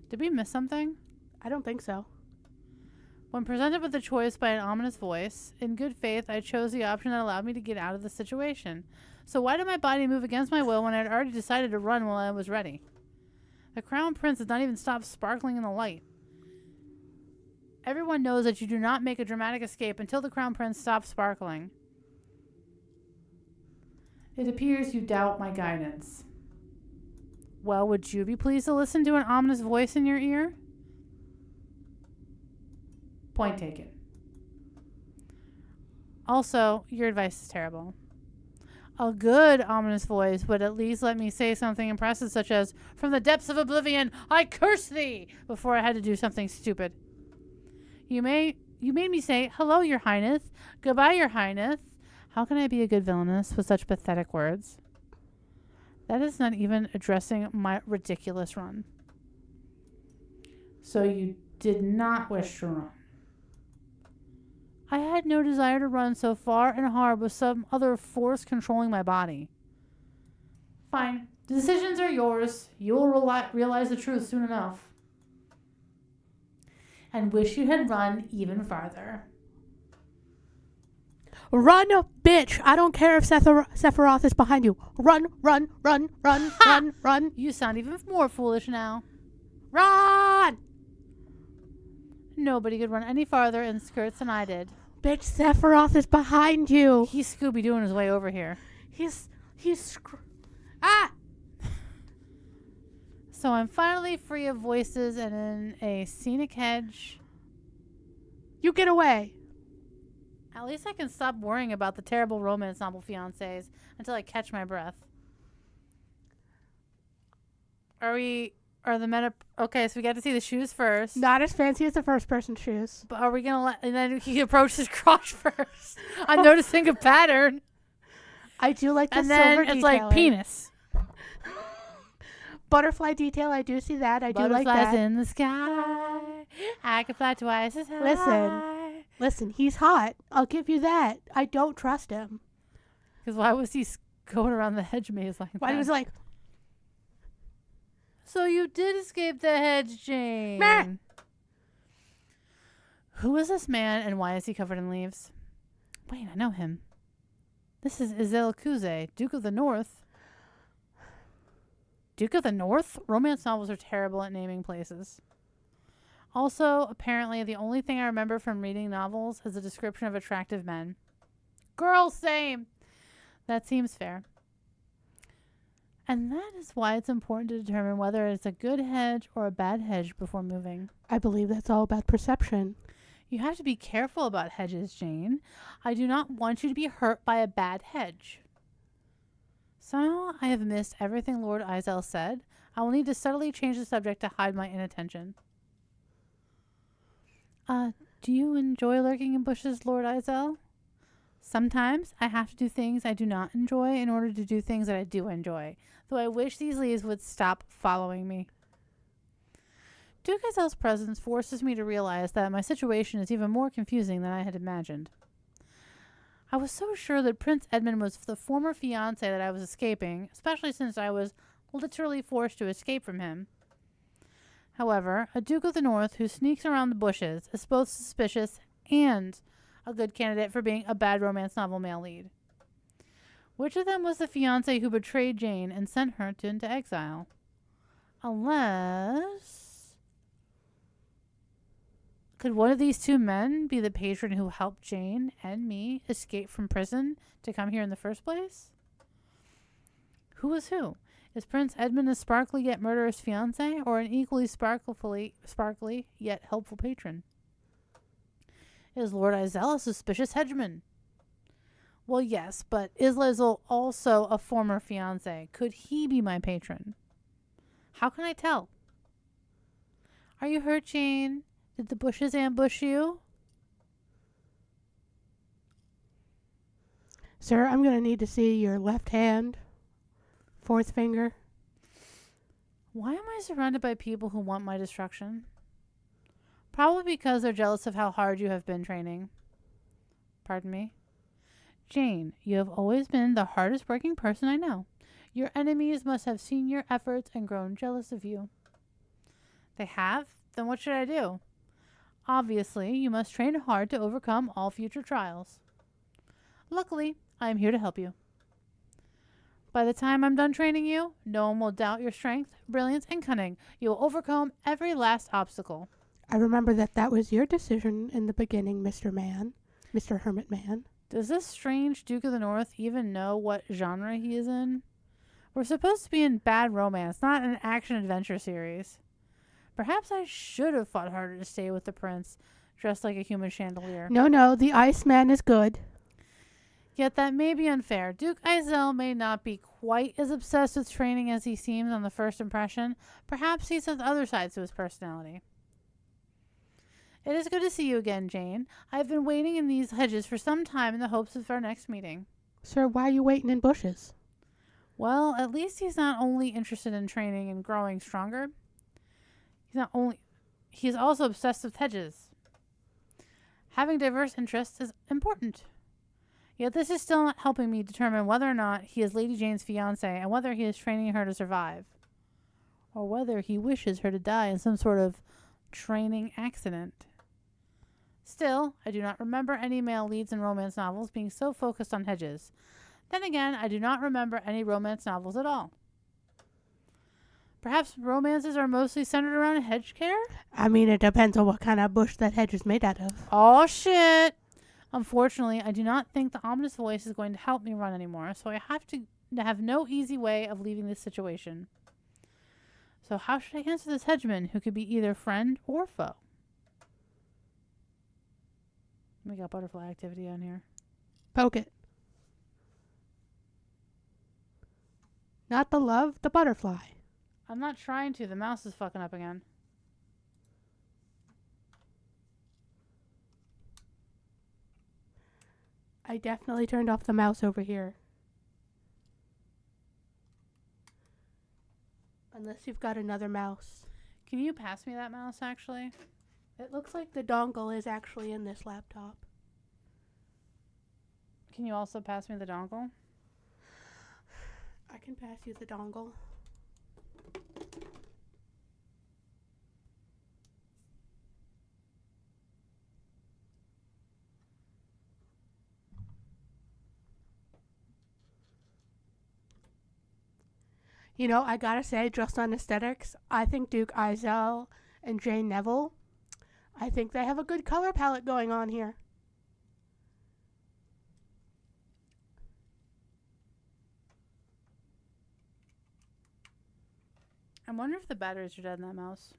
Did we miss something? I don't think so. When presented with a choice by an ominous voice, in good faith, I chose the option that allowed me to get out of the situation. So why did my body move against my will when I had already decided to run while I was ready? The Crown Prince has not even stopped sparkling in the light. Everyone knows that you do not make a dramatic escape until the Crown Prince stops sparkling. It appears you doubt my guidance. Well, would you be pleased to listen to an ominous voice in your ear? Point taken. Also, your advice is terrible. A good ominous voice would at least let me say something impressive, such as, "From the depths of oblivion, I curse thee," before I had to do something stupid. You made me say, "Hello, your highness. Goodbye, your highness." How can I be a good villainess with such pathetic words? That is not even addressing my ridiculous run. So you did not wish to run. I had no desire to run so far and hard with some other force controlling my body. Fine. Decisions are yours. You will realize the truth soon enough. And wish you had run even farther. Run, bitch! I don't care if Sephiroth is behind you. Run, run, run, run, run, run. You sound even more foolish now. Run! Nobody could run any farther in skirts than I did. Bitch, Sephiroth is behind you. He's Scooby-Dooing his way over here. Ah! So I'm finally free of voices and in a scenic hedge. You get away. At least I can stop worrying about the terrible romance novel fiancés until I catch my breath. Are the men okay, so we got to see the shoes first. Not as fancy as the first person shoes. But are we going to let, and then he approaches crotch first. I'm noticing a pattern. I do like the and silver then it's detailing. like penis. Butterfly detail, I do see that. I do like that. Butterflies in the sky. I can fly twice as high. Listen, he's hot. I'll give you that. I don't trust him. Because why was he going around the hedge maze like Why that? he was like, so you did escape the hedge, Jane. Meh. Who is this man and why is he covered in leaves? Wait, I know him. This is Izel Kuze, Duke of the North. Duke of the North? Romance novels are terrible at naming places. Also, apparently, the only thing I remember from reading novels is a description of attractive men. Girl, same. That seems fair. And that is why it's important to determine whether it's a good hedge or a bad hedge before moving. I believe that's all about perception. You have to be careful about hedges, Jane. I do not want you to be hurt by a bad hedge. Somehow I have missed everything Lord Izel said. I will need to subtly change the subject to hide my inattention. Do you enjoy lurking in bushes, Lord Izel? Sometimes I have to do things I do not enjoy in order to do things that I do enjoy, though I wish these leaves would stop following me. Duke Izel's presence forces me to realize that my situation is even more confusing than I had imagined. I was so sure that Prince Edmund was the former fiancé that I was escaping, especially since I was literally forced to escape from him. However, a Duke of the North who sneaks around the bushes is both suspicious and a good candidate for being a bad romance novel male lead. Which of them was the fiancé who betrayed Jane and sent her into exile? Unless... Could one of these two men be the patron who helped Jane and me escape from prison to come here in the first place? Who is who? Is Prince Edmund a sparkly yet murderous fiancé, or an equally sparkly yet helpful patron? Is Lord Izel a suspicious hedgeman? Well, yes, but is Lizel also a former fiancé? Could he be my patron? How can I tell? Are you hurt, Jane? Did the bushes ambush you? Sir, I'm going to need to see your left hand, fourth finger. Why am I surrounded by people who want my destruction? Probably because they're jealous of how hard you have been training. Pardon me? Jane, you have always been the hardest working person I know. Your enemies must have seen your efforts and grown jealous of you. They have? Then what should I do? Obviously, you must train hard to overcome all future trials. Luckily, I am here to help you. By the time I'm done training you, no one will doubt your strength, brilliance, and cunning. You will overcome every last obstacle. I remember that was your decision in the beginning, Mr. Man. Mr. Hermit Man. Does this strange Duke of the North even know what genre he is in? We're supposed to be in bad romance, not an action-adventure series. Perhaps I should have fought harder to stay with the prince, dressed like a human chandelier. No, the Iceman is good. Yet that may be unfair. Duke Izel may not be quite as obsessed with training as he seems on the first impression. Perhaps he has other sides to his personality. It is good to see you again, Jane. I have been waiting in these hedges for some time in the hopes of our next meeting. Sir, why are you waiting in bushes? Well, at least he's not only interested in training and growing stronger. He's also obsessed with hedges. Having diverse interests is important. Yet this is still not helping me determine whether or not he is Lady Jane's fiancé and whether he is training her to survive. Or whether he wishes her to die in some sort of training accident. Still, I do not remember any male leads in romance novels being so focused on hedges. Then again, I do not remember any romance novels at all. Perhaps romances are mostly centered around hedge care? I mean, it depends on what kind of bush that hedge is made out of. Oh, shit! Unfortunately, I do not think the ominous voice is going to help me run anymore, so I have no easy way of leaving this situation. So how should I answer this hedgeman, who could be either friend or foe? We got butterfly activity on here. Poke it. Not the love, the butterfly. I'm not trying to. The mouse is fucking up again. I definitely turned off the mouse over here. Unless you've got another mouse. Can you pass me that mouse, actually? It looks like the dongle is actually in this laptop. Can you also pass me the dongle? I can pass you the dongle. You know, I gotta say, just on aesthetics, I think Duke Izel and Jane Neville, I think they have a good color palette going on here. I wonder if the batteries are dead in that mouse.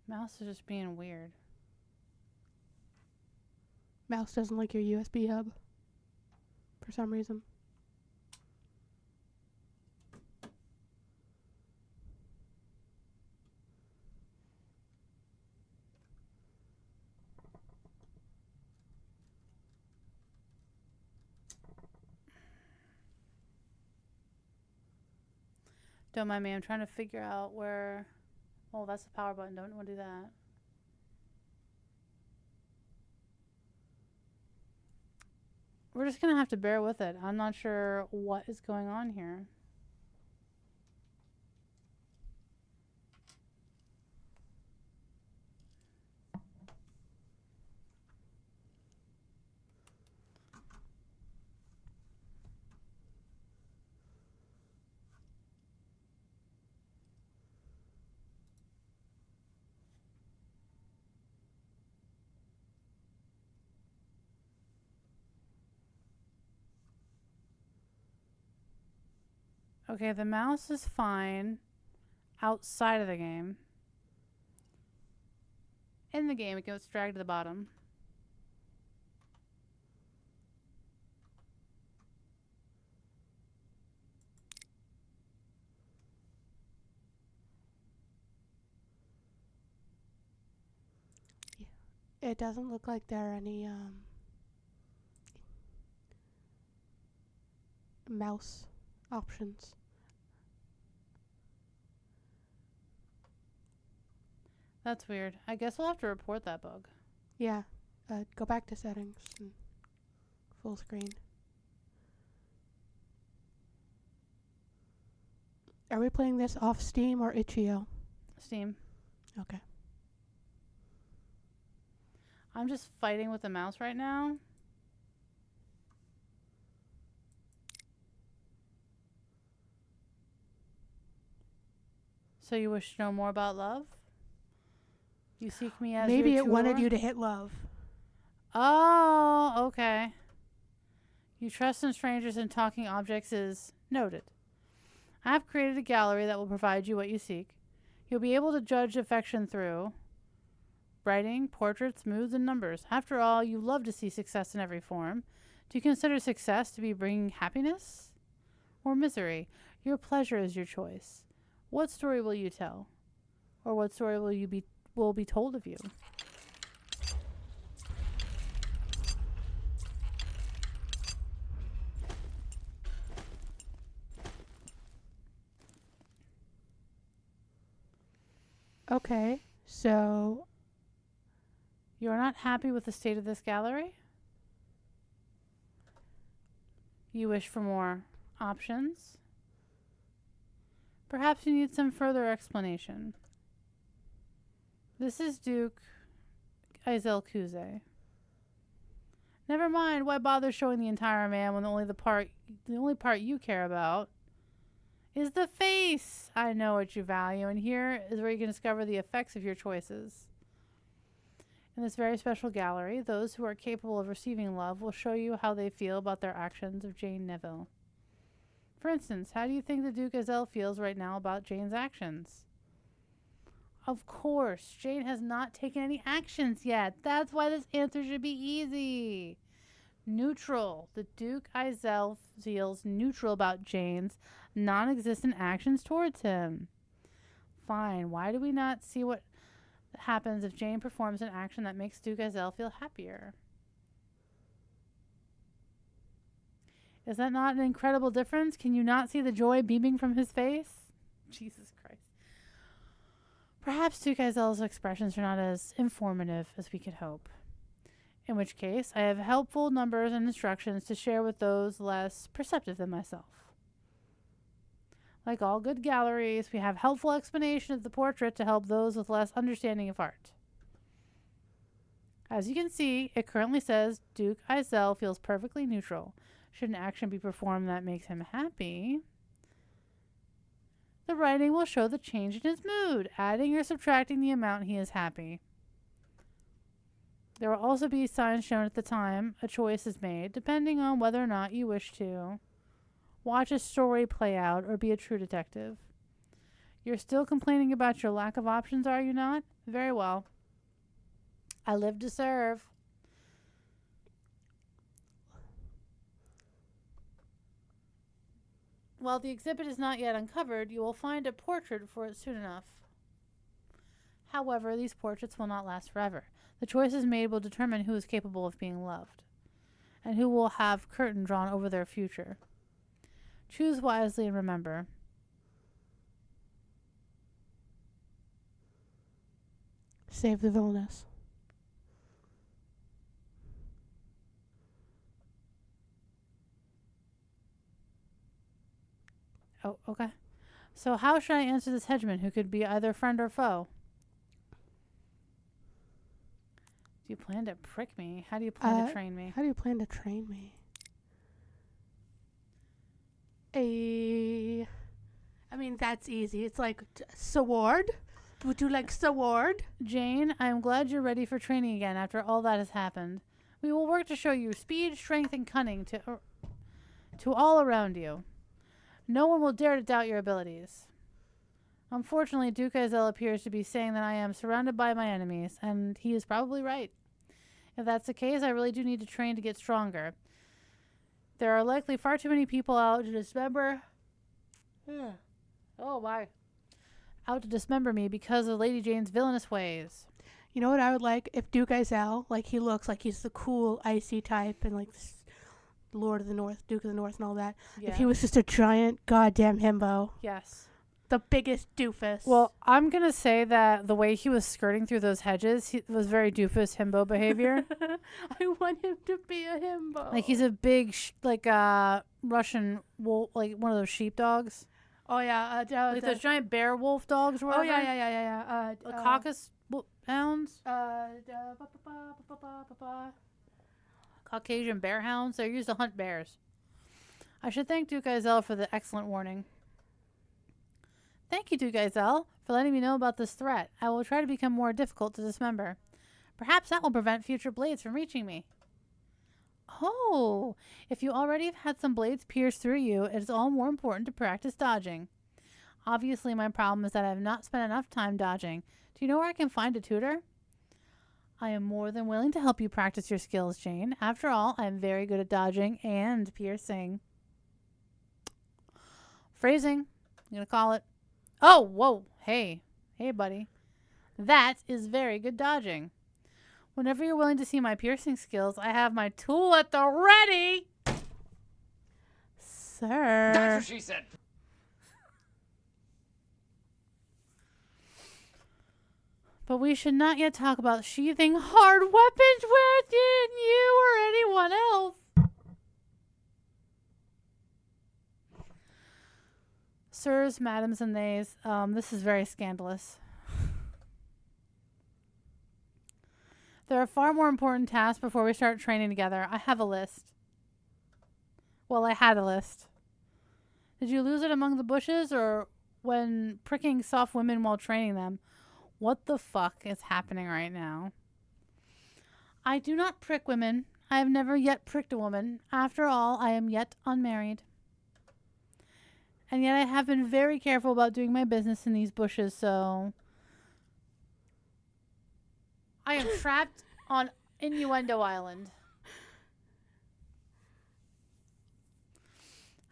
Mouse is just being weird. Mouse doesn't like your USB hub. For some reason. Don't mind me, I'm trying to figure out where... Oh, that's the power button. Don't want to do that. We're just going to have to bear with it. I'm not sure what is going on here. Okay, the mouse is fine outside of the game. In the game, it gets dragged to the bottom. It doesn't look like there are any mouse options. That's weird. I guess we'll have to report that bug. Yeah. Go back to settings and full screen. Are we playing this off Steam or itch.io? Steam. Okay. I'm just fighting with the mouse right now. So you wish to know more about love? You seek me as Maybe your it wanted tutor? you to hit love. Oh, okay. You trust in strangers and talking objects is noted. I have created a gallery that will provide you what you seek. You'll be able to judge affection through writing, portraits, moods, and numbers. After all, you love to see success in every form. Do you consider success to be bringing happiness or misery? Your pleasure is your choice. What story will you tell? Or what story will be told of you? Okay, so You are not happy with the state of this gallery? You wish for more options? Perhaps you need some further explanation. This is Duke Aizel Kuze. Never mind, why bother showing the entire man when the only part you care about is the face. I know what you value, and here is where you can discover the effects of your choices. In this very special gallery, those who are capable of receiving love will show you how they feel about their actions of Jane Neville. For instance, how do you think the Duke Aizel feels right now about Jane's actions? Of course, Jane has not taken any actions yet. That's why this answer should be easy. Neutral. The Duke Aizel feels neutral about Jane's non-existent actions towards him. Fine. Why do we not see what happens if Jane performs an action that makes Duke Aizel feel happier? Is that not an incredible difference? Can you not see the joy beaming from his face? Jesus Christ. Perhaps Duke Aizel's expressions are not as informative as we could hope. In which case, I have helpful numbers and instructions to share with those less perceptive than myself. Like all good galleries, we have helpful explanation of the portrait to help those with less understanding of art. As you can see, it currently says Duke Aizel feels perfectly neutral. Should an action be performed that makes him happy, the writing will show the change in his mood, adding or subtracting the amount he is happy. There will also be signs shown at the time a choice is made, depending on whether or not you wish to watch a story play out or be a true detective. You're still complaining about your lack of options, are you not? Very well. I live to serve. While the exhibit is not yet uncovered, you will find a portrait for it soon enough. However, these portraits will not last forever. The choices made will determine who is capable of being loved, and who will have curtain drawn over their future. Choose wisely and remember. Save the Villianess. Oh, okay. So how should I answer this hegemon who could be either friend or foe? Do you plan to prick me? How do you plan to train me? How do you plan to train me? I mean, that's easy. It's like sword. Would you like sword? Jane, I am glad you're ready for training again after all that has happened. We will work to show you speed, strength, and cunning to all around you. No one will dare to doubt your abilities. Unfortunately, Duke Aizel appears to be saying that I am surrounded by my enemies, and he is probably right. If that's the case, I really do need to train to get stronger. There are likely far too many people out to dismember... Oh, my. Out to dismember me because of Lady Jane's villainous ways. You know what I would like? If Duke Aizel, like, he looks like he's the cool, icy type, and, like, Lord of the North, Duke of the North, and all that. Yeah. If he was just a giant goddamn himbo. Yes. The biggest doofus. Well, I'm going to say that the way he was skirting through those hedges was very doofus himbo behavior. I want him to be a himbo. Like, he's a big, Russian wolf, like one of those sheepdogs. Oh, yeah. Like those giant bear wolf dogs or Oh, whatever. yeah. The caucasus hounds. Caucasian bear hounds. They're used to hunt bears. I should thank Duke Izell for the excellent warning. Thank you, Duke Izell, for letting me know about this threat. I will try to become more difficult to dismember. Perhaps that will prevent future blades from reaching me. Oh, if you already have had some blades pierce through you, it is all more important to practice dodging. Obviously, my problem is that I have not spent enough time dodging. Do you know where I can find a tutor? I am more than willing to help you practice your skills, Jane. After all, I am very good at dodging and piercing. Phrasing. I'm going to call it. Oh, whoa. Hey, buddy. That is very good dodging. Whenever you're willing to see my piercing skills, I have my tool at the ready. Sir. That's what she said. But we should not yet talk about sheathing hard weapons with you or anyone else. Sirs, madams, and theys, this is very scandalous. There are far more important tasks before we start training together. I have a list. Well, I had a list. Did you lose it among the bushes or when pricking soft women while training them? What the fuck is happening right now? I do not prick women. I have never yet pricked a woman. After all, I am yet unmarried. And yet I have been very careful about doing my business in these bushes, so... I am trapped on Innuendo Island.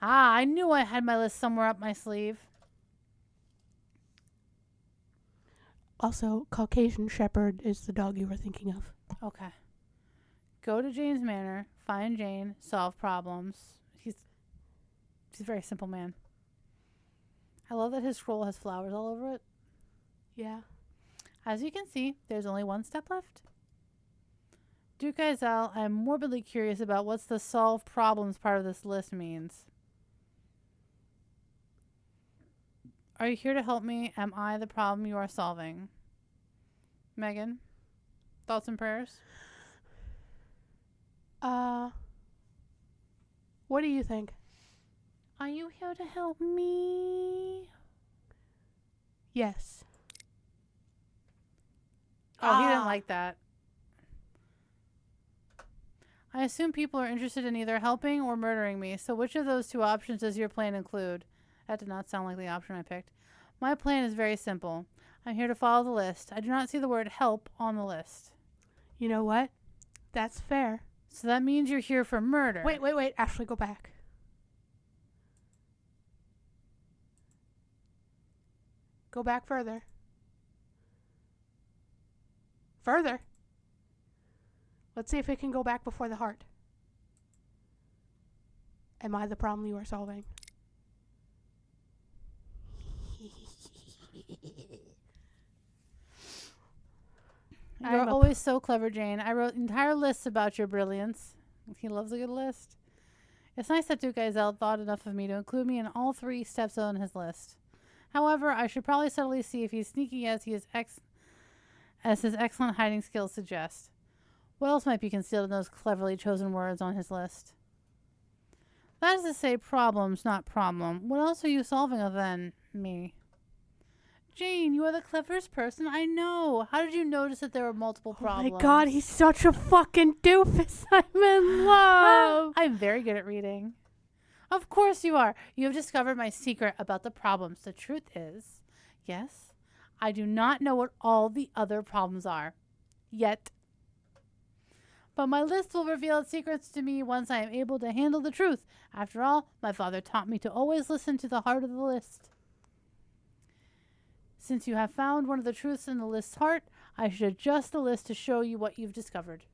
I knew I had my list somewhere up my sleeve. Also, Caucasian Shepherd is the dog you were thinking of. Okay. Go to Jane's Manor, find Jane, solve problems. He's a very simple man. I love that his scroll has flowers all over it. Yeah. As you can see, there's only one step left. Duke Izell, I'm morbidly curious about what's the solve problems part of this list means. Are you here to help me? Am I the problem you are solving? Megan, thoughts and prayers? What do you think? Are you here to help me? Yes. Oh, he didn't like that. I assume people are interested in either helping or murdering me, so which of those two options does your plan include? That did not sound like the option I picked. My plan is very simple. I'm here to follow the list. I do not see the word help on the list. You know what? That's fair. So that means you're here for murder. Wait. Ashlee, go back. Go back further. Further. Let's see if it can go back before the heart. Am I the problem you are solving? You're always so clever, Jane. I wrote entire lists about your brilliance. He loves a good list. It's nice that Duke Izell thought enough of me to include me in all 3 steps on his list. However, I should probably subtly see if he's sneaky as his excellent hiding skills suggest. What else might be concealed in those cleverly chosen words on his list? That is to say problems, not problem. What else are you solving other than me? Jane, you are the cleverest person I know. How did you notice that there were multiple problems? Oh my god, he's such a fucking doofus. I'm in love. I'm very good at reading. Of course you are. You have discovered my secret about the problems. The truth is, yes, I do not know what all the other problems are. Yet. But my list will reveal its secrets to me once I am able to handle the truth. After all, my father taught me to always listen to the heart of the list. Since you have found one of the truths in the list's heart, I should adjust the list to show you what you've discovered.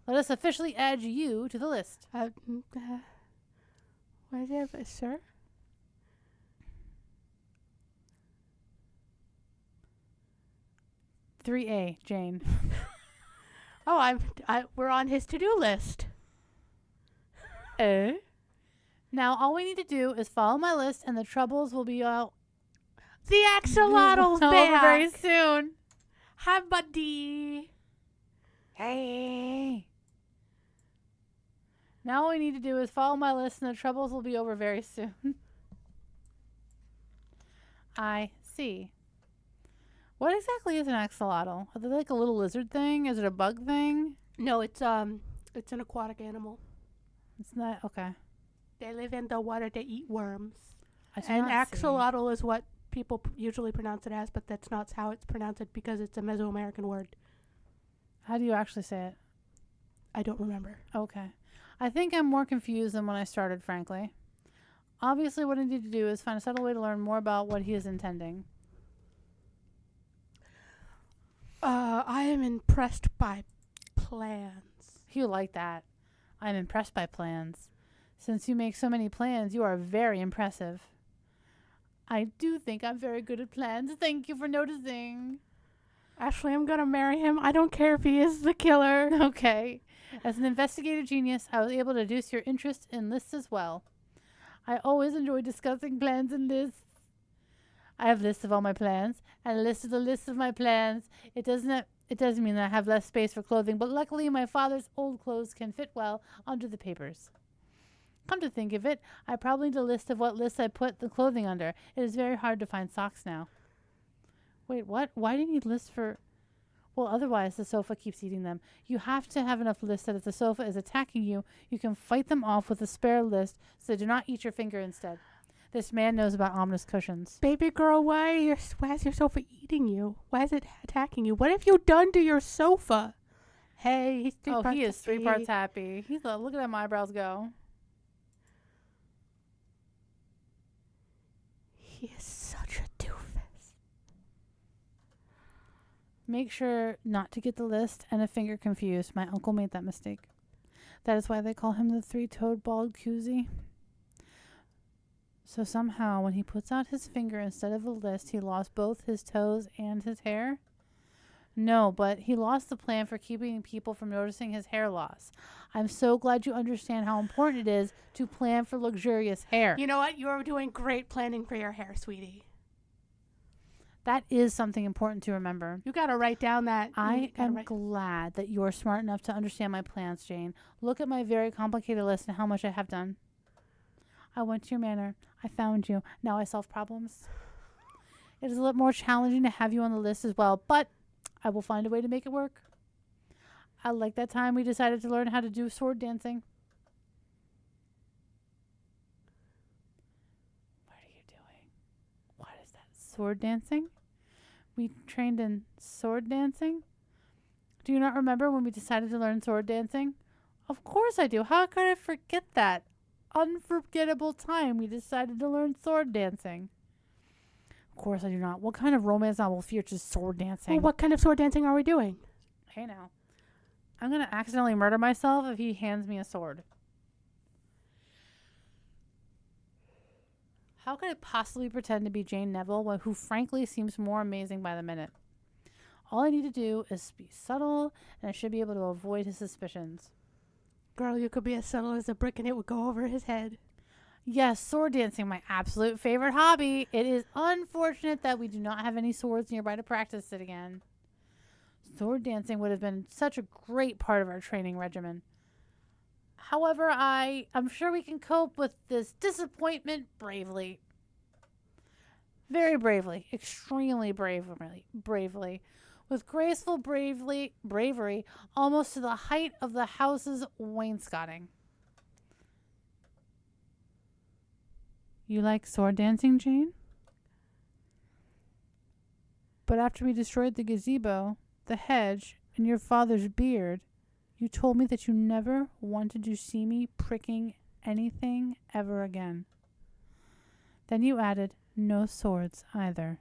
Let us officially add you to the list. What is it, sir? 3A, Jane. Oh, we're on his to-do list. Now, all we need to do is follow my list, and the troubles will be out The axolotls over back. very soon. Hi, buddy. Hey. Now all we need to do is follow my list, and the troubles will be over very soon. I see. What exactly is an axolotl? Are they like a little lizard thing? Is it a bug thing? No, it's an aquatic animal. It's not. Okay. They live in the water. They eat worms. I do And not see. axolotl is what people usually pronounce it as, but that's not how it's pronounced because it's a Mesoamerican word. How do you actually say it? I don't remember. Okay. I think I'm more confused than when I started, frankly. Obviously, what I need to do is find a subtle way to learn more about what he is intending. I am impressed by plans. You like that. I'm impressed by plans. Since you make so many plans, you are very impressive. I do think I'm very good at plans. Thank you for noticing. Ashlee, I'm gonna marry him. I don't care if he is the killer. Okay. As an investigative genius, I was able to deduce your interest in lists as well. I always enjoy discussing plans and lists. I have lists of all my plans, and a list is a list of my plans. It doesn't mean that I have less space for clothing, but luckily my father's old clothes can fit well under the papers. Come to think of it, I probably need a list of what lists I put the clothing under. It is very hard to find socks now. Wait, what? Why do you need lists for... Well, otherwise the sofa keeps eating them. You have to have enough lists that if the sofa is attacking you, you can fight them off with a spare list so they do not eat your finger instead. This man knows about ominous cushions. Baby girl, why is your sofa eating you? Why is it attacking you? What have you done to your sofa? Hey, he's three parts he is happy. 3 parts happy. He's look at how my eyebrows go. He is such a doofus. Make sure not to get the list and a finger confused. My uncle made that mistake. That is why they call him the 3-toed bald koozie. So somehow, when he puts out his finger instead of a list, he lost both his toes and his hair? No, but he lost the plan for keeping people from noticing his hair loss. I'm so glad you understand how important it is to plan for luxurious hair. You know what? You're doing great planning for your hair, sweetie. That is something important to remember. You gotta write down that. I am glad that you're smart enough to understand my plans, Jane. Look at my very complicated list and how much I have done. I went to your manor. I found you. Now I solve problems. It is a little more challenging to have you on the list as well, but I will find a way to make it work. I like that time we decided to learn how to do sword dancing. What are you doing? What is that? Sword dancing? We trained in sword dancing? Do you not remember when we decided to learn sword dancing? Of course I do. How could I forget that? Unforgettable time we decided to learn sword dancing. Of course I do not. What kind of romance novel features sword dancing? Well, what kind of sword dancing are we doing? Hey now. I'm going to accidentally murder myself if he hands me a sword. How could I possibly pretend to be Jane Neville, who frankly seems more amazing by the minute? All I need to do is be subtle, and I should be able to avoid his suspicions. Girl, you could be as subtle as a brick and it would go over his head. Yes, sword dancing, my absolute favorite hobby. It is unfortunate that we do not have any swords nearby to practice it again. Sword dancing would have been such a great part of our training regimen. However, I'm sure we can cope with this disappointment bravely. Very bravely. Extremely bravely. With graceful bravery, almost to the height of the house's wainscoting. You like sword dancing, Jane? But after we destroyed the gazebo, the hedge, and your father's beard, you told me that you never wanted to see me pricking anything ever again. Then you added, no swords either.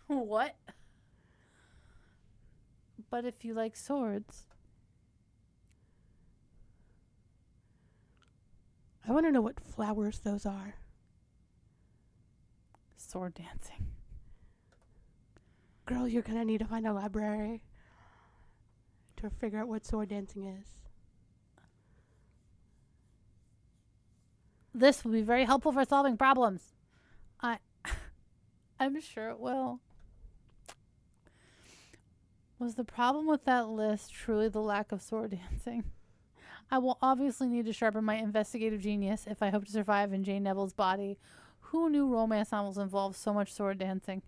What? But if you like swords... I want to know what flowers those are. Sword dancing. Girl, you're gonna need to find a library to figure out what sword dancing is. This will be very helpful for solving problems. I'm sure it will. Was the problem with that list truly the lack of sword dancing? I will obviously need to sharpen my investigative genius if I hope to survive in Jane Neville's body. Who knew romance novels involved so much sword dancing?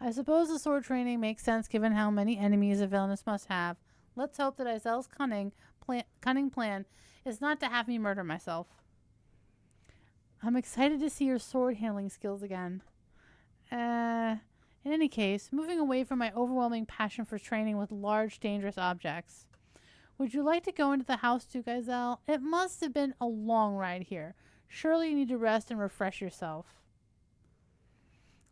I suppose the sword training makes sense given how many enemies a villainess must have. Let's hope that Izelle's cunning plan is not to have me murder myself. I'm excited to see your sword handling skills again. In any case, moving away from my overwhelming passion for training with large, dangerous objects. Would you like to go into the house, Duke Izelle? It must have been a long ride here. Surely you need to rest and refresh yourself.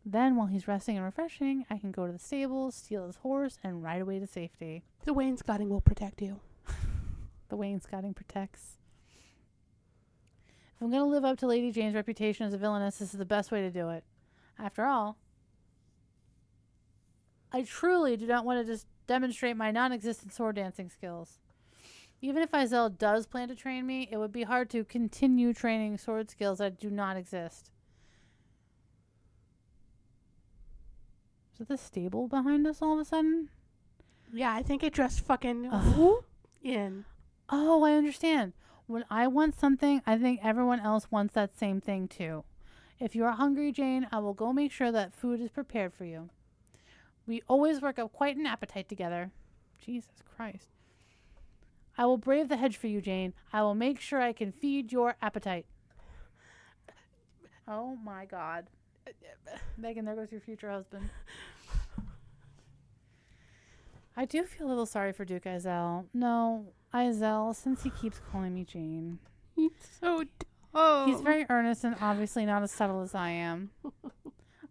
Then, while he's resting and refreshing, I can go to the stables, steal his horse, and ride away to safety. The wainscoting will protect you. The wainscoting protects. If I'm going to live up to Lady Jane's reputation as a villainess, this is the best way to do it. After all, I truly do not want to just demonstrate my non-existent sword dancing skills. Even if Izelle does plan to train me, it would be hard to continue training sword skills that do not exist. Is it the stable behind us all of a sudden? Yeah, I think it just fucking in. Oh, I understand. When I want something, I think everyone else wants that same thing too. If you are hungry, Jane, I will go make sure that food is prepared for you. We always work up quite an appetite together. Jesus Christ. I will brave the hedge for you, Jane. I will make sure I can feed your appetite. Oh my God. Megan, there goes your future husband. I do feel a little sorry for Duke Izelle. No, Izelle, since he keeps calling me Jane. He's so dumb. He's very earnest and obviously not as subtle as I am.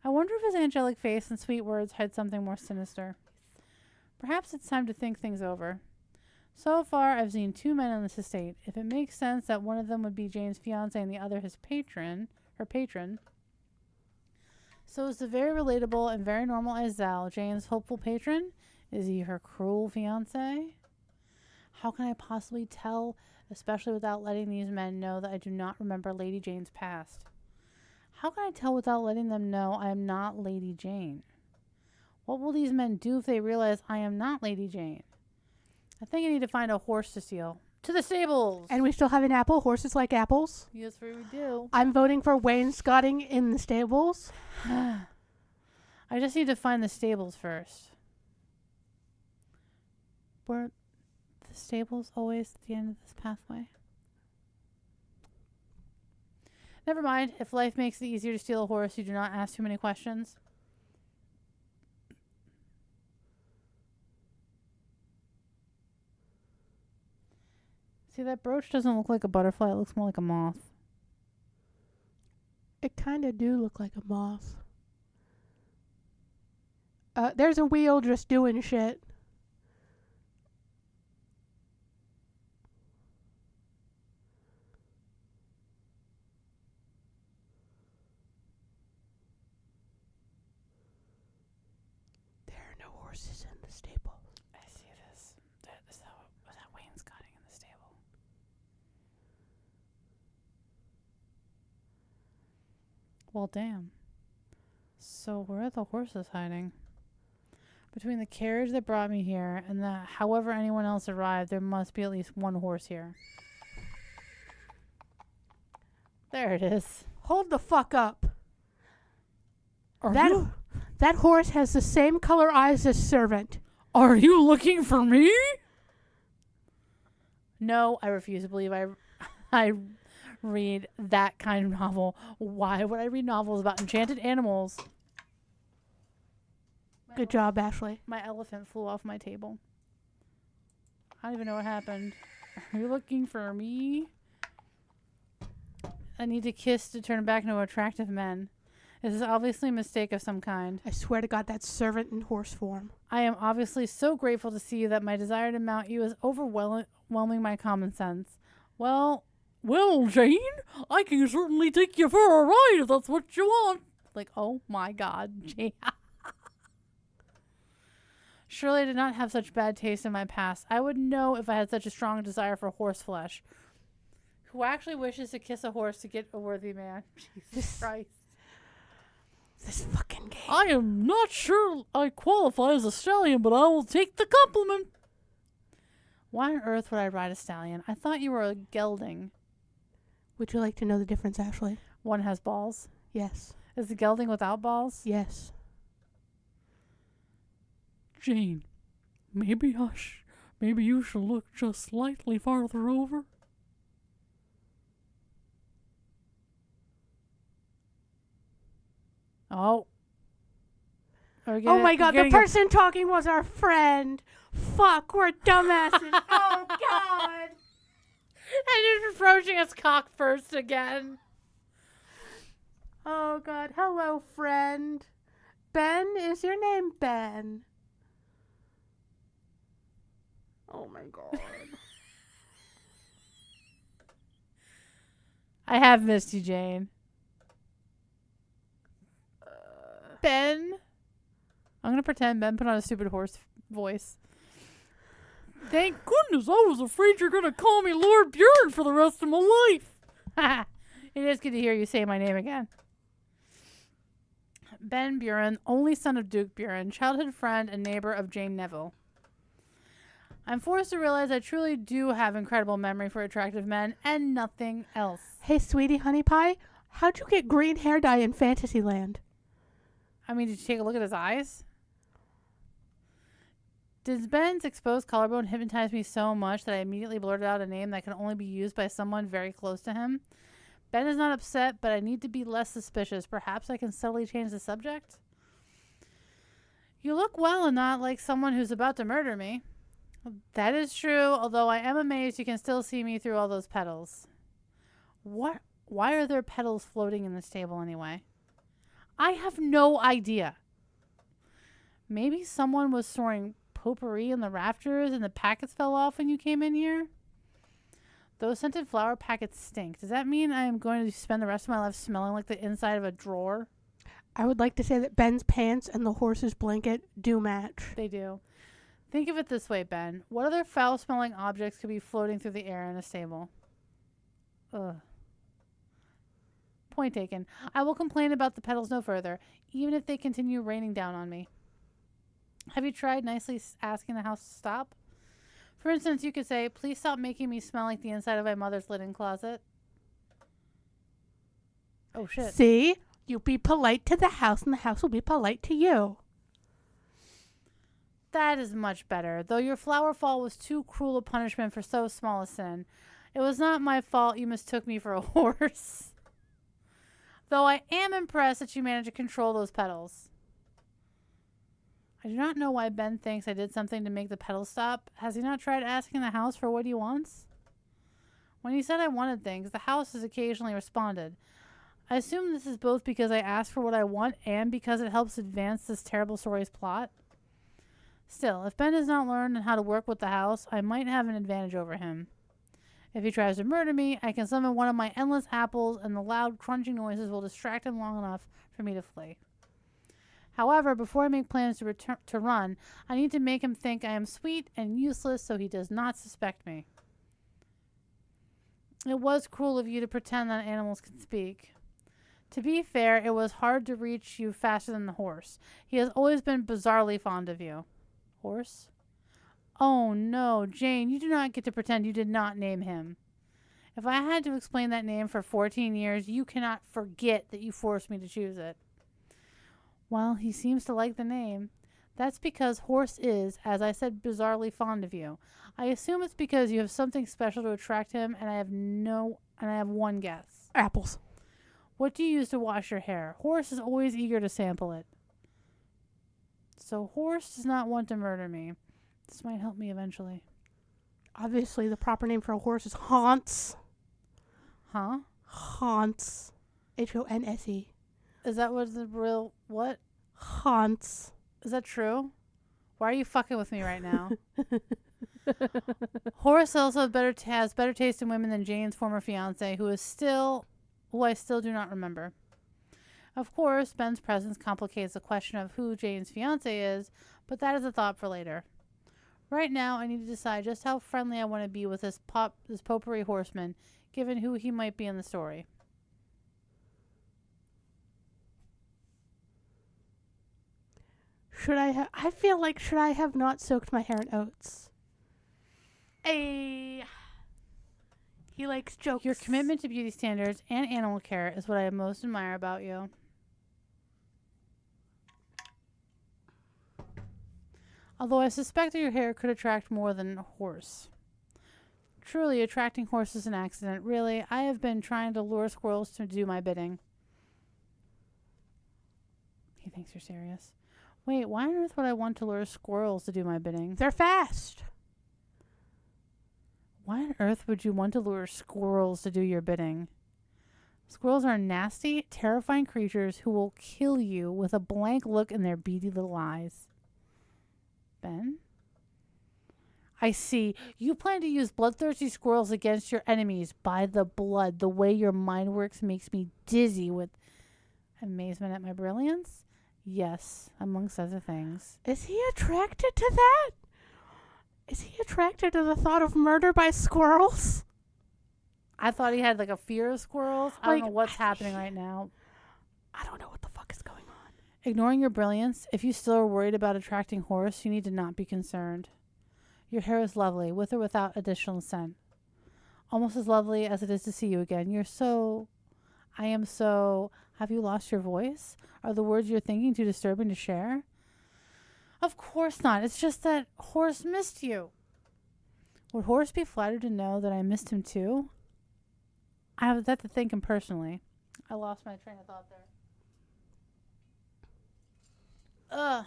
I wonder if his angelic face and sweet words hide something more sinister. Perhaps it's time to think things over. So far, I've seen 2 men on this estate. If it makes sense that one of them would be Jane's fiancé and the other her patron. So is the very relatable and very normal Izelle Jane's hopeful patron? Is he her cruel fiancé? How can I possibly tell, especially without letting these men know that I do not remember Lady Jane's past? How can I tell without letting them know I am not Lady Jane? What will these men do if they realize I am not Lady Jane? I think I need to find a horse to steal. To the stables! And we still have an apple. Horses like apples. Yes, we do. I'm voting for wainscoting in the stables. I just need to find the stables first. Were the stables always at the end of this pathway? Never mind. If life makes it easier to steal a horse, you do not ask too many questions. See, that brooch doesn't look like a butterfly. It looks more like a moth. It kind of do look like a moth. There's a wheel just doing shit. There are no horses in the stable. I see this. Is that wainscoting in the stable? Well, damn. So where are the horses hiding? Between the carriage that brought me here and that however anyone else arrived, there must be at least one horse here. There it is. Hold the fuck up. Are That horse has the same color eyes as Servant. Are you looking for me? No, I refuse to believe I read that kind of novel. Why would I read novels about enchanted animals? Good job, Ashlee. My elephant flew off my table. I don't even know what happened. Are you looking for me? I need to kiss to turn back into attractive men. This is obviously a mistake of some kind. I swear to God, that's Servant in horse form. I am obviously so grateful to see you that my desire to mount you is overwhelming my common sense. Well, Jane, I can certainly take you for a ride if that's what you want. Like, oh my God, Jane. Surely I did not have such bad taste in my past. I would know if I had such a strong desire for horse flesh. Who actually wishes to kiss a horse to get a worthy man? Jesus Christ. This fucking game. I am not sure I qualify as a stallion, but I will take the compliment. Why on earth would I ride a stallion? I thought you were a gelding. Would you like to know the difference, Ashlee? One has balls. Yes. Is the gelding without balls? Yes. Jane, maybe you should look just slightly farther over. Oh. Oh my god, the person talking was our friend. Fuck, we're dumbasses. Oh god. And he's approaching his cock first again. Oh god, hello friend. Ben, is your name Ben? Oh my god. I have missed you, Jane. Ben? I'm going to pretend Ben put on a stupid horse voice. Thank goodness, I was afraid you're going to call me Lord Buren for the rest of my life. It is good to hear you say my name again. Ben Buren, only son of Duke Buren, childhood friend and neighbor of Jane Neville. I'm forced to realize I truly do have incredible memory for attractive men and nothing else. Hey, sweetie honey pie, how'd you get green hair dye in Fantasyland? I mean, did you take a look at his eyes? Did Ben's exposed collarbone hypnotize me so much that I immediately blurted out a name that can only be used by someone very close to him? Ben is not upset, but I need to be less suspicious. Perhaps I can subtly change the subject? You look well and not like someone who's about to murder me. That is true, although I am amazed you can still see me through all those petals. What? Why are there petals floating in this table anyway? I have no idea. Maybe someone was storing potpourri in the rafters and the packets fell off when you came in here? Those scented flower packets stink. Does that mean I am going to spend the rest of my life smelling like the inside of a drawer? I would like to say that Ben's pants and the horse's blanket do match. They do. Think of it this way, Ben. What other foul-smelling objects could be floating through the air in a stable? Ugh. Point taken. I will complain about the petals no further, even if they continue raining down on me. Have you tried nicely asking the house to stop? For instance, you could say, please stop making me smell like the inside of my mother's linen closet. Oh, shit. See? You be polite to the house and the house will be polite to you. That is much better, though your flower fall was too cruel a punishment for so small a sin. It was not my fault you mistook me for a horse. Though I am impressed that you managed to control those petals. I do not know why Ben thinks I did something to make the petals stop. Has he not tried asking the house for what he wants? When he said I wanted things, the house has occasionally responded. I assume this is both because I asked for what I want and because it helps advance this terrible story's plot. Still, if Ben has not learned how to work with the house, I might have an advantage over him. If he tries to murder me, I can summon one of my endless apples and the loud crunching noises will distract him long enough for me to flee. However, before I make plans to run, I need to make him think I am sweet and useless so he does not suspect me. It was cruel of you to pretend that animals can speak. To be fair, it was hard to reach you faster than the horse. He has always been bizarrely fond of you. Horse? Oh no, Jane, you do not get to pretend you did not name him. If I had to explain that name for 14 years, you cannot forget that you forced me to choose it. Well, he seems to like the name. That's because Horse is, as I said, bizarrely fond of you. I assume it's because you have something special to attract him, and I have one guess. Apples. What do you use to wash your hair? Horse is always eager to sample it. So Horse does not want to murder me. This might help me eventually. Obviously, the proper name for a horse is Haunts. Huh? Haunts. Honse. Is that what the real... What? Haunts. Is that true? Why are you fucking with me right now? Horace also has better taste in women than Jane's former fiance, who I still do not remember. Of course, Ben's presence complicates the question of who Jane's fiance is, but that is a thought for later. Right now, I need to decide just how friendly I want to be with this potpourri horseman, given who he might be in the story. I feel like, should I have not soaked my hair in oats? He likes jokes. Your commitment to beauty standards and animal care is what I most admire about you. Although I suspect that your hair could attract more than a horse. Truly, attracting horses is an accident. Really, I have been trying to lure squirrels to do my bidding. He thinks you're serious. Wait, why on earth would I want to lure squirrels to do my bidding? They're fast. Why on earth would you want to lure squirrels to do your bidding? Squirrels are nasty, terrifying creatures who will kill you with a blank look in their beady little eyes. Ben? I see. You plan to use bloodthirsty squirrels against your enemies by the blood. The way your mind works makes me dizzy with amazement at my brilliance. Yes, amongst other things. Is he attracted to that? Is he attracted to the thought of murder by squirrels? I thought he had like a fear of squirrels. I don't know what's happening right now. I don't know what the fuck is going on. Ignoring your brilliance, if you still are worried about attracting horse, you need to not be concerned. Your hair is lovely, with or without additional scent. Almost as lovely as it is to see you again. I am so... Have you lost your voice? Are the words you're thinking too disturbing to share? Of course not. It's just that Horace missed you. Would Horace be flattered to know that I missed him too? I have that to think him personally. I lost my train of thought there.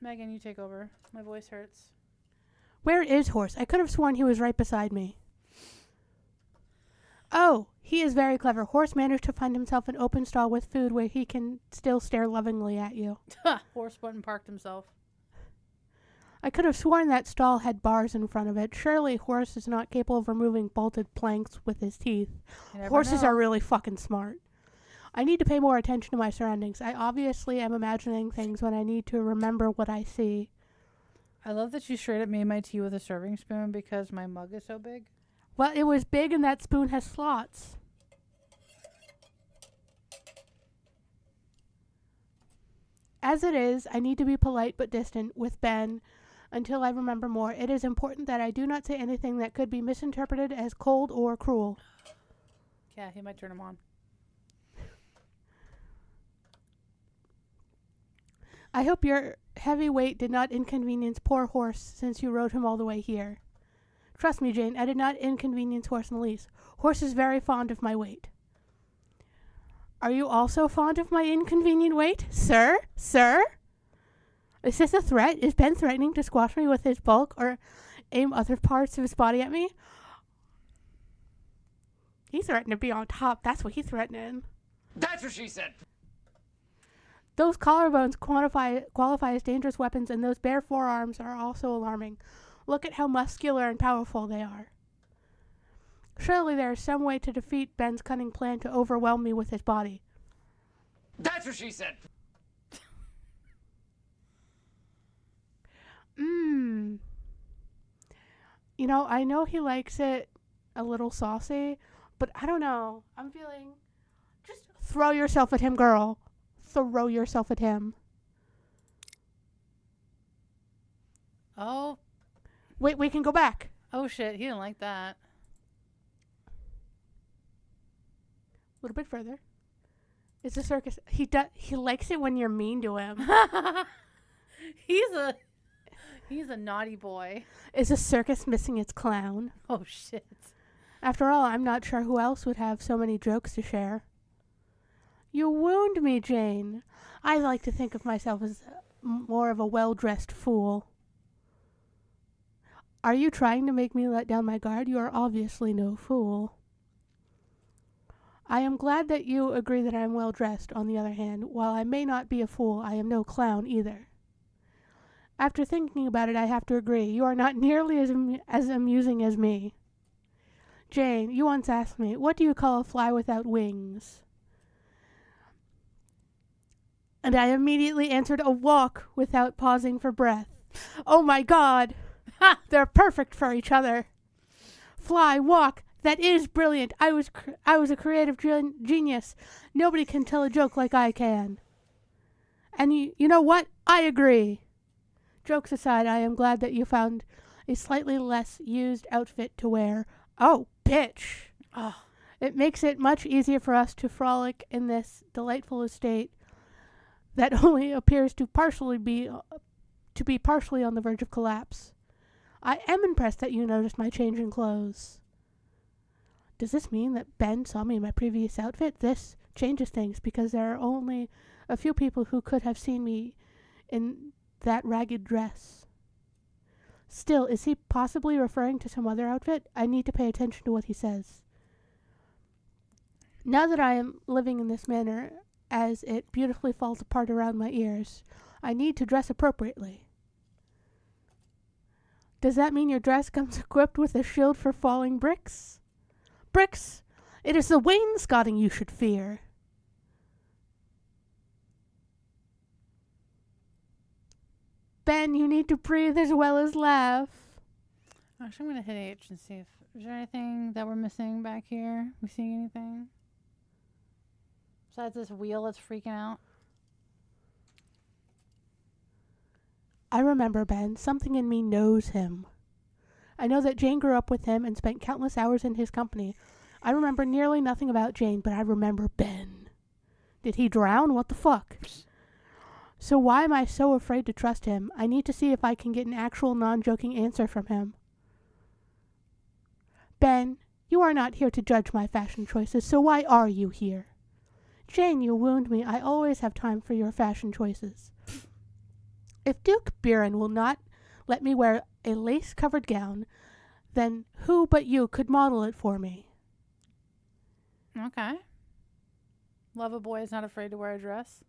Megan, you take over. My voice hurts. Where is Horse? I could have sworn he was right beside me. Oh, he is very clever. Horse managed to find himself an open stall with food where he can still stare lovingly at you. Horse went and parked himself. I could have sworn that stall had bars in front of it. Surely Horse is not capable of removing bolted planks with his teeth. Horses are really fucking smart. I need to pay more attention to my surroundings. I obviously am imagining things when I need to remember what I see. I love that you straight up made my tea with a serving spoon because my mug is so big. Well, it was big and that spoon has slots. As it is, I need to be polite but distant with Ben until I remember more. It is important that I do not say anything that could be misinterpreted as cold or cruel. Yeah, he might turn him on. I hope your heavy weight did not inconvenience poor Horse since you rode him all the way here. Trust me, Jane, I did not inconvenience Horse in the least. Horse is very fond of my weight. Are you also fond of my inconvenient weight, sir? Sir? Is this a threat? Is Ben threatening to squash me with his bulk or aim other parts of his body at me? He threatened to be on top. That's what he threatened. That's what she said. Those collarbones qualify as dangerous weapons, and those bare forearms are also alarming. Look at how muscular and powerful they are. Surely there is some way to defeat Ben's cunning plan to overwhelm me with his body. That's what she said. You know, I know he likes it a little saucy, but I don't know. I'm feeling... Just throw yourself at him, girl. Throw yourself at him. Oh. Wait, we can go back. Oh, shit. He didn't like that. A little bit further. It's a circus. He likes it when you're mean to him. He's a naughty boy. Is a circus missing its clown? Oh, shit. After all, I'm not sure who else would have so many jokes to share. You wound me, Jane. I like to think of myself as more of a well-dressed fool. Are you trying to make me let down my guard? You are obviously no fool. I am glad that you agree that I am well-dressed. On the other hand, while I may not be a fool, I am no clown either. After thinking about it, I have to agree. You are not nearly as amusing as me. Jane, you once asked me, what do you call a fly without wings? And I immediately answered a walk without pausing for breath. Oh my god! They're perfect for each other. Fly, walk. That is brilliant. I was a creative genius. Nobody can tell a joke like I can. And you know what? I agree. Jokes aside, I am glad that you found a slightly less used outfit to wear. Oh, bitch. Oh. It makes it much easier for us to frolic in this delightful estate that only appears to be partially on the verge of collapse. I am impressed that you noticed my change in clothes. Does this mean that Ben saw me in my previous outfit? This changes things because there are only a few people who could have seen me in that ragged dress. Still, is he possibly referring to some other outfit? I need to pay attention to what he says. Now that I am living in this manner, as it beautifully falls apart around my ears, I need to dress appropriately. Does that mean your dress comes equipped with a shield for falling bricks? Bricks! It is the wainscoting you should fear. Ben, you need to breathe as well as laugh. Actually, I'm going to hit H and see if is there anything that we're missing back here. We seeing anything? Besides this wheel that's freaking out. I remember Ben. Something in me knows him. I know that Jane grew up with him and spent countless hours in his company. I remember nearly nothing about Jane, but I remember Ben. Did he drown? What the fuck? So why am I so afraid to trust him? I need to see if I can get an actual non-joking answer from him. Ben, you are not here to judge my fashion choices, so why are you here? Jane, you wound me. I always have time for your fashion choices. If Duke Buren will not let me wear a lace-covered gown, then who but you could model it for me? Okay. Lover boy is not afraid to wear a dress.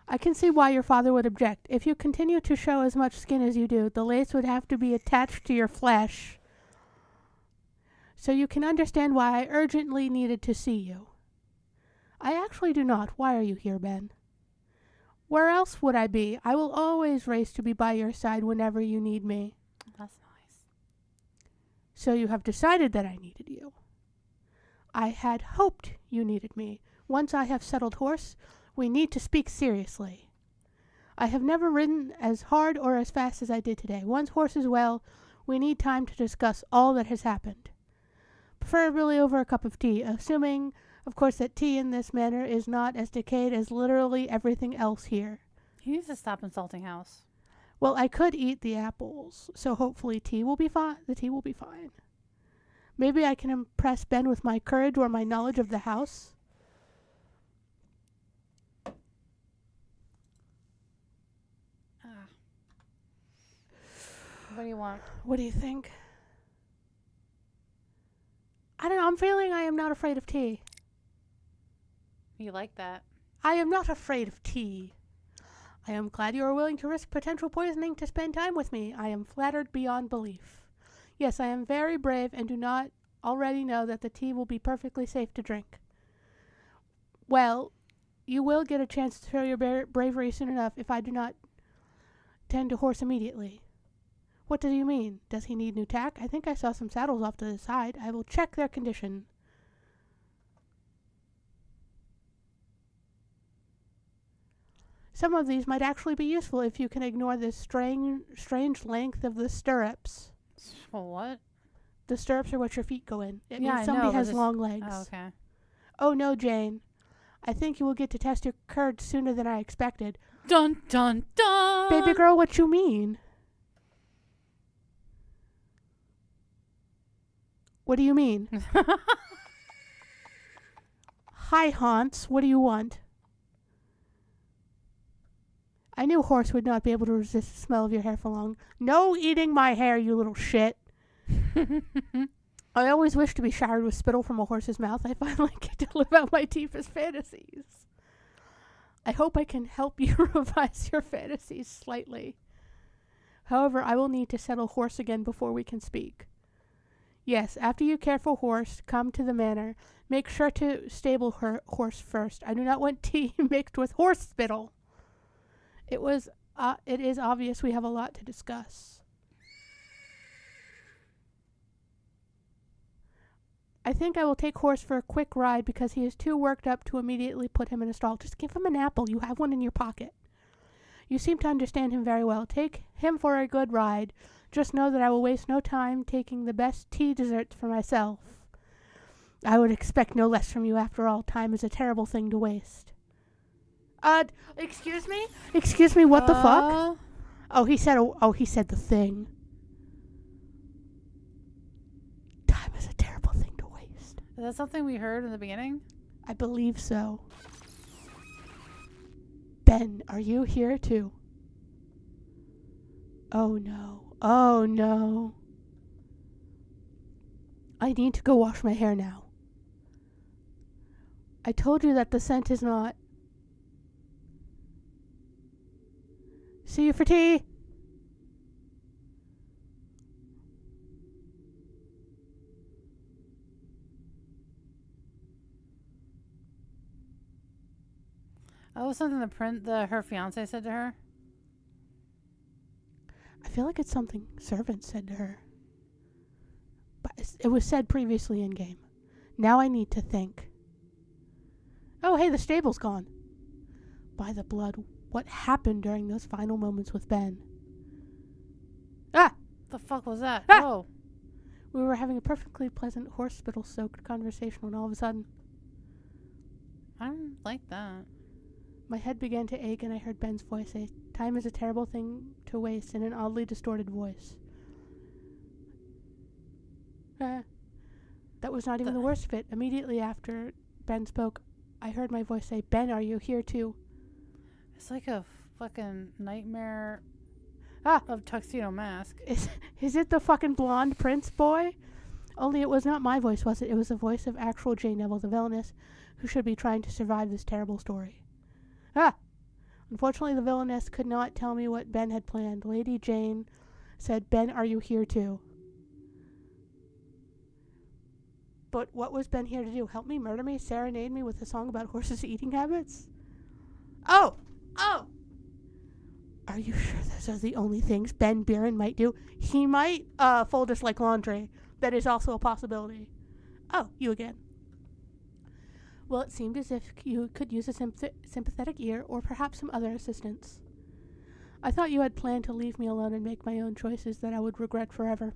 I can see why your father would object. If you continue to show as much skin as you do, the lace would have to be attached to your flesh. So you can understand why I urgently needed to see you. I actually do not. Why are you here, Ben? Where else would I be? I will always race to be by your side whenever you need me. That's nice. So you have decided that I needed you. I had hoped you needed me. Once I have settled horse, we need to speak seriously. I have never ridden as hard or as fast as I did today. Once horse is well, we need time to discuss all that has happened. Preferably over a cup of tea, assuming, of course, that tea in this manner is not as decayed as literally everything else here. He needs to stop insulting House. Well, I could eat the apples, so hopefully tea will be fine. The tea will be fine. Maybe I can impress Ben with my courage or my knowledge of the house. What do you want? What do you think? I don't know. I'm feeling I am not afraid of tea. You like that? I am not afraid of tea. I am glad you are willing to risk potential poisoning to spend time with me. I am flattered beyond belief. Yes, I am very brave and do not already know that the tea will be perfectly safe to drink. Well, you will get a chance to show your bravery soon enough if I do not tend to horse immediately. What do you mean? Does he need new tack? I think I saw some saddles off to the side. I will check their condition. Some of these might actually be useful if you can ignore this strange length of the stirrups. Well, what? The stirrups are what your feet go in. It Yeah, means I somebody know, but has just- long legs. Oh, okay. Oh no, Jane. I think you will get to test your courage sooner than I expected. Dun, dun, dun! Baby girl, what you mean? What do you mean? Hi, Hans. What do you want? I knew Horse would not be able to resist the smell of your hair for long. No eating my hair, you little shit. I always wish to be showered with spittle from a horse's mouth. I finally get to live out my deepest fantasies. I hope I can help you revise your fantasies slightly. However, I will need to settle Horse again before we can speak. Yes, after you care for horse, come to the manor. Make sure to stable her horse first. I do not want tea mixed with horse spittle. It is obvious we have a lot to discuss. I think I will take horse for a quick ride because he is too worked up to immediately put him in a stall. Just give him an apple. You have one in your pocket. You seem to understand him very well. Take him for a good ride. Just know that I will waste no time taking the best tea desserts for myself. I would expect no less from you. After all, time is a terrible thing to waste. Excuse me? Excuse me, what the fuck? Oh, he said the thing. Time is a terrible thing to waste. Is that something we heard in the beginning? I believe so. Ben, are you here too? Oh no. Oh no. I need to go wash my hair now. I told you that the scent is not. See you for tea. That was something her fiance said to her. I feel like it's something servants said to her. But it was said previously in game. Now I need to think. Oh, hey, the stable's gone. By the blood, what happened during those final moments with Ben? Ah! The fuck was that? Ah! Whoa. We were having a perfectly pleasant horse spittle-soaked conversation when all of a sudden, I don't like that. my head began to ache and I heard Ben's voice say, "Time is a terrible thing to waste," in an oddly distorted voice. That was not even the worst of it. Immediately after Ben spoke, I heard my voice say, "Ben, are you here too?" It's like a fucking nightmare of Tuxedo Mask. Is it the fucking blonde prince boy? Only it was not my voice, was it? It was the voice of actual Jane Neville, the villainess, who should be trying to survive this terrible story. Unfortunately, the villainess could not tell me what Ben had planned. Lady Jane said, "Ben, are you here too?" But what was Ben here to do? Help me, murder me, serenade me with a song about horses' eating habits? Oh! Are you sure those are the only things Ben Buren might do? He might fold us like laundry. That is also a possibility. Oh, you again. Well, it seemed as if you could use a sympathetic ear or perhaps some other assistance. I thought you had planned to leave me alone and make my own choices that I would regret forever.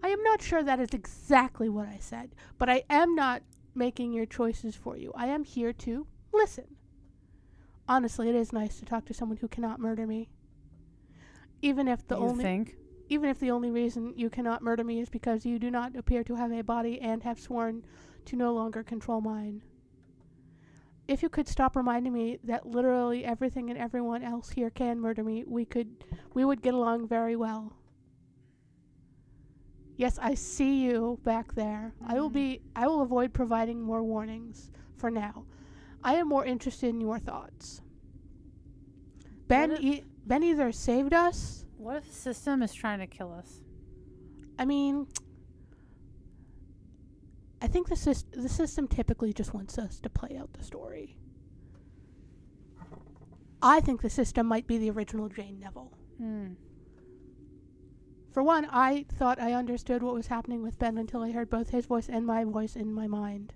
I am not sure that is exactly what I said, but I am not making your choices for you. I am here to listen. Honestly, it is nice to talk to someone who cannot murder me. Even if the only reason you cannot murder me is because you do not appear to have a body and have sworn to no longer control mine. If you could stop reminding me that literally everything and everyone else here can murder me, we would get along very well. Yes, I see you back there. I will avoid providing more warnings for now. I am more interested in your thoughts. Ben either saved us. What if the system is trying to kill us? I mean, I think the system typically just wants us to play out the story. I think the system might be the original Jane Neville. For one, I thought I understood what was happening with Ben until I heard both his voice and my voice in my mind.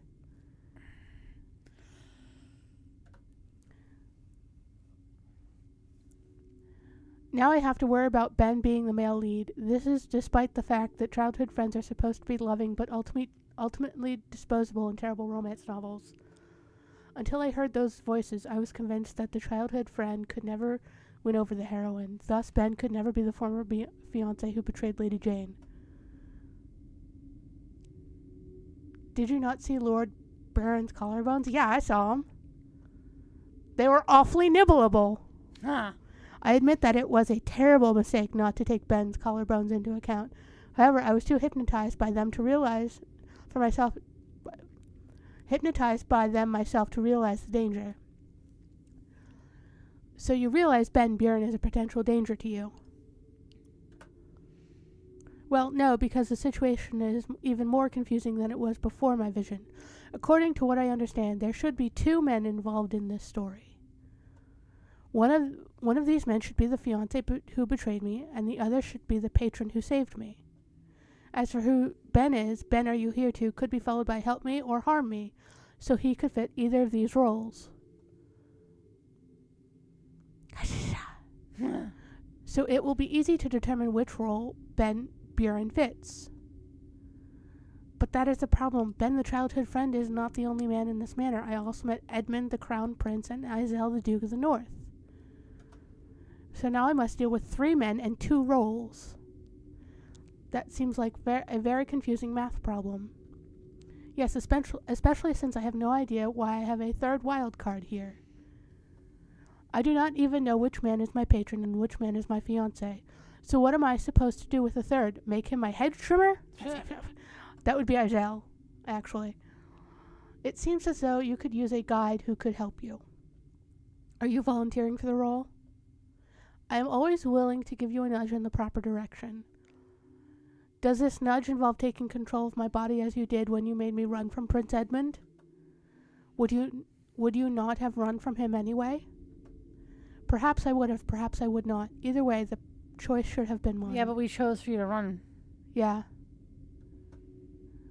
Now I have to worry about Ben being the male lead. This is despite the fact that childhood friends are supposed to be loving but ultimately disposable in terrible romance novels. Until I heard those voices, I was convinced that the childhood friend could never win over the heroine. Thus, Ben could never be the former fiancé who betrayed Lady Jane. Did you not see Lord Baron's collarbones? Yeah, I saw them. They were awfully nibbleable. I admit that it was a terrible mistake not to take Ben's collarbones into account. However, I was too hypnotized by them myself to realize the danger. So you realize Ben Buren is a potential danger to you. Well, no, because the situation is even more confusing than it was before my vision. According to what I understand, there should be 2 men involved in this story. One of these men should be the fiancé who betrayed me, and the other should be the patron who saved me. As for who Ben is, Ben are you here to could be followed by help me or harm me, so he could fit either of these roles. So it will be easy to determine which role Ben Buren fits. But that is the problem. Ben, the childhood friend, is not the only man in this manner. I also met Edmund, the crown prince, and Isel, the Duke of the North. So now I must deal with 3 men and 2 roles. That seems like a very confusing math problem. Yes, especially since I have no idea why I have a 3rd wild card here. I do not even know which man is my patron and which man is my fiancé. So what am I supposed to do with the 3rd? Make him my head trimmer? That would be Isel, actually. It seems as though you could use a guide who could help you. Are you volunteering for the role? I am always willing to give you a nudge in the proper direction. Does this nudge involve taking control of my body as you did when you made me run from Prince Edmund? Would you not have run from him anyway? Perhaps I would have, perhaps I would not. Either way, the choice should have been mine. Yeah, but we chose for you to run. Yeah.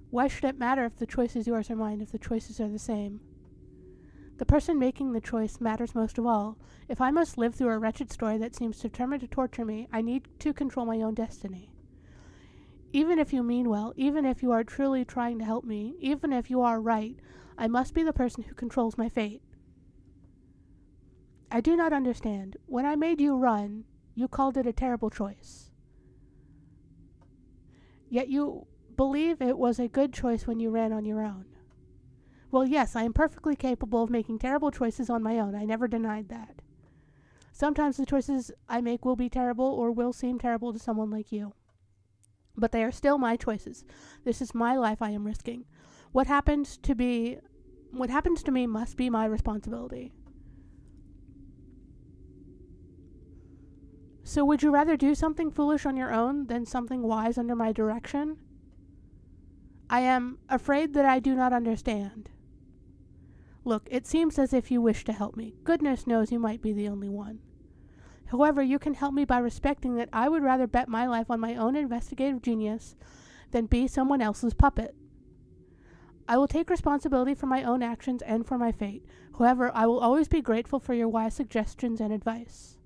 Why should it matter if the choice is yours or mine, if the choices are the same? The person making the choice matters most of all. If I must live through a wretched story that seems determined to torture me, I need to control my own destiny. Even if you mean well, even if you are truly trying to help me, even if you are right, I must be the person who controls my fate. I do not understand. When I made you run, you called it a terrible choice. Yet you believe it was a good choice when you ran on your own. Well, yes, I am perfectly capable of making terrible choices on my own. I never denied that. Sometimes the choices I make will be terrible or will seem terrible to someone like you. But they are still my choices. This is my life I am risking. What happens to me must be my responsibility. So would you rather do something foolish on your own than something wise under my direction? I am afraid that I do not understand. Look, it seems as if you wish to help me. Goodness knows you might be the only one. However, you can help me by respecting that I would rather bet my life on my own investigative genius than be someone else's puppet. I will take responsibility for my own actions and for my fate. However, I will always be grateful for your wise suggestions and advice.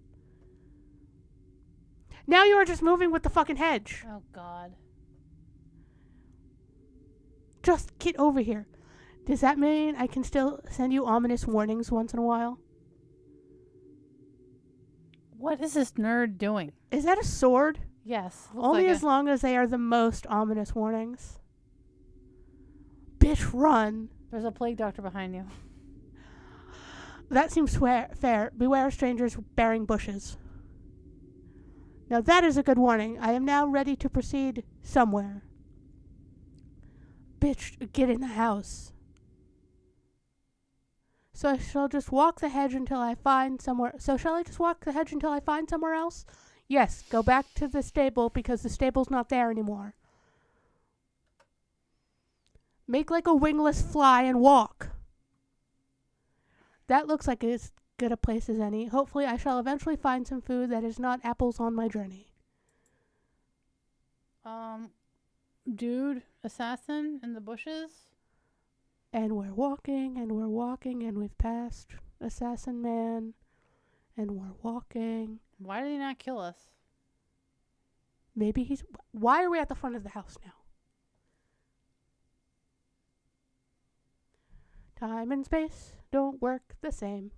Now you are just moving with the fucking hedge. Oh, God. Just get over here. Does that mean I can still send you ominous warnings once in a while? What is this nerd doing? Is that a sword? Yes. Only like as long as they are the most ominous warnings. Bitch, run. There's a plague doctor behind you. That seems fair. Beware strangers bearing bushes. Now that is a good warning. I am now ready to proceed somewhere. Bitch, get in the house. So I shall just walk the hedge until I find somewhere. So shall I just walk the hedge until I find somewhere else? Yes, go back to the stable because the stable's not there anymore. Make like a wingless fly and walk. That looks like as good a place as any. Hopefully I shall eventually find some food that is not apples on my journey. Dude, assassin in the bushes? And we're walking, and we've passed Assassin Man, and we're walking. Why did he not kill us? Maybe he's... Why are we at the front of the house now? Time and space don't work the same.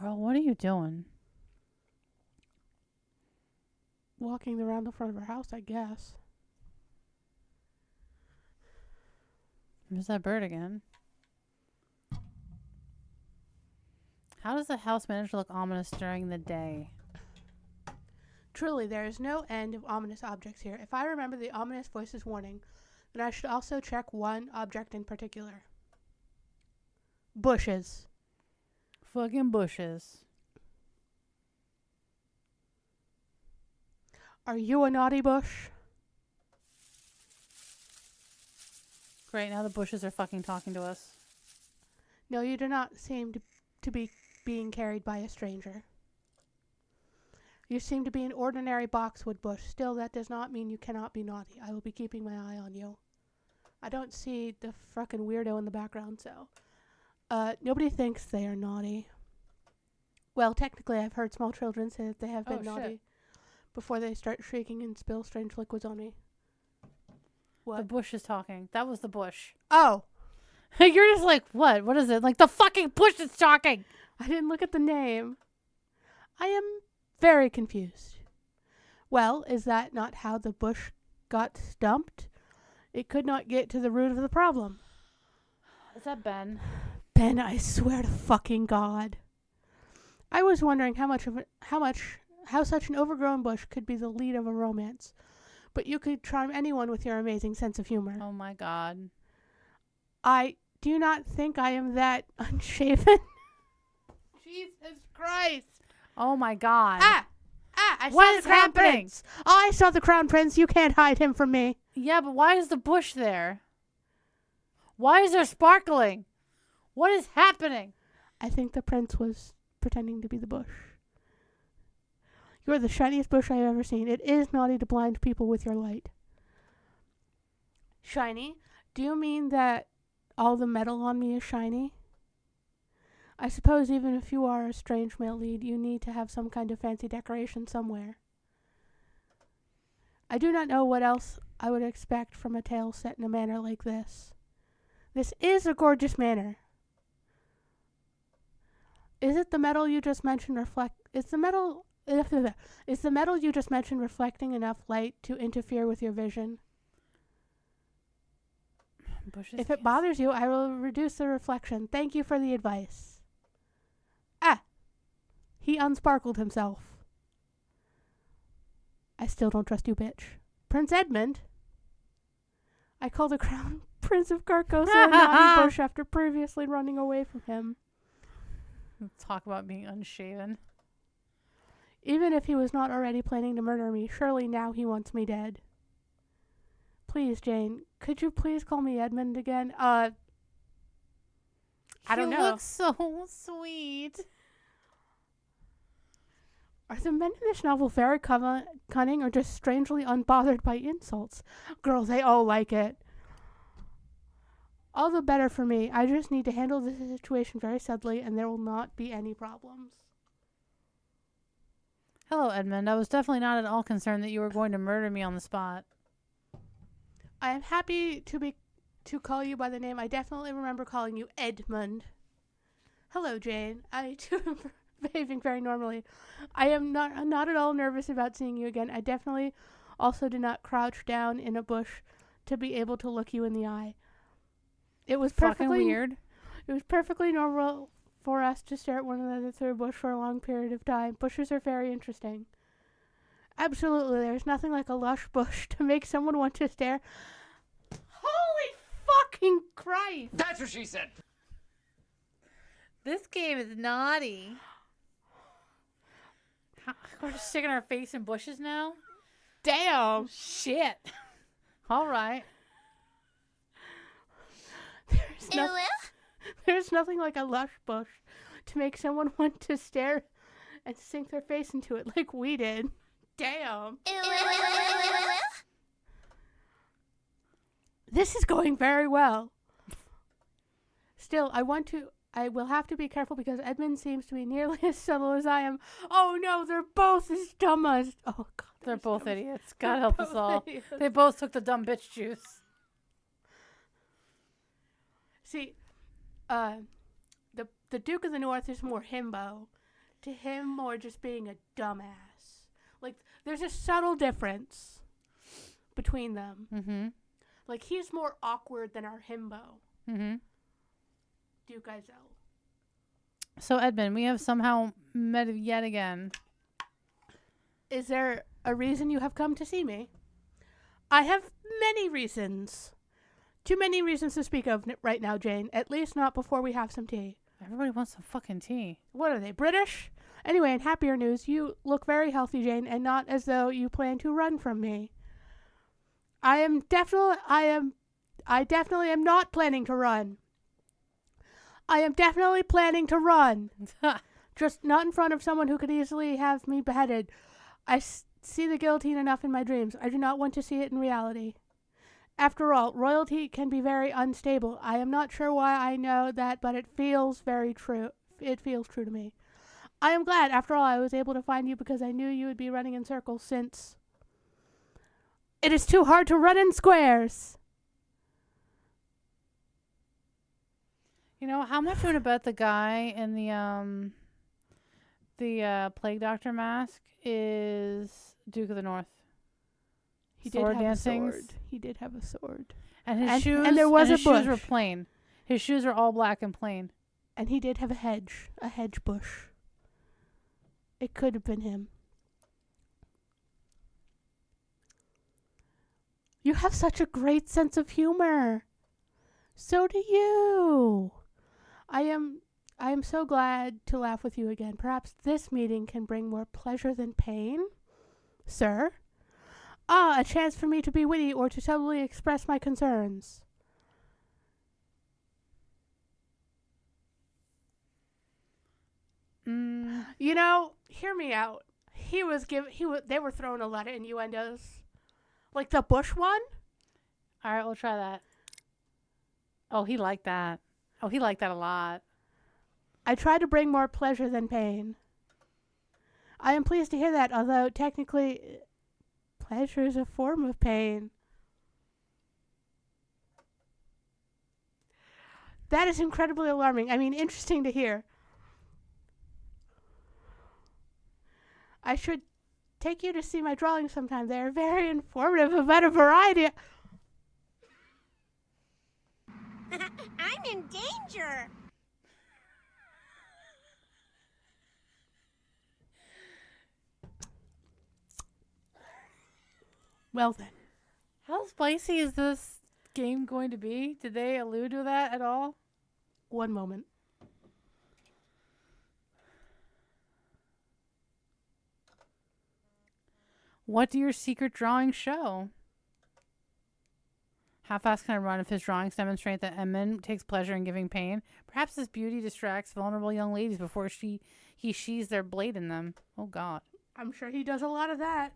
Girl, what are you doing? Walking around the front of our house, I guess. There's that bird again. How does the house manage to look ominous during the day? Truly, there is no end of ominous objects here. If I remember the ominous voice's warning, then I should also check one object in particular. Bushes. Fucking bushes. Are you a naughty bush? Great, now the bushes are fucking talking to us. No, you do not seem to be being carried by a stranger. You seem to be an ordinary boxwood bush. Still, that does not mean you cannot be naughty. I will be keeping my eye on you. I don't see the fucking weirdo in the background, so... nobody thinks they are naughty. Well, technically, I've heard small children say that they have been naughty before they start shrieking and spill strange liquids on me. What? The bush is talking. That was the bush. Oh! You're just like, what? What is it? Like, the fucking bush is talking! I didn't look at the name. I am very confused. Well, is that not how the bush got stumped? It could not get to the root of the problem. Is that Ben? Ben, I swear to fucking God. I was wondering how such an overgrown bush could be the lead of a romance. But you could charm anyone with your amazing sense of humor. Oh my God. I do not think I am that unshaven. Jesus Christ. Oh my God. I What saw is the crown happening? prince. I saw the crown prince. You can't hide him from me. Yeah, but why is the bush there? Why is there sparkling? What is happening? I think the prince was pretending to be the bush. You are the shiniest bush I have ever seen. It is naughty to blind people with your light. Shiny? Do you mean that all the metal on me is shiny? I suppose even if you are a strange male lead, you need to have some kind of fancy decoration somewhere. I do not know what else I would expect from a tale set in a manner like this. This is a gorgeous manor. Is it the metal you just mentioned Is the metal you just mentioned reflecting enough light to interfere with your vision? Bushes If it bothers you, I will reduce the reflection. Thank you for the advice. He unsparkled himself. I still don't trust you, bitch. Prince Edmund? I called the crown prince of Carcosa a naughty bush after previously running away from him. Talk about being unshaven. Even if he was not already planning to murder me, surely now he wants me dead. Please, Jane, could you please call me Edmund again? I don't know. He looks so sweet. Are the men in this novel very cunning or just strangely unbothered by insults? Girl, they all like it. All the better for me. I just need to handle this situation very subtly and there will not be any problems. Hello, Edmund. I was definitely not at all concerned that you were going to murder me on the spot. I am happy to call you by the name I definitely remember calling you Edmund. Hello, Jane. I too am behaving very normally. I am not at all nervous about seeing you again. I definitely also did not crouch down in a bush to be able to look you in the eye. It was perfectly weird. It was perfectly normal for us to stare at one another through a bush for a long period of time. Bushes are very interesting. Absolutely, there's nothing like a lush bush to make someone want to stare. Holy fucking Christ! That's what she said. This game is naughty. We're just sticking our face in bushes now? Damn! Shit. All right. There's nothing like a lush bush to make someone want to stare and sink their face into it like we did. Damn. This is going very well. Still, I will have to be careful because Edmund seems to be nearly as subtle as I am. Oh no, they're both as dumb as... Oh God. They're both idiots. God help us all. Idiots. They both took the dumb bitch juice. See, the Duke of the North is more himbo. To him, more just being a dumbass. Like, there's a subtle difference between them. Mm-hmm. Like, he's more awkward than our himbo. Mm-hmm. Duke Izel. So, Edmund, we have somehow met yet again. Is there a reason you have come to see me? I have many reasons. Too many reasons to speak of right now, Jane. At least not before we have some tea. Everybody wants some fucking tea. What are they, British? Anyway, in happier news, you look very healthy, Jane, and not as though you plan to run from me. I definitely am not planning to run. I am definitely planning to run. Just not in front of someone who could easily have me beheaded. I see the guillotine enough in my dreams. I do not want to see it in reality. After all, royalty can be very unstable. I am not sure why I know that, but it feels very true. It feels true to me. I am glad, after all, I was able to find you because I knew you would be running in circles since it is too hard to run in squares. You know, how much would about the guy in the plague doctor mask is Duke of the North? He Sword did have dancings. a sword. He did have a sword. And his shoes, and there was his a bush. shoes were plain. His shoes are all black and plain. And he did have a hedge bush. It could have been him. You have such a great sense of humor. So do you. I am so glad to laugh with you again. Perhaps this meeting can bring more pleasure than pain, sir. Ah, a chance for me to be witty or to subtly express my concerns. You know, hear me out. They were throwing a lot of innuendos. Like the Bush one? All right, we'll try that. Oh, he liked that. Oh, he liked that a lot. I try to bring more pleasure than pain. I am pleased to hear that, although technically pleasure is a form of pain. That is incredibly alarming. I mean, interesting to hear. I should take you to see my drawings sometime. They are very informative about a variety of... I'm in danger. Well then. How spicy is this game going to be? Did they allude to that at all? One moment. What do your secret drawings show? How fast can I run if his drawings demonstrate that Edmund takes pleasure in giving pain? Perhaps his beauty distracts vulnerable young ladies before he sheathes their blade in them. Oh, God. I'm sure he does a lot of that.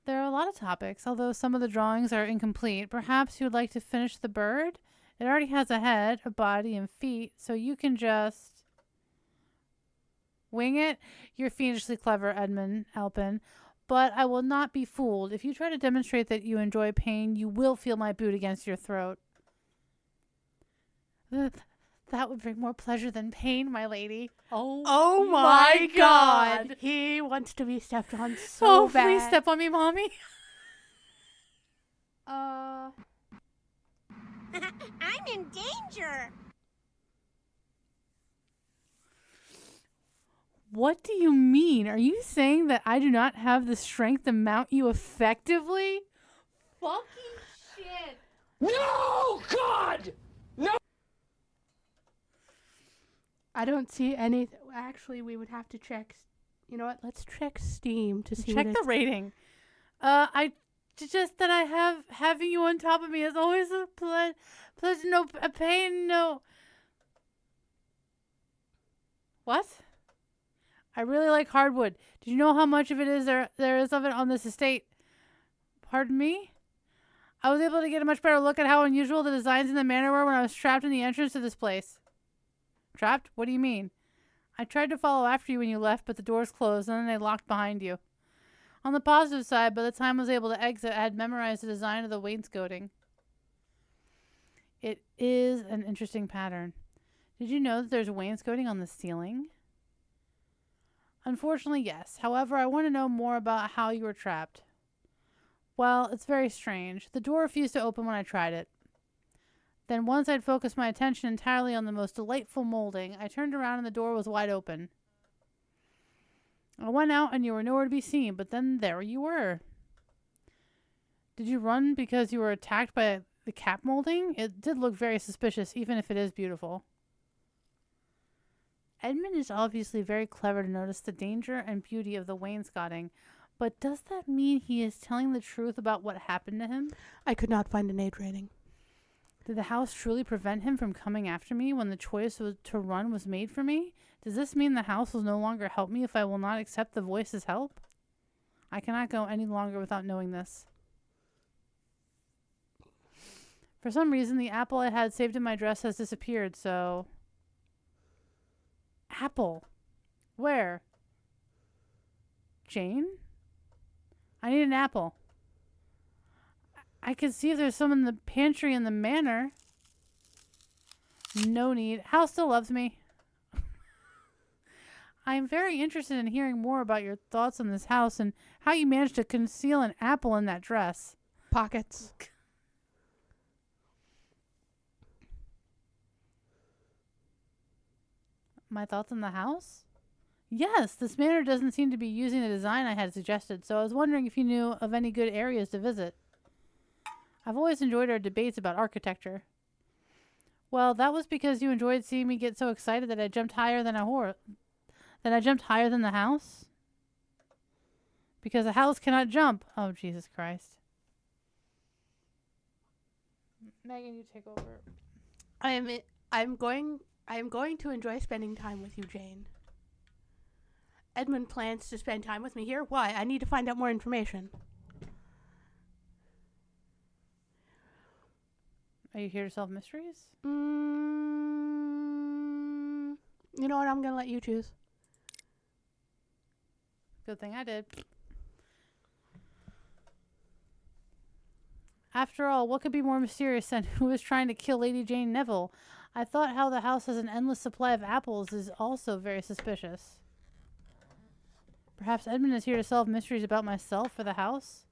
There are a lot of topics, although some of the drawings are incomplete. Perhaps you would like to finish the bird? It already has a head, a body, and feet, so you can just wing it. You're fiendishly clever, Edmund Alpin. But I will not be fooled. If you try to demonstrate that you enjoy pain, you will feel my boot against your throat. That would bring more pleasure than pain, my lady. Oh my God. He wants to be stepped on so bad. Please step on me, Mommy. I'm in danger. What do you mean? Are you saying that I do not have the strength to mount you effectively? Fucking shit. No, God! No! I don't see anything. Actually, we would have to check. You know what? Let's check Steam to see Check what the rating. I just that I have having you on top of me is always a pleasure, no a pain, no. What? I really like hardwood. Did you know how much of it is there is of it on this estate? Pardon me? I was able to get a much better look at how unusual the designs in the manor were when I was trapped in the entrance to this place. Trapped? What do you mean? I tried to follow after you when you left, but the doors closed and then they locked behind you. On the positive side, by the time I was able to exit, I had memorized the design of the wainscoting. It is an interesting pattern. Did you know that there's wainscoting on the ceiling? Unfortunately, yes. However, I want to know more about how you were trapped. Well, it's very strange. The door refused to open when I tried it. Then once I'd focused my attention entirely on the most delightful molding, I turned around and the door was wide open. I went out and you were nowhere to be seen, but then there you were. Did you run because you were attacked by the cap molding? It did look very suspicious, even if it is beautiful. Edmund is obviously very clever to notice the danger and beauty of the wainscoting, but does that mean he is telling the truth about what happened to him? I could not find an age rating. Did the house truly prevent him from coming after me when the choice to run was made for me? Does this mean the house will no longer help me if I will not accept the voice's help? I cannot go any longer without knowing this. For some reason, the apple I had saved in my dress has disappeared, so... Apple? Where? Jane? I need an apple. I can see if there's some in the pantry in the manor. No need. House still loves me. I am very interested in hearing more about your thoughts on this house and how you managed to conceal an apple in that dress. Pockets. My thoughts on the house? Yes, this manor doesn't seem to be using the design I had suggested, so I was wondering if you knew of any good areas to visit. I've always enjoyed our debates about architecture. Well, that was because you enjoyed seeing me get so excited that I jumped higher than the house? Because a house cannot jump. Oh, Jesus Christ. Megan, you take over. I'm going to enjoy spending time with you, Jane. Edmund plans to spend time with me here. Why? I need to find out more information. Are you here to solve mysteries? You know what? I'm going to let you choose. Good thing I did. After all, what could be more mysterious than who is trying to kill Lady Jane Neville? I thought how the house has an endless supply of apples is also very suspicious. Perhaps Edmund is here to solve mysteries about myself for the house?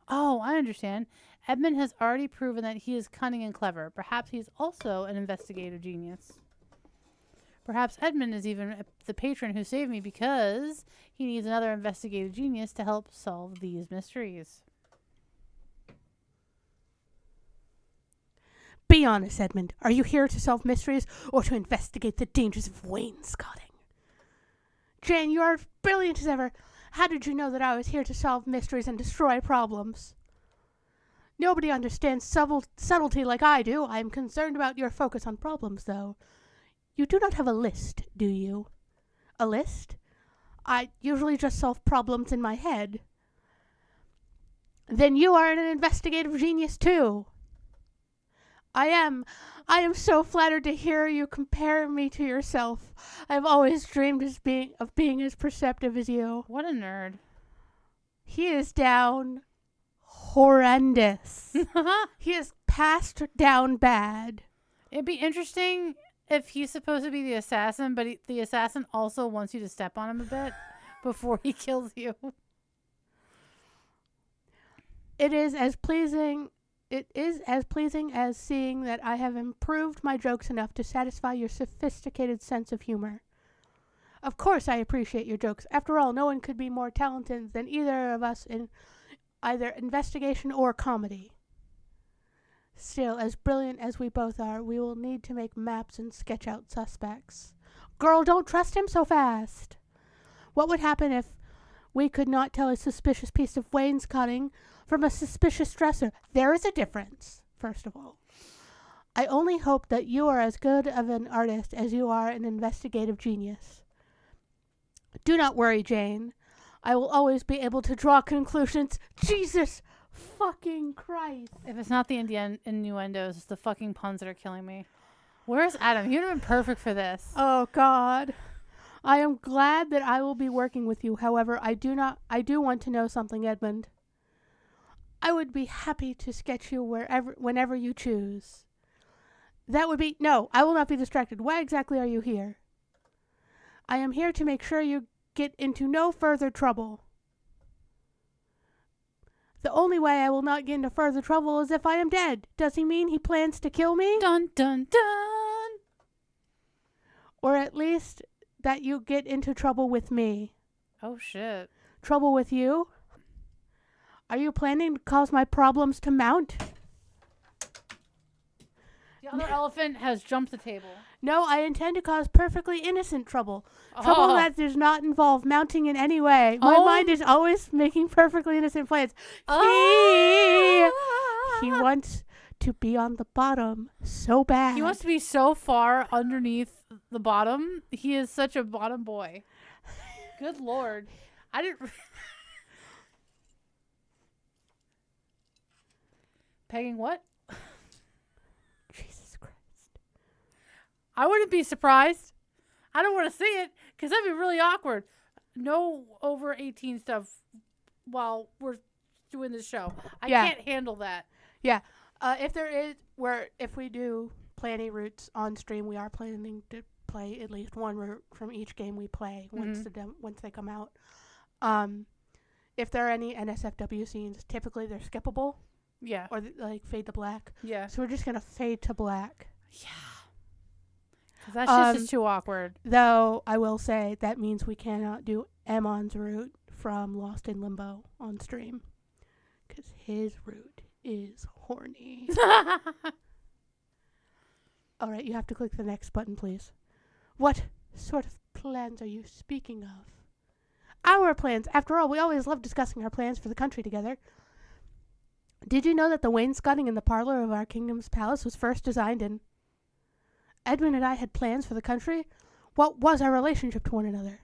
Oh, I understand. Edmund has already proven that he is cunning and clever. Perhaps he is also an investigative genius. Perhaps Edmund is even the patron who saved me because he needs another investigative genius to help solve these mysteries. Be honest, Edmund. Are you here to solve mysteries or to investigate the dangers of wainscoting? Jane, you are brilliant as ever. How did you know that I was here to solve mysteries and destroy problems? Nobody understands subtlety like I do. I am concerned about your focus on problems, though. You do not have a list, do you? A list? I usually just solve problems in my head. Then you are an investigative genius, too. I am so flattered to hear you compare me to yourself. I've always dreamed of being as perceptive as you. What a nerd. He is down horrendous. He is passed down bad. It'd be interesting if he's supposed to be the assassin, but the assassin also wants you to step on him a bit before he kills you. It is as pleasing as seeing that I have improved my jokes enough to satisfy your sophisticated sense of humor. Of course I appreciate your jokes. After all, no one could be more talented than either of us in either investigation or comedy. Still, as brilliant as we both are, we will need to make maps and sketch out suspects. Girl, don't trust him so fast. What would happen if we could not tell a suspicious piece of wainscoting from a suspicious dresser? There is a difference, first of all. I only hope that you are as good of an artist as you are an investigative genius. Do not worry, Jane. I will always be able to draw conclusions. Jesus fucking Christ. If it's not the innuendos, it's the fucking puns that are killing me. Where's Adam? He would have been perfect for this. Oh, God. I am glad that I will be working with you. However, I do want to know something, Edmund. I would be happy to sketch you whenever you choose. No, I will not be distracted. Why exactly are you here? I am here to make sure you get into no further trouble. The only way I will not get into further trouble is if I am dead. Does he mean he plans to kill me? Dun, dun, dun! Or at least that you get into trouble with me. Oh, shit. Trouble with you? Are you planning to cause my problems to mount? The other elephant has jumped the table. No, I intend to cause perfectly innocent trouble. Trouble Oh. that does not involve mounting in any way. My Oh. mind is always making perfectly innocent plans. He wants to be on the bottom so bad. He wants to be so far underneath the bottom. He is such a bottom boy. Good Lord. I didn't... Pegging what? Jesus Christ. I wouldn't be surprised. I don't want to see it because that'd be really awkward. No over 18 stuff while we're doing this show. I can't handle that. Yeah. If we do play any routes on stream, we are planning to play at least one route from each game we play once they come out. If there are any NSFW scenes, typically they're skippable. Yeah. Or like fade to black. Yeah. So we're just gonna fade to black. Yeah. 'Cause that's just too awkward. Though I will say that means we cannot do Amon's route from Lost in Limbo on stream, because his route is horny. All right, you have to click the next button, please. What sort of plans are you speaking of? Our plans. After all, we always love discussing our plans for the country together. Did you know that the wainscoting in the parlor of our kingdom's palace was first designed in... Edmund and I had plans for the country. What was our relationship to one another?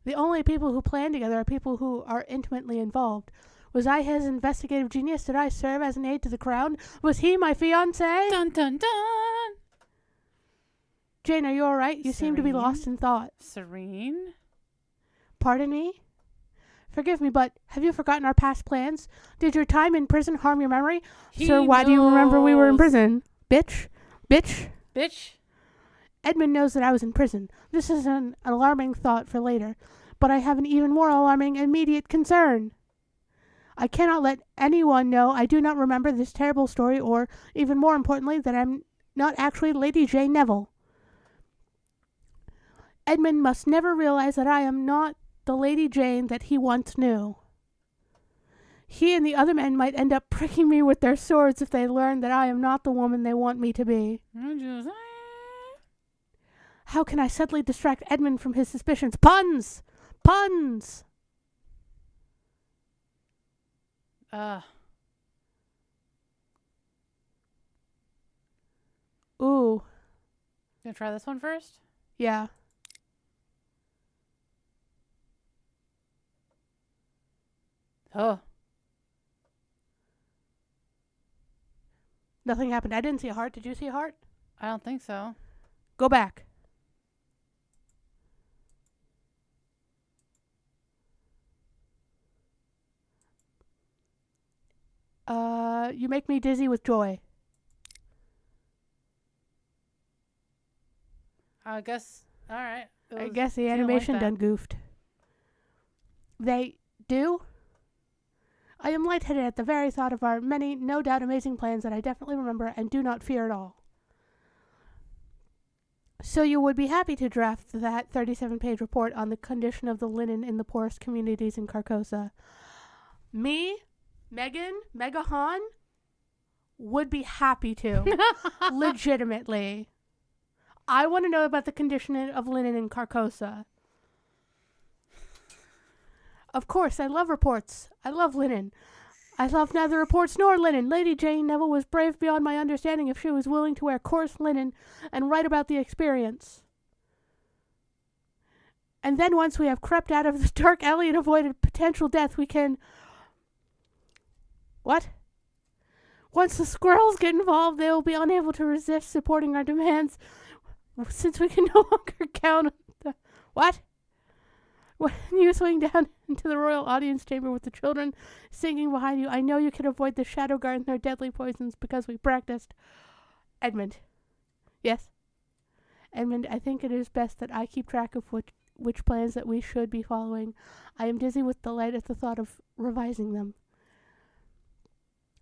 The only people who plan together are people who are intimately involved. Was I his investigative genius? Did I serve as an aide to the crown? Was he my fiancé? Dun dun dun. Jane, are you all right? You seem to be Serene? lost in thought. Serene? Pardon me? Forgive me, but have you forgotten our past plans? Did your time in prison harm your memory? Sir, why do you remember we were in knows. prison? Bitch. Bitch. Bitch. Edmund knows that I was in prison. This is an alarming thought for later, but I have an even more alarming immediate concern. I cannot let anyone know I do not remember this terrible story, or, even more importantly, that I'm not actually Lady Jane Neville. Edmund must never realize that I am not the Lady Jane that he once knew. He and the other men might end up pricking me with their swords if they learn that I am not the woman they want me to be. How can I subtly distract Edmund from his suspicions? Puns! Puns! Ooh. Gonna try this one first? Yeah. Oh. Nothing happened. I didn't see a heart. Did you see a heart? I don't think so. Go back. You make me dizzy with joy. I guess. All right. I guess the animation done goofed. They do? I am lightheaded at the very thought of our many, no doubt amazing plans that I definitely remember and do not fear at all. So you would be happy to draft that 37-page report on the condition of the linen in the poorest communities in Carcosa. Me, Mega-Han, would be happy to. Legitimately. I want to know about the condition of linen in Carcosa. Of course, I love reports. I love linen. I love neither reports nor linen. Lady Jane Neville was brave beyond my understanding if she was willing to wear coarse linen and write about the experience. And then once we have crept out of the dark alley and avoided potential death, we can... What? Once the squirrels get involved, they will be unable to resist supporting our demands, since we can no longer count on the... What? When you swing down into the royal audience chamber with the children singing behind you, I know you can avoid the shadow guard and their deadly poisons because we practiced. Edmund. Yes? Edmund, I think it is best that I keep track of which plans that we should be following. I am dizzy with delight at the thought of revising them.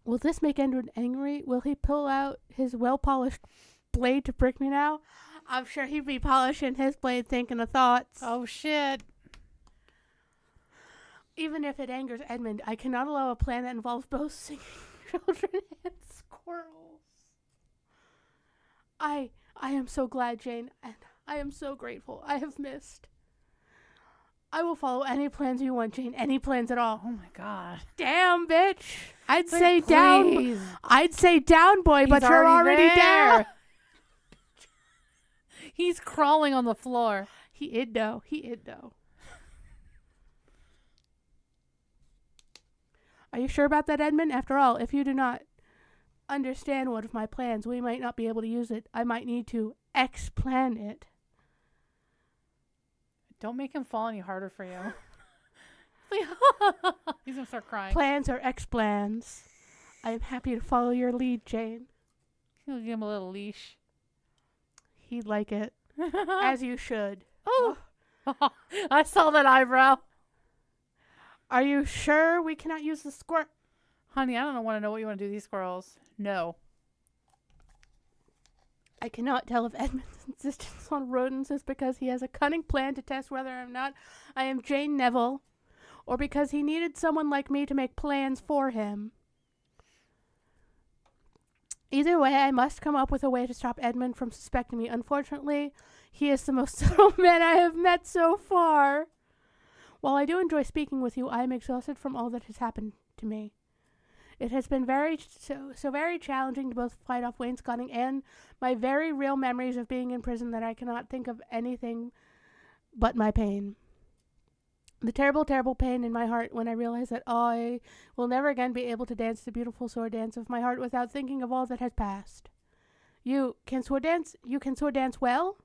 Will this make Edward angry? Will he pull out his well-polished blade to prick me now? I'm sure he'd be polishing his blade thinking of thoughts. Oh, shit. Even if it angers Edmund, I cannot allow a plan that involves both singing children and squirrels. I am so glad, Jane, and I am so grateful. I have missed. I will follow any plans you want, Jane. Any plans at all. Oh my god. Damn, bitch. I'd Like, say down. please. I'd say down, boy, but He's you're already down. there. He's crawling on the floor. He id though. Are you sure about that, Edmund? After all, if you do not understand one of my plans, we might not be able to use it. I might need to X-plan it. Don't make him fall any harder for you. He's gonna start crying. Plans are X-plans. I am happy to follow your lead, Jane. He'll give him a little leash. He'd like it. As you should. Oh. I saw that eyebrow. Are you sure we cannot use the squirt? Honey, I don't want to know what you want to do to these squirrels. No. I cannot tell if Edmund's insistence on rodents is because he has a cunning plan to test whether or not I am Jane Neville, or because he needed someone like me to make plans for him. Either way, I must come up with a way to stop Edmund from suspecting me. Unfortunately, he is the most subtle man I have met so far. While I do enjoy speaking with you, I am exhausted from all that has happened to me. It has been very challenging to both fight off wainscoting and my very real memories of being in prison that I cannot think of anything but my pain. The terrible, terrible pain in my heart when I realize that I will never again be able to dance the beautiful sword dance of my heart without thinking of all that has passed. You can sword dance well?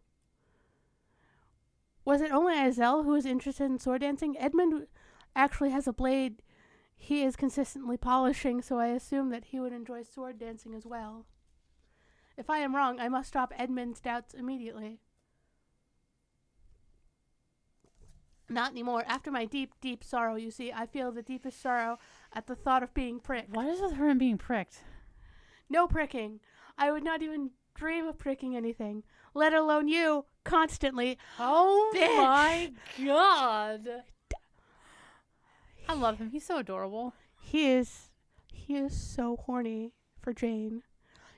Was it only Azel who was interested in sword dancing? Edmund actually has a blade he is consistently polishing, so I assume that he would enjoy sword dancing as well. If I am wrong, I must stop Edmund's doubts immediately. Not anymore. After my deep, deep sorrow, you see, I feel the deepest sorrow at the thought of being pricked. What is with her and being pricked? No pricking. I would not even dream of pricking anything, let alone you, constantly. Oh Bitch. my god. I love him. He's so adorable. He is so horny for Jane.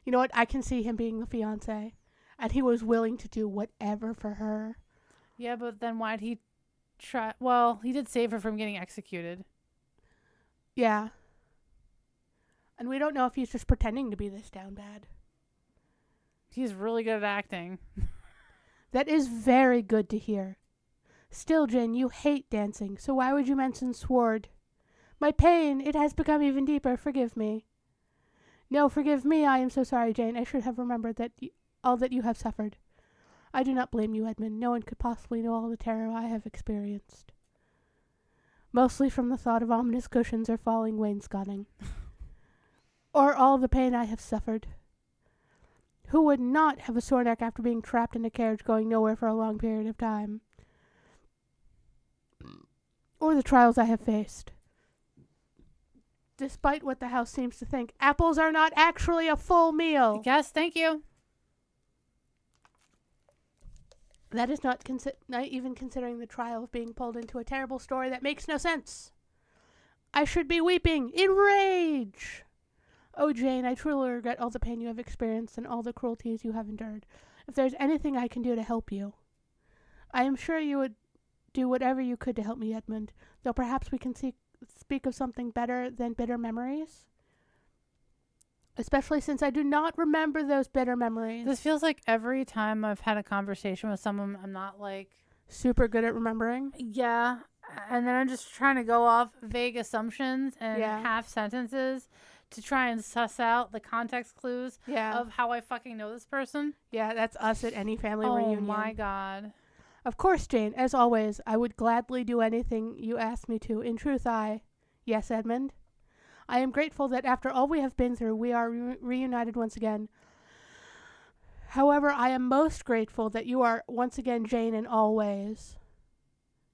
You know what? I can see him being the fiancé, and he was willing to do whatever for her. Yeah, but then why'd he try? Well, he did save her from getting executed. Yeah. And we don't know if he's just pretending to be this down bad. He's really good at acting. That is very good to hear. Still, Jane, you hate dancing, so why would you mention sword? My pain, it has become even deeper. Forgive me. No, forgive me. I am so sorry, Jane. I should have remembered that all that you have suffered. I do not blame you, Edmund. No one could possibly know all the terror I have experienced. Mostly from the thought of ominous cushions or falling wainscoting. Or all the pain I have suffered. Who would not have a sore neck after being trapped in a carriage going nowhere for a long period of time? Or the trials I have faced. Despite what the house seems to think, apples are not actually a full meal. Yes, thank you. That is not even considering the trial of being pulled into a terrible story that makes no sense. I should be weeping in rage. Oh, Jane, I truly regret all the pain you have experienced and all the cruelties you have endured. If there's anything I can do to help you, I am sure you would do whatever you could to help me, Edmund, though perhaps we can speak of something better than bitter memories. Especially since I do not remember those bitter memories. This feels like every time I've had a conversation with someone, I'm not like super good at remembering. Yeah. And then I'm just trying to go off vague assumptions and half sentences to try and suss out the context clues of how I fucking know this person. Yeah, that's us at any family reunion. Oh my god. Of course, Jane, as always, I would gladly do anything you asked me to. In truth, yes, Edmund, I am grateful that after all we have been through, we are reunited once again. However, I am most grateful that you are once again Jane in all ways.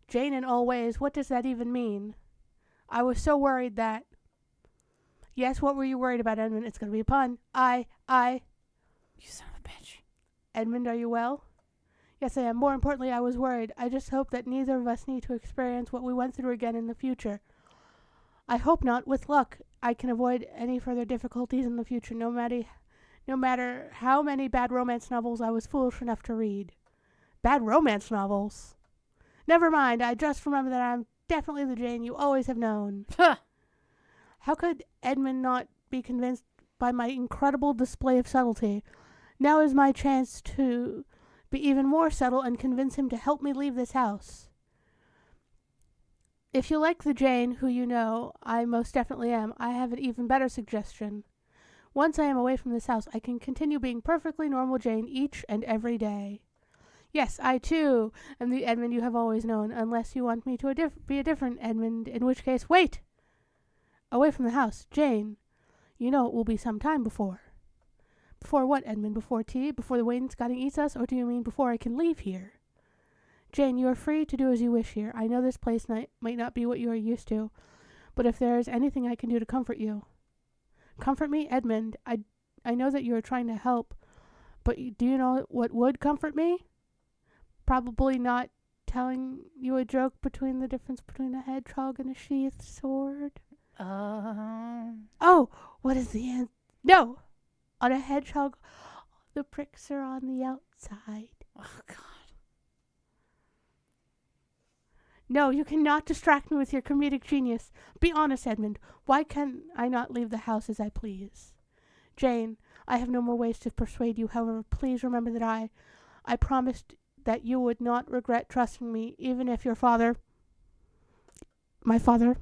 Jane in all ways, what does that even mean? I was so worried that... Yes, what were you worried about, Edmund? It's going to be a pun. You son of a bitch. Edmund, are you well? Yes, I am. More importantly, I was worried. I just hope that neither of us need to experience what we went through again in the future. I hope not. With luck, I can avoid any further difficulties in the future, no matter how many bad romance novels I was foolish enough to read. Bad romance novels? Never mind, I just remember that I'm definitely the Jane you always have known. How could Edmund not be convinced by my incredible display of subtlety? Now is my chance to be even more subtle and convince him to help me leave this house. If you like the Jane who you know I most definitely am, I have an even better suggestion. Once I am away from this house, I can continue being perfectly normal Jane each and every day. Yes, I too am the Edmund you have always known, unless you want me to be a different Edmund, in which case, wait! Away from the house, Jane. You know it will be some time before. Before what, Edmund? Before tea? Before the wainscoting eats us? Or do you mean before I can leave here? Jane, you are free to do as you wish here. I know this place might not be what you are used to, but if there is anything I can do to comfort you. Comfort me, Edmund. I know that you are trying to help, but do you know what would comfort me? Probably not telling you a joke between the difference between a hedgehog and a sheathed sword. Oh, what is the answer? No! On a hedgehog, the pricks are on the outside. Oh, God. No, you cannot distract me with your comedic genius. Be honest, Edmund. Why can I not leave the house as I please? Jane, I have no more ways to persuade you. However, please remember that I promised that you would not regret trusting me, even if your father... My father?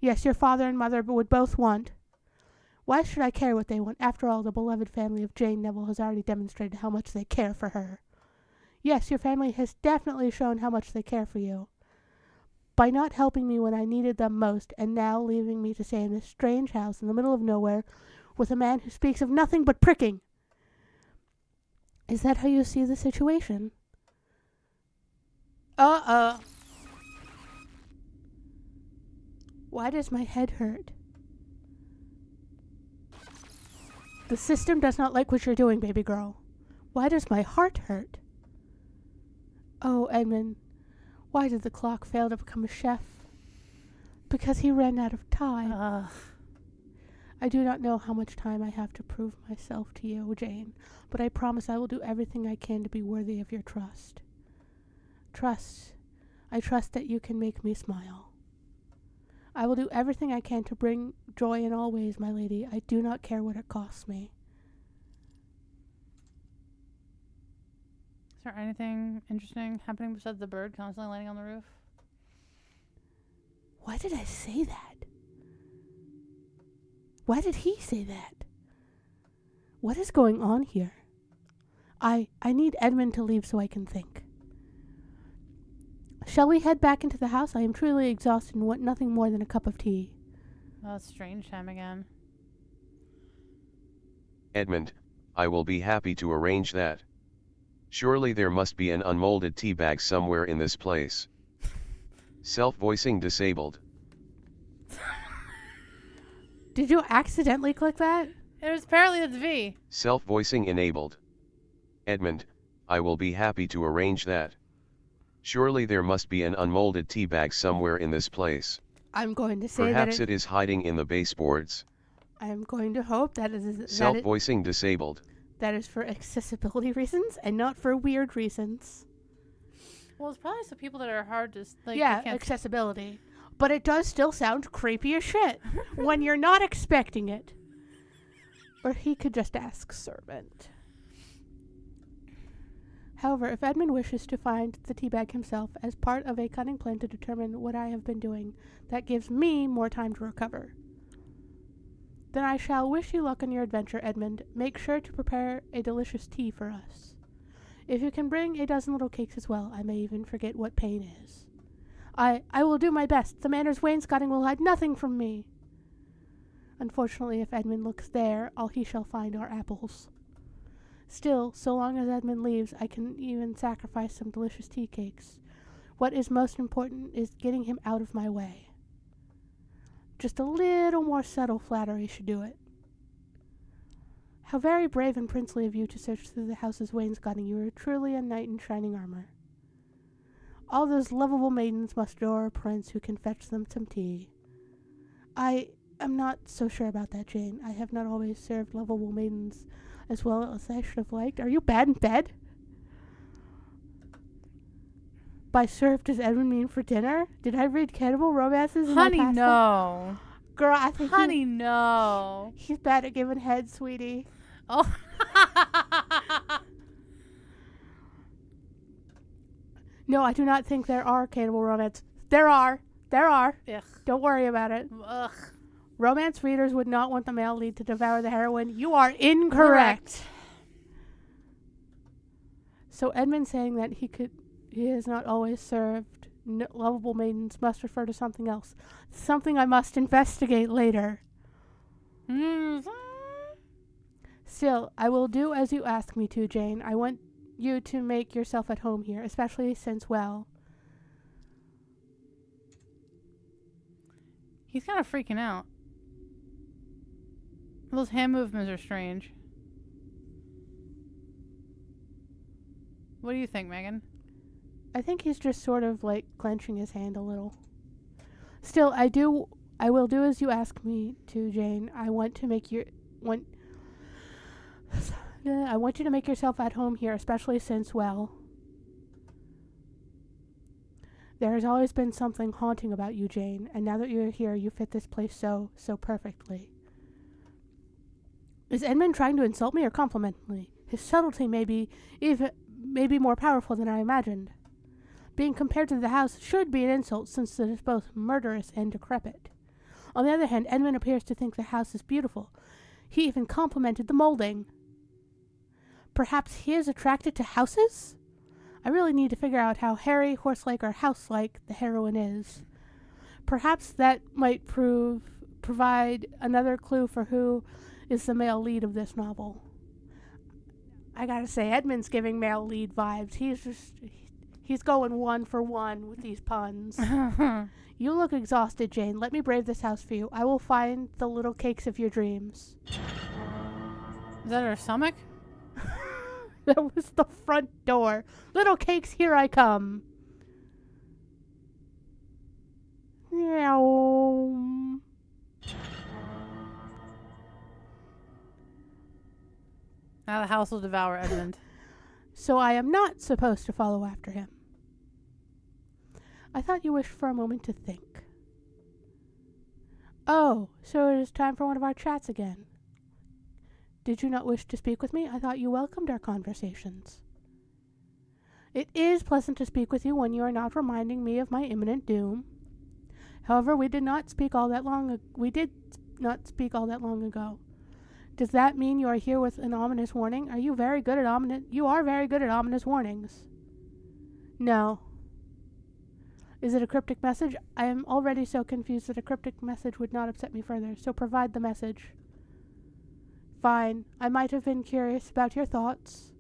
Yes, your father and mother would both want. Why should I care what they want? After all, the beloved family of Jane Neville has already demonstrated how much they care for her. Yes, your family has definitely shown how much they care for you. By not helping me when I needed them most, and now leaving me to stay in this strange house in the middle of nowhere with a man who speaks of nothing but pricking. Is that how you see the situation? Why does my head hurt? The system does not like what you're doing, baby girl. Why does my heart hurt? Oh, Edmund, why did the clock fail to become a chef? Because he ran out of time. I do not know how much time I have to prove myself to you, Jane, but I promise I will do everything I can to be worthy of your trust. I trust that you can make me smile. I will do everything I can to bring joy in all ways, my lady. I do not care what it costs me. Is there anything interesting happening besides the bird constantly landing on the roof? Why did I say that? Why did he say that? What is going on here? I need Edmund to leave so I can think. Shall we head back into the house? I am truly exhausted and want nothing more than a cup of tea. Oh, it's strange time again. Edmund, I will be happy to arrange that. Surely there must be an unmolded tea bag somewhere in this place. Self-voicing disabled. Did you accidentally click that? It was apparently the V. Self-voicing enabled. Edmund, I will be happy to arrange that. Surely there must be an unmolded tea bag somewhere in this place. I'm going to say Perhaps that it is hiding in the baseboards. I am going to hope that Self-voicing disabled. That is for accessibility reasons and not for weird reasons. Well, it's probably some people that are hard to like. Yeah, accessibility. But it does still sound creepy as shit when you're not expecting it. Or he could just ask servant. However, if Edmund wishes to find the teabag himself as part of a cunning plan to determine what I have been doing, that gives me more time to recover. Then I shall wish you luck on your adventure, Edmund. Make sure to prepare a delicious tea for us. If you can bring a dozen little cakes as well, I may even forget what pain is. I will do my best. The manor's wainscoting will hide nothing from me. Unfortunately, if Edmund looks there, all he shall find are apples. Still, so long as Edmund leaves, I can even sacrifice some delicious tea cakes. What is most important is getting him out of my way. Just a little more subtle flattery should do it. How very brave and princely of you to search through the house's wainscoting. You are truly a knight in shining armor. All those lovable maidens must adore a prince who can fetch them some tea. I am not so sure about that, Jane. I have not always served lovable maidens as well as I should have liked. Are you bad in bed? By served, does Edmund mean for dinner? Did I read cannibal romances in Honey, my past life? no. Girl, I think Honey, no. he's bad at giving head, sweetie. Oh. No, I do not think there are cannibal romance. There are. Ugh. Don't worry about it. Ugh. Romance readers would not want the male lead to devour the heroine. You are incorrect. So Edmund saying that he has not always served lovable maidens must refer to something else. Something I must investigate later. Still, I will do as you ask me to, Jane. I want you to make yourself at home here, especially since, well... He's kind of freaking out. Those hand movements are strange. What do you think, Megan? I think he's just sort of like clenching his hand a little. Still, I will do as you ask me to, Jane. I want you to make yourself at home here, especially since, well, there has always been something haunting about you, Jane, and now that you're here, you fit this place so perfectly. Is Edmund trying to insult me or compliment me? His subtlety may be more powerful than I imagined. Being compared to the house should be an insult, since it is both murderous and decrepit. On the other hand, Edmund appears to think the house is beautiful. He even complimented the molding. Perhaps he is attracted to houses? I really need to figure out how hairy, horse-like, or house-like the heroine is. Perhaps that might provide another clue for who is the male lead of this novel. I gotta say, Edmund's giving male lead vibes. He's going one for one with these puns. You look exhausted, Jane. Let me brave this house for you. I will find the little cakes of your dreams. Is that her stomach? That was the front door. Little cakes, here I come. Meow. Now the house will devour Edmund. So I am not supposed to follow after him. I thought you wished for a moment to think. Oh, so it is time for one of our chats again. Did you not wish to speak with me? I thought you welcomed our conversations. It is pleasant to speak with you when you are not reminding me of my imminent doom. However, we did not speak all that long ago. Does that mean you are here with an ominous warning? You are very good at ominous warnings. No. Is it a cryptic message? I am already so confused that a cryptic message would not upset me further, so provide the message. Fine. I might have been curious about your thoughts.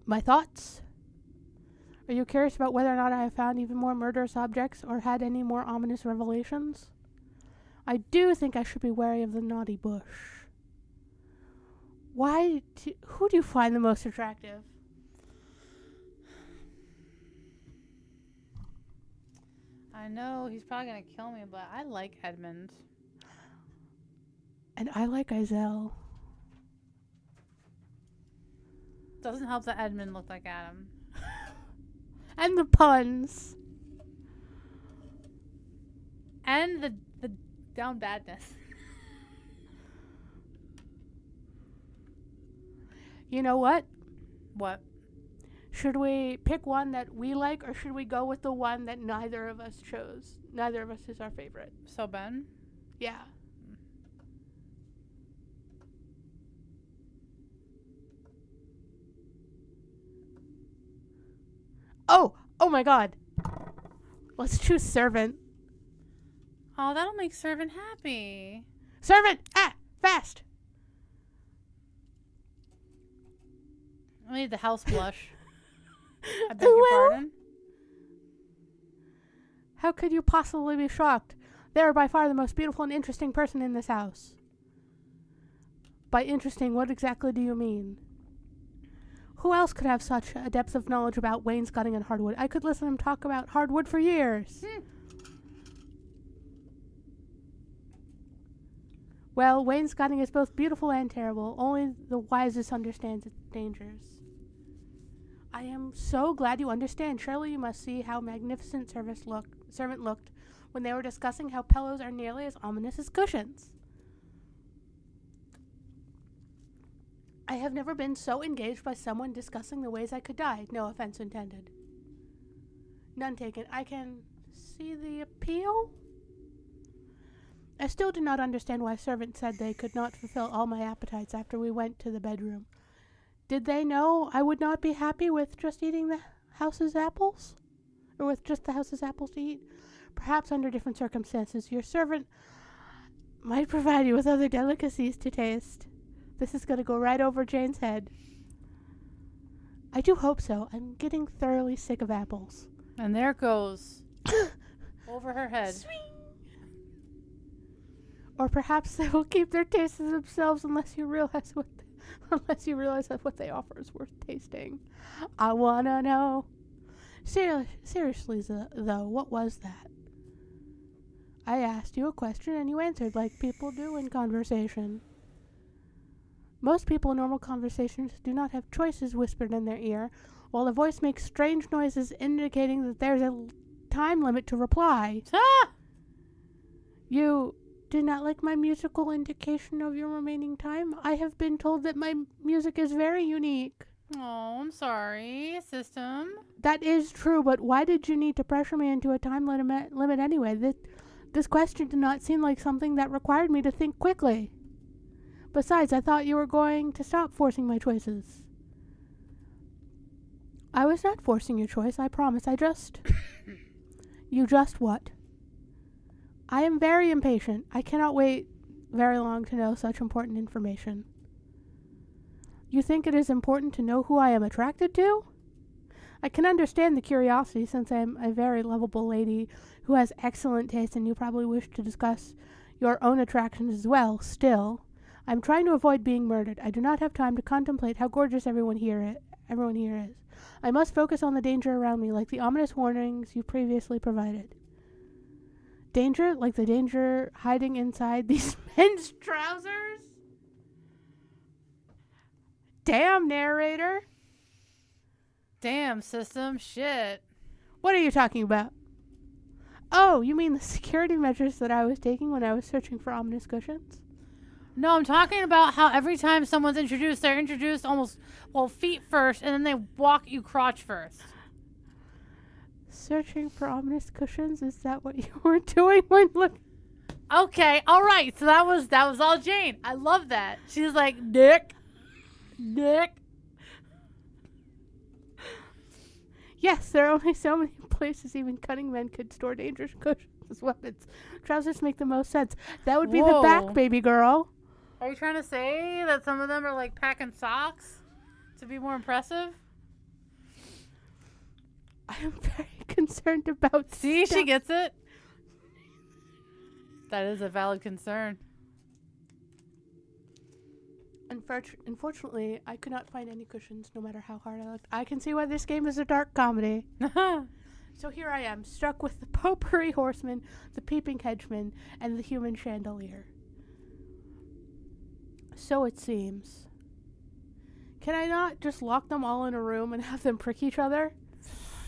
My thoughts? Are you curious about whether or not I have found even more murderous objects or had any more ominous revelations? I do think I should be wary of the naughty bush. Who do you find the most attractive? I know he's probably gonna kill me, but I like Edmund. And I like Iselle. Doesn't help that Edmund looked like Adam. And the puns. And the down badness. You know what? What? Should we pick one that we like, or should we go with the one that neither of us chose? Neither of us is our favorite. So Ben? Yeah. Oh my god. Let's choose Servant. Oh, that'll make Servant happy. Servant! Fast! I need the house blush. I beg your pardon? How could you possibly be shocked? They are by far the most beautiful and interesting person in this house. By interesting, what exactly do you mean? Who else could have such a depth of knowledge about wainscoting and hardwood? I could listen to him talk about hardwood for years. Well, wainscoting is both beautiful and terrible. Only the wisest understands its dangers. I am so glad you understand. Surely you must see how magnificent servant looked when they were discussing how pillows are nearly as ominous as cushions. I have never been so engaged by someone discussing the ways I could die. No offense intended. None taken. I can see the appeal? I still do not understand why servants said they could not fulfill all my appetites after we went to the bedroom. Did they know I would not be happy with just eating the house's apples? Or with just the house's apples to eat? Perhaps under different circumstances, your servant might provide you with other delicacies to taste. This is going to go right over Jane's head. I do hope so. I'm getting thoroughly sick of apples. And there it goes. Over her head. Swing. Or perhaps they will keep their taste to themselves unless you realize that what they offer is worth tasting. I wanna know. Seriously, though, what was that? I asked you a question and you answered like people do in conversation. Most people in normal conversations do not have choices whispered in their ear, while a voice makes strange noises indicating that there's a time limit to reply. Ah! You did not like my musical indication of your remaining time? I have been told that my music is very unique. Oh, I'm sorry, system. That is true, but why did you need to pressure me into a time limit anyway? This question did not seem like something that required me to think quickly. Besides, I thought you were going to stop forcing my choices. I was not forcing your choice, I promise. You just what? I am very impatient. I cannot wait very long to know such important information. You think it is important to know who I am attracted to? I can understand the curiosity since I am a very lovable lady who has excellent taste and you probably wish to discuss your own attractions as well. Still, I'm trying to avoid being murdered. I do not have time to contemplate how gorgeous everyone here is. I must focus on the danger around me, like the ominous warnings you previously provided. Danger? Like the danger hiding inside these men's trousers? Damn, narrator. Damn, system. Shit. What are you talking about? Oh, you mean the security measures that I was taking when I was searching for ominous cushions? No, I'm talking about how every time someone's introduced, they're introduced almost, feet first, and then they walk you crotch first. Searching for ominous cushions? Is that what you were doing when look? Okay, all right. So that was all Jane. I love that. She's like, Nick. Yes, there are only so many places even cunning men could store dangerous cushions as weapons. Trousers make the most sense. That would be the back, baby girl. Are you trying to say that some of them are like packing socks to be more impressive? I am very concerned about See, stuff. she gets it. That is a valid concern. Unfortunately, I could not find any cushions no matter how hard I looked. I can see why this game is a dark comedy. So here I am, struck with the potpourri horseman, the peeping hedgeman, and the human chandelier. So it seems. Can I not just lock them all in a room and have them prick each other?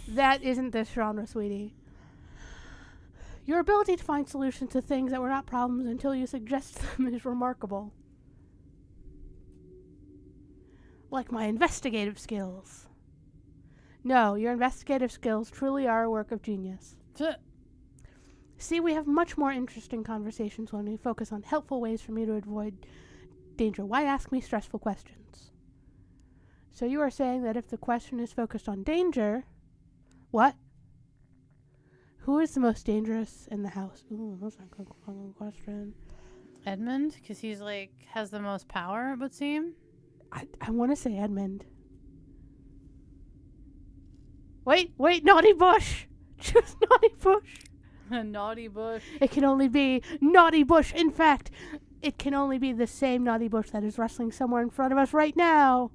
That isn't this genre, sweetie. Your ability to find solutions to things that were not problems until you suggest them is remarkable. Like my investigative skills. No, your investigative skills truly are a work of genius. See, we have much more interesting conversations when we focus on helpful ways for me to avoid danger. Why ask me stressful questions? So you are saying that if the question is focused on danger... What? Who is the most dangerous in the house? Ooh, that's a good question. Edmund, because he's like, has the most power, it would seem. I want to say Edmund. Wait, Naughty Bush! Choose Naughty Bush! Naughty Bush. It can only be Naughty Bush. In fact, it can only be the same Naughty Bush that is wrestling somewhere in front of us right now.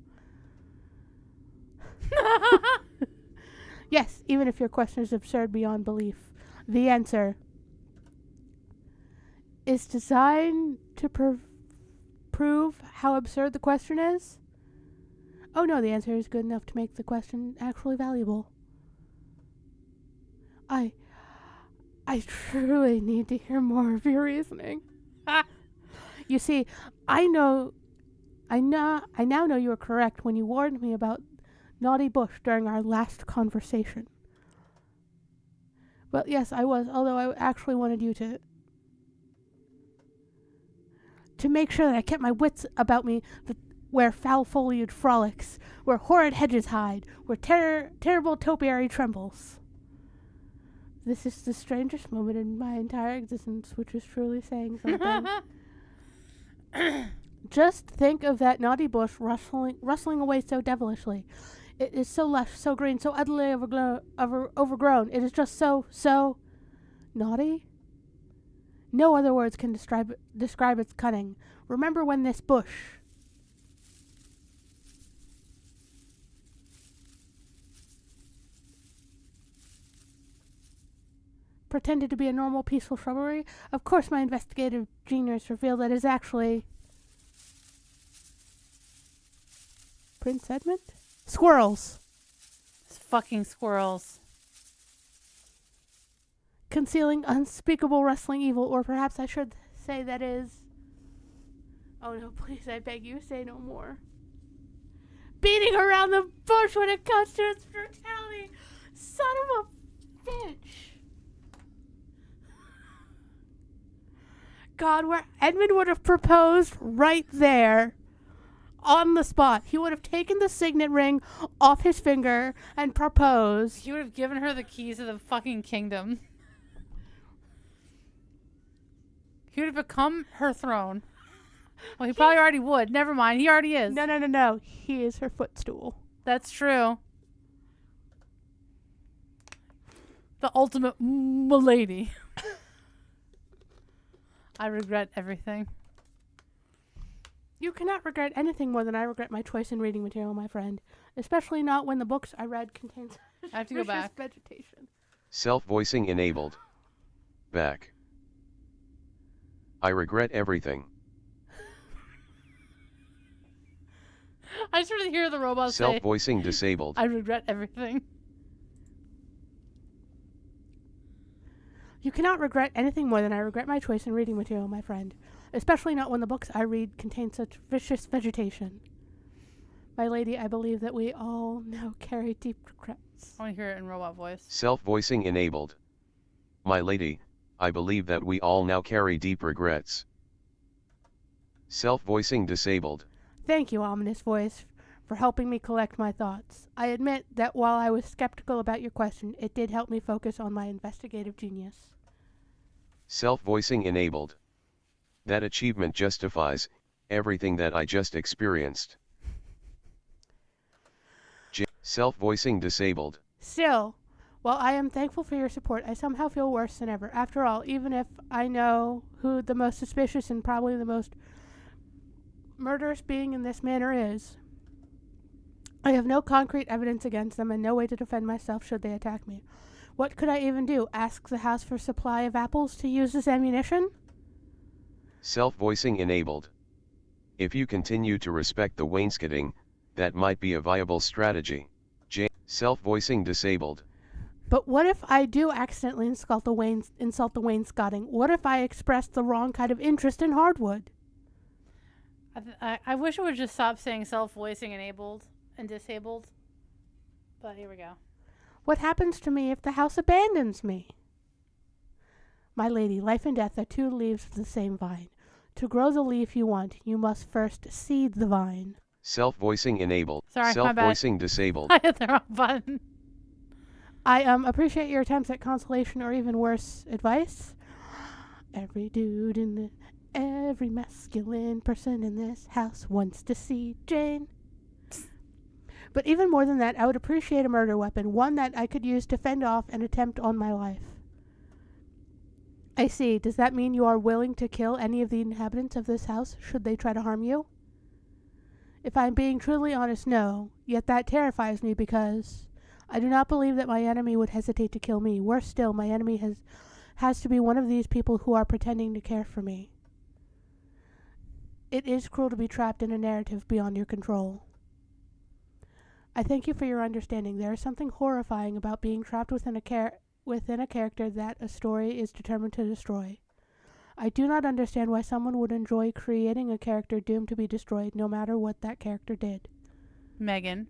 Yes, even if your question is absurd beyond belief, the answer is designed to prove how absurd the question is? Oh no, the answer is good enough to make the question actually valuable. I truly need to hear more of your reasoning. You see, I now know you were correct when you warned me about Naughty Bush during our last conversation. Well, yes, I was, although I actually wanted you to make sure that I kept my wits about me, where foul foliage frolics, where horrid hedges hide, where terrible topiary trembles. This is the strangest moment in my entire existence, which is truly saying something. Just think of that naughty bush rustling away so devilishly. It is so lush, so green, so utterly overgrown. It is just so naughty. No other words can describe its cunning. Remember when this bush pretended to be a normal, peaceful shrubbery? Of course, my investigative genius revealed that it is actually Prince Edmund? Squirrels. It's fucking squirrels. Concealing unspeakable rustling evil, or perhaps I should say that is... Oh no, please, I beg you, say no more. Beating around the bush when it comes to its brutality. Son of a bitch. God, where Edmund would have proposed right there, on the spot. He would have taken the signet ring off his finger and proposed. He would have given her the keys of the fucking kingdom. He would have become her throne. Well, he probably already would. Never mind. He already is. No. He is her footstool. That's true. The ultimate milady. I regret everything. You cannot regret anything more than I regret my choice in reading material, my friend. Especially not when the books I read contain I have to go back. Vegetation. Self-voicing enabled. Back. I regret everything. I just want to hear the robot say, Self-voicing disabled. I regret everything. You cannot regret anything more than I regret my choice in reading material, my friend. Especially not when the books I read contain such vicious vegetation. My lady, I believe that we all now carry deep regrets. I want to hear it in robot voice. Self-voicing enabled. My lady, I believe that we all now carry deep regrets. Self-voicing disabled. Thank you, ominous voice, for helping me collect my thoughts. I admit that while I was skeptical about your question, it did help me focus on my investigative genius. Self-voicing enabled. That achievement justifies everything that I just experienced. Self-voicing disabled. Still, while I am thankful for your support, I somehow feel worse than ever. After all, even if I know who the most suspicious and probably the most murderous being in this manner is, I have no concrete evidence against them and no way to defend myself should they attack me. What could I even do? Ask the house for a supply of apples to use as ammunition? Self-voicing enabled. If you continue to respect the wainscoting, that might be a viable strategy. Self-voicing disabled. But what if I do accidentally insult the wainscoting? What if I express the wrong kind of interest in hardwood? I wish it would just stop saying self-voicing enabled and disabled. But here we go. What happens to me if the house abandons me? My lady, life and death are two leaves of the same vine. To grow the leaf you want, you must first seed the vine. Self-voicing enabled. Sorry, Self-voicing disabled. I hit the wrong button. I appreciate your attempts at consolation or even worse, advice. Every masculine person in this house wants to see Jane. But even more than that, I would appreciate a murder weapon, one that I could use to fend off an attempt on my life. I see. Does that mean you are willing to kill any of the inhabitants of this house should they try to harm you? If I'm being truly honest, no. Yet that terrifies me because I do not believe that my enemy would hesitate to kill me. Worse still, my enemy has to be one of these people who are pretending to care for me. It is cruel to be trapped in a narrative beyond your control. I thank you for your understanding. There is something horrifying about being trapped within a character that a story is determined to destroy. I do not understand why someone would enjoy creating a character doomed to be destroyed no matter what that character did. Megan.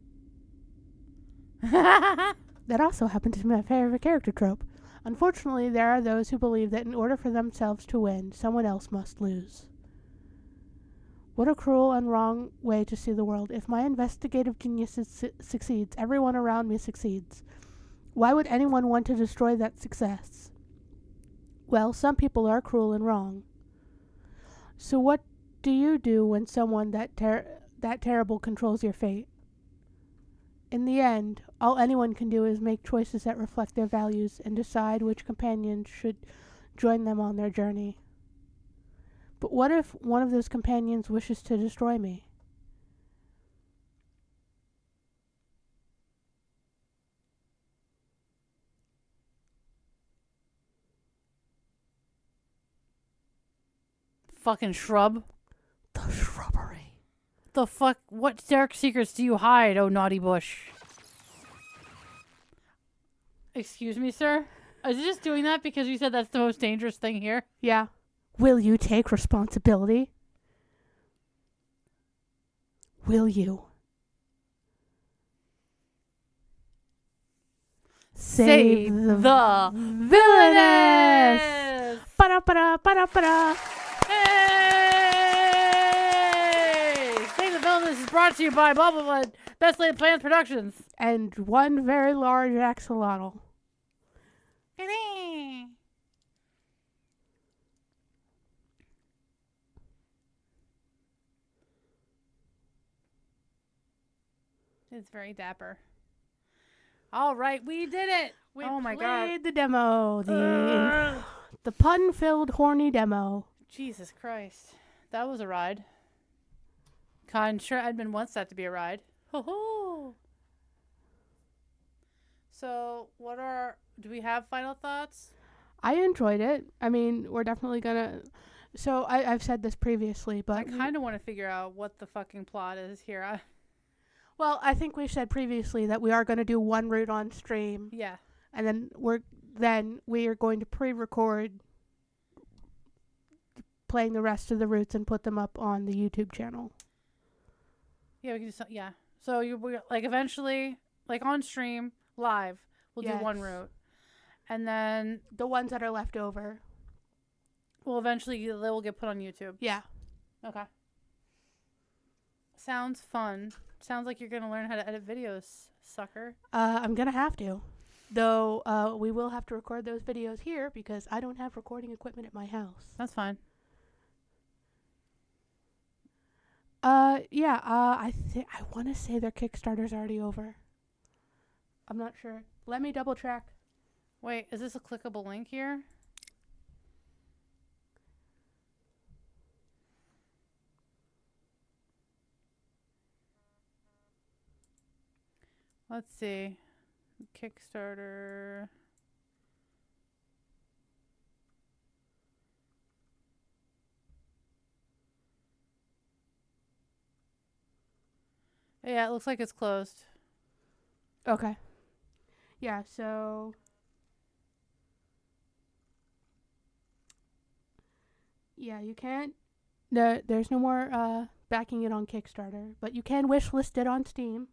That also happens to be my favorite character trope. Unfortunately, there are those who believe that in order for themselves to win, someone else must lose. What a cruel and wrong way to see the world. If my investigative genius succeeds, everyone around me succeeds. Why would anyone want to destroy that success? Well, some people are cruel and wrong. So what do you do when someone that terrible controls your fate? In the end, all anyone can do is make choices that reflect their values and decide which companions should join them on their journey. But what if one of those companions wishes to destroy me? Fucking shrub. The shrubbery. The fuck? What dark secrets do you hide, oh naughty bush? Excuse me, sir? Is he just doing that because you said that's the most dangerous thing here? Yeah. Will you take responsibility? Will you? Save the Villianess! Ba-da-ba-da, Hey! Save the Villianess is brought to you by blah blah blah Best Laid Plans Productions. and one very large axolotl. It's very dapper. All right, we did it. Oh my god. Played the demo. The pun-filled horny demo. Jesus Christ. That was a ride. God, sure Edmund wants that to be a ride. Ho-ho. So, do we have final thoughts? I enjoyed it. I mean, we're definitely gonna... So, I've said this previously, but... I kind of want to figure out what the fucking plot is here. Well, I think we said previously that we are going to do one route on stream. Yeah. And then we are going to pre-record playing the rest of the routes and put them up on the YouTube channel. Yeah, we can do something. Yeah. So, eventually, on stream, live, we'll do one route. And then the ones that are left over. Well, eventually they will get put on YouTube. Yeah. Okay. Sounds fun. Sounds like you're going to learn how to edit videos, sucker. I'm going to have to. Though we will have to record those videos here because I don't have recording equipment at my house. That's fine. Yeah, I want to say their Kickstarter's already over. I'm not sure. Let me double check. Wait, is this a clickable link here? Let's see. Kickstarter. Yeah, it looks like it's closed. Okay. Yeah, so... Yeah, you can't... There's no more backing it on Kickstarter, but you can wishlist it on Steam.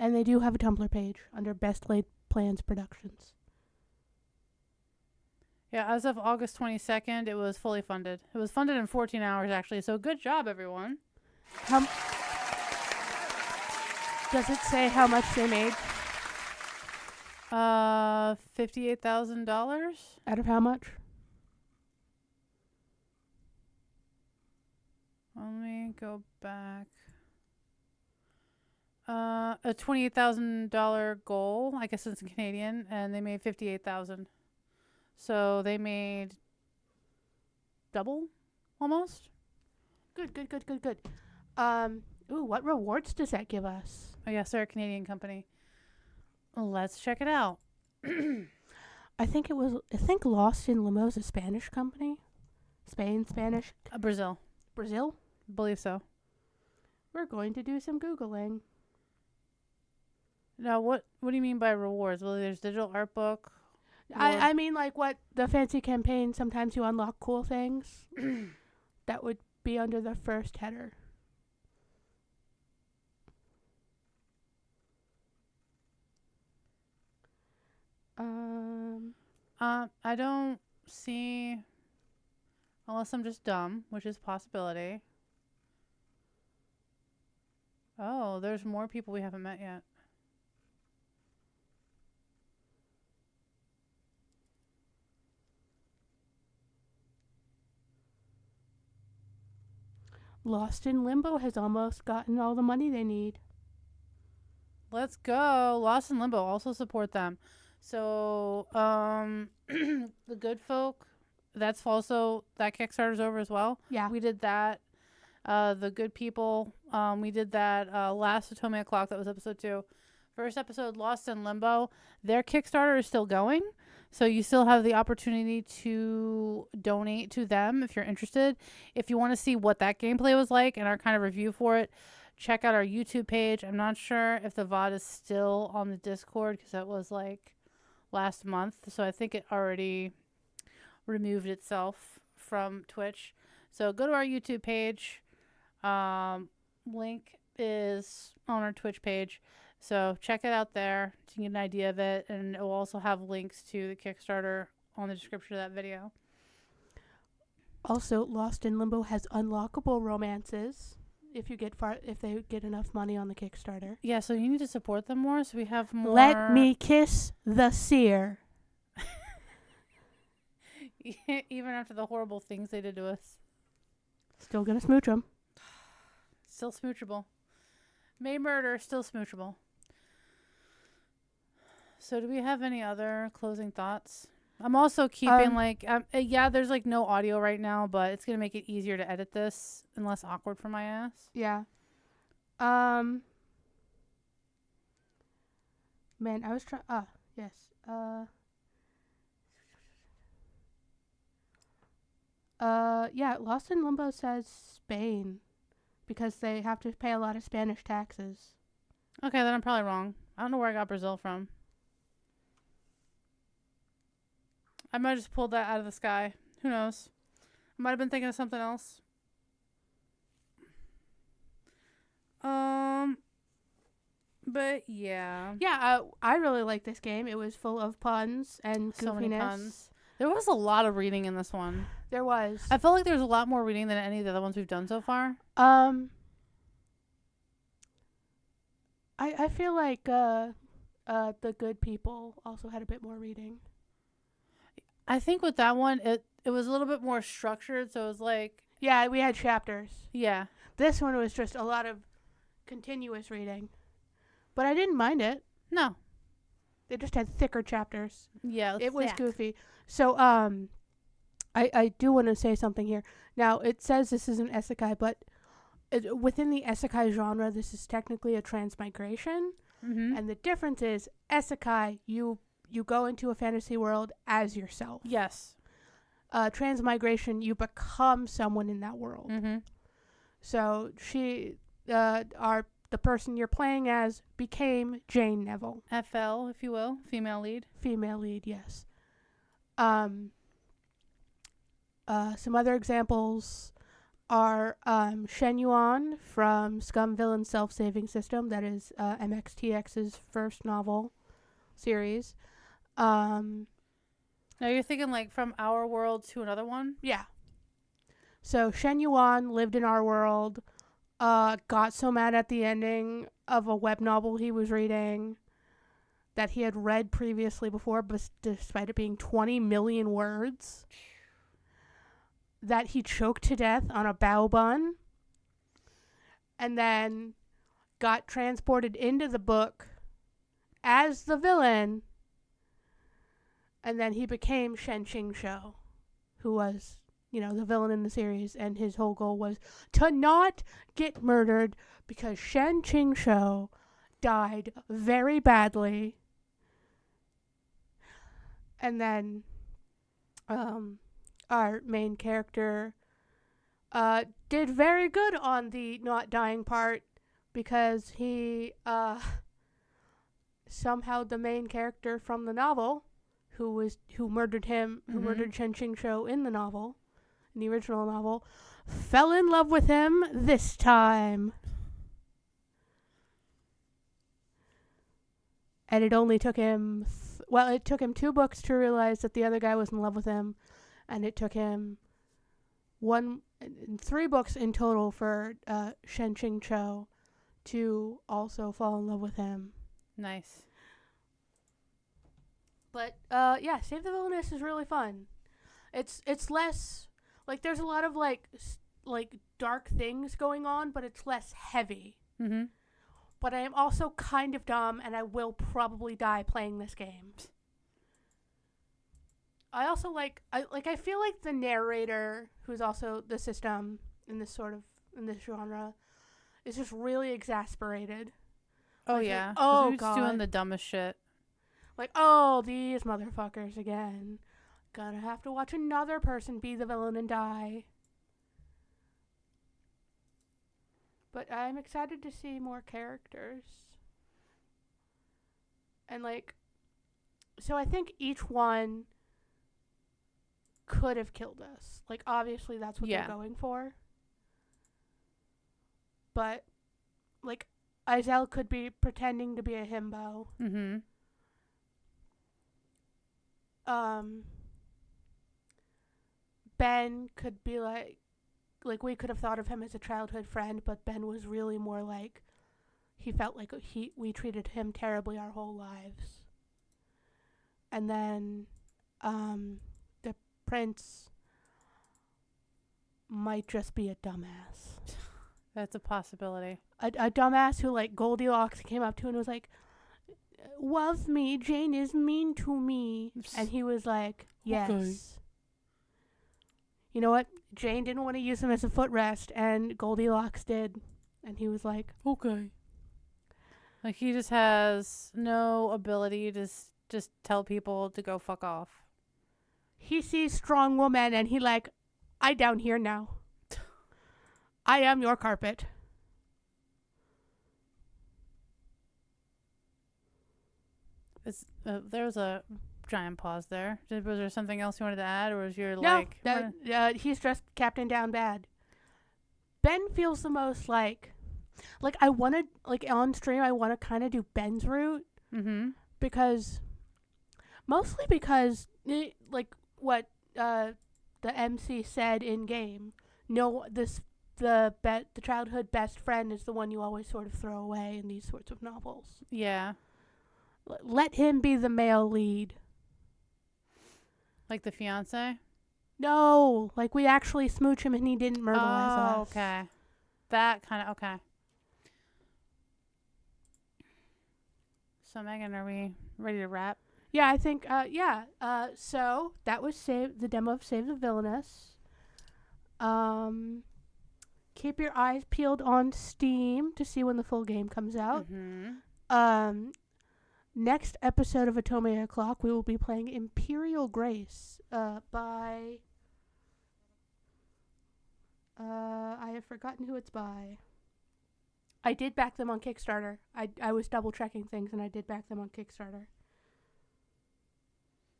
And they do have a Tumblr page under Best Laid Plans Productions. Yeah, as of August 22nd, it was fully funded. It was funded in 14 hours, actually, so good job, everyone. Does it say how much they made? $58,000? Out of how much? Let me go back. A $28,000 goal. I guess it's in Canadian, and they made $58,000. So they made double, almost. Good. Ooh, what rewards does that give us? Oh yes, they're a Canadian company. Let's check it out. I think Lost in Lamo's a Spanish company. Spain, Spanish, Brazil. Brazil? Believe so. We're going to do some Googling. Now, what do you mean by rewards? Well, there's digital art book. I mean, like, what the fancy campaign, sometimes you unlock cool things. That would be under the first header. I don't see, unless I'm just dumb, which is a possibility. Oh, there's more people we haven't met yet. Lost in Limbo has almost gotten all the money they need. Let's go. Lost in Limbo. Also support them. So, The Good Folk, that's also, that Kickstarter's over as well. Yeah. We did that. The Good People, we did that last Otome O'clock. That was episode 2. First episode, Lost in Limbo. Their Kickstarter is still going. So you still have the opportunity to donate to them if you're interested. If you want to see what that gameplay was like and our kind of review for it, check out our YouTube page. I'm not sure if the VOD is still on the Discord because that was like last month. So I think it already removed itself from Twitch. So go to our YouTube page. Link is on our Twitch page. So check it out there to get an idea of it. And it will also have links to the Kickstarter on the description of that video. Also, Lost in Limbo has unlockable romances if they get enough money on the Kickstarter. Yeah, so you need to support them more so we have more. Let me kiss the seer. Even after the horrible things they did to us. Still gonna smooch them. Still smoochable. May murder, still smoochable. So do we have any other closing thoughts? I'm also keeping there's like no audio right now, but it's going to make it easier to edit this and less awkward for my ass. Yeah. Man, I was trying. Yes. Yeah, Lost in Limbo says Spain because they have to pay a lot of Spanish taxes. Okay, then I'm probably wrong. I don't know where I got Brazil from. I might have just pulled that out of the sky. Who knows? I might have been thinking of something else. But yeah. Yeah, I really like this game. It was full of puns and goofiness. So many puns. There was a lot of reading in this one. There was. I felt like there was a lot more reading than any of the other ones we've done so far. I feel like The Good People also had a bit more reading. I think with that one, it was a little bit more structured, so it was like... Yeah, we had chapters. Yeah. This one was just a lot of continuous reading. But I didn't mind it. No. They just had thicker chapters. Yeah, it was goofy. So, I do want to say something here. Now, it says this is an isekai, but within the isekai genre, this is technically a transmigration. Mm-hmm. And the difference is, isekai, you go into a fantasy world as yourself. Yes. Transmigration, you become someone in that world. Mm-hmm. So the person you're playing as became Jane Neville. FL, if you will, female lead. Female lead, yes. Some other examples are Shen Yuan from Scum Villain Self-Saving System. That is MXTX's first novel series. Now you're thinking like from our world to another one? Yeah. So Shen Yuan lived in our world, got so mad at the ending of a web novel he was reading that he had read previously before, but despite it being 20 million words, that he choked to death on a bao bun and then got transported into the book as the villain, and then he became Shen Qingshou, who was, the villain in the series, and his whole goal was to not get murdered because Shen Qingshou died very badly. And then our main character, did very good on the not dying part because he somehow the main character from the novel, who murdered him, who murdered Chen Qingshou in the novel, in the original novel, fell in love with him this time. And it only took him, it took him 2 books to realize that the other guy was in love with him, and it took him 3 books in total for Shen Qingshou to also fall in love with him. Nice. But yeah, Save the Villianess is really fun. It's less like there's a lot of like dark things going on, but it's less heavy. Mm-hmm. But I am also kind of dumb, and I will probably die playing this game. I also I feel like the narrator, who's also the system in this genre, is just really exasperated. Oh, like, yeah. Oh, he's God. doing the dumbest shit. Like, oh, these motherfuckers again. Gonna have to watch another person be the villain and die. But I'm excited to see more characters. And, so I think each one could have killed us. Like, obviously that's what they're going for. But, Izel could be pretending to be a himbo. Mm-hmm. Ben could be like we could have thought of him as a childhood friend, but Ben was really more like he felt like we treated him terribly our whole lives. And then the prince might just be a dumbass. That's a possibility. A dumbass who Goldilocks came up to and was like, "Love me, Jane is mean to me." And he was like, "Yes." Okay. You know what? Jane didn't want to use him as a footrest, and Goldilocks did. And he was like, "Okay." Like, he just has no ability to just tell people to go fuck off. He sees strong woman, and he I down here now. I am your carpet. There's a giant pause there. Was there something else you wanted to add, or was your No, he's just Captain Down Bad. Ben feels the most I want to on stream. I want to kind of do Ben's route. Mm-hmm. Mostly because what the MC said in game. No, the childhood best friend is the one you always sort of throw away in these sorts of novels. Yeah. Let him be the male lead. Like the fiance? No, we actually smooch him and he didn't murderize us. Oh, okay. That kind of, okay. So, Megan, are we ready to wrap? Yeah, I think, yeah. So, that was the demo of Save the Villianess. Keep your eyes peeled on Steam to see when the full game comes out. Mm-hmm. Next episode of Otome O'Clock, we will be playing Imperial Grace by... I have forgotten who it's by. I did back them on Kickstarter. I was double-checking things, and I did back them on Kickstarter.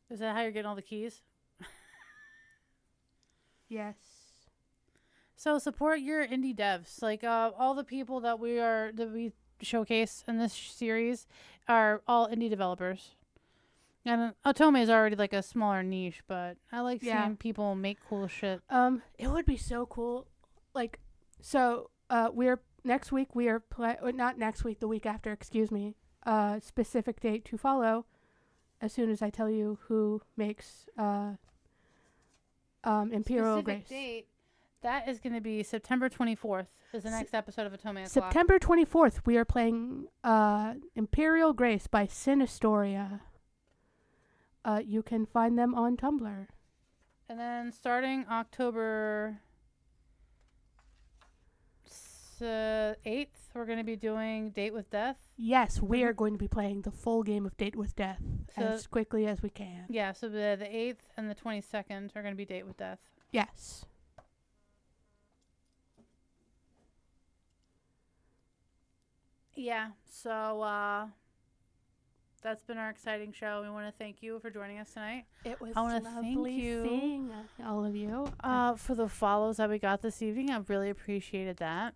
Is that how you're getting all the keys? Yes. So support your indie devs. All the people that we showcase in this series are all indie developers. And Otome is already a smaller niche, but I like seeing people make cool shit. It would be so cool. We're next week. We are not next week. The week after. Excuse me. Specific date to follow. As soon as I tell you who makes Imperial Grace. Specific date. That is going to be September 24th. Is the next episode of Otome O'clock. September 24th. We are playing Imperial Grace by Sinistoria. You can find them on Tumblr. And then starting October 8th, we're going to be doing Date with Death. Yes, we are going to be playing the full game of Date with Death as quickly as we can. Yeah, so the 8th and the 22nd are going to be Date with Death. Yes. Yeah, so that's been our exciting show. We want to thank you for joining us tonight. It was I want to thank lovely you seeing all of you. for the follows that we got this evening. I really appreciated that.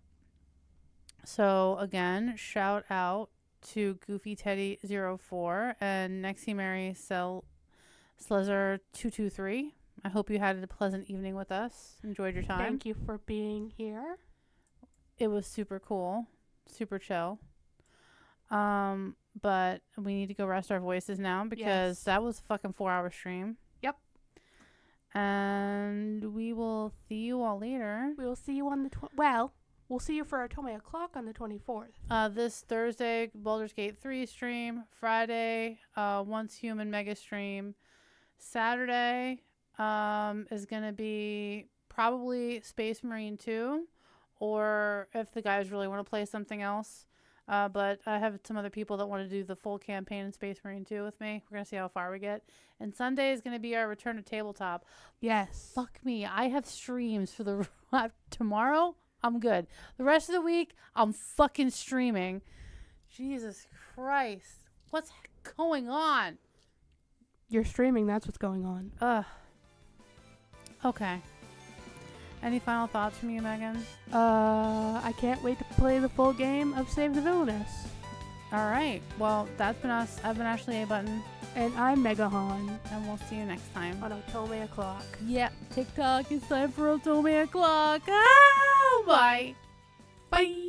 So again, shout out to Goofy Teddy 04 and Nexie Mary Slezer 223. I hope you had a pleasant evening with us. Enjoyed your time. Thank you for being here. It was super cool, super chill. But we need to go rest our voices now because that was a fucking 4-hour stream. Yep. And we will see you all later. We will see you on the we'll see you for Otome O'clock on the 24th. This Thursday, Baldur's Gate 3 stream. Friday, Once Human Mega stream. Saturday is going to be probably Space Marine 2, or if the guys really want to play something else. But I have some other people that want to do the full campaign in Space Marine 2 with me. We're going to see how far we get. And Sunday is going to be our return to tabletop. Yes. Fuck me. I have streams for the tomorrow. I'm good. The rest of the week, I'm fucking streaming. Jesus Christ. What's going on? You're streaming. That's what's going on. Ugh. Okay. Any final thoughts from you, Megan? I can't wait to play the full game of Save the Villianess. All right. Well, that's been us. I've been Ashlee A. Button. And I'm Mega-Han. And we'll see you next time. On Otome O'clock. Yeah. TikTok, it's time for Otome O'clock. Oh, bye. Bye.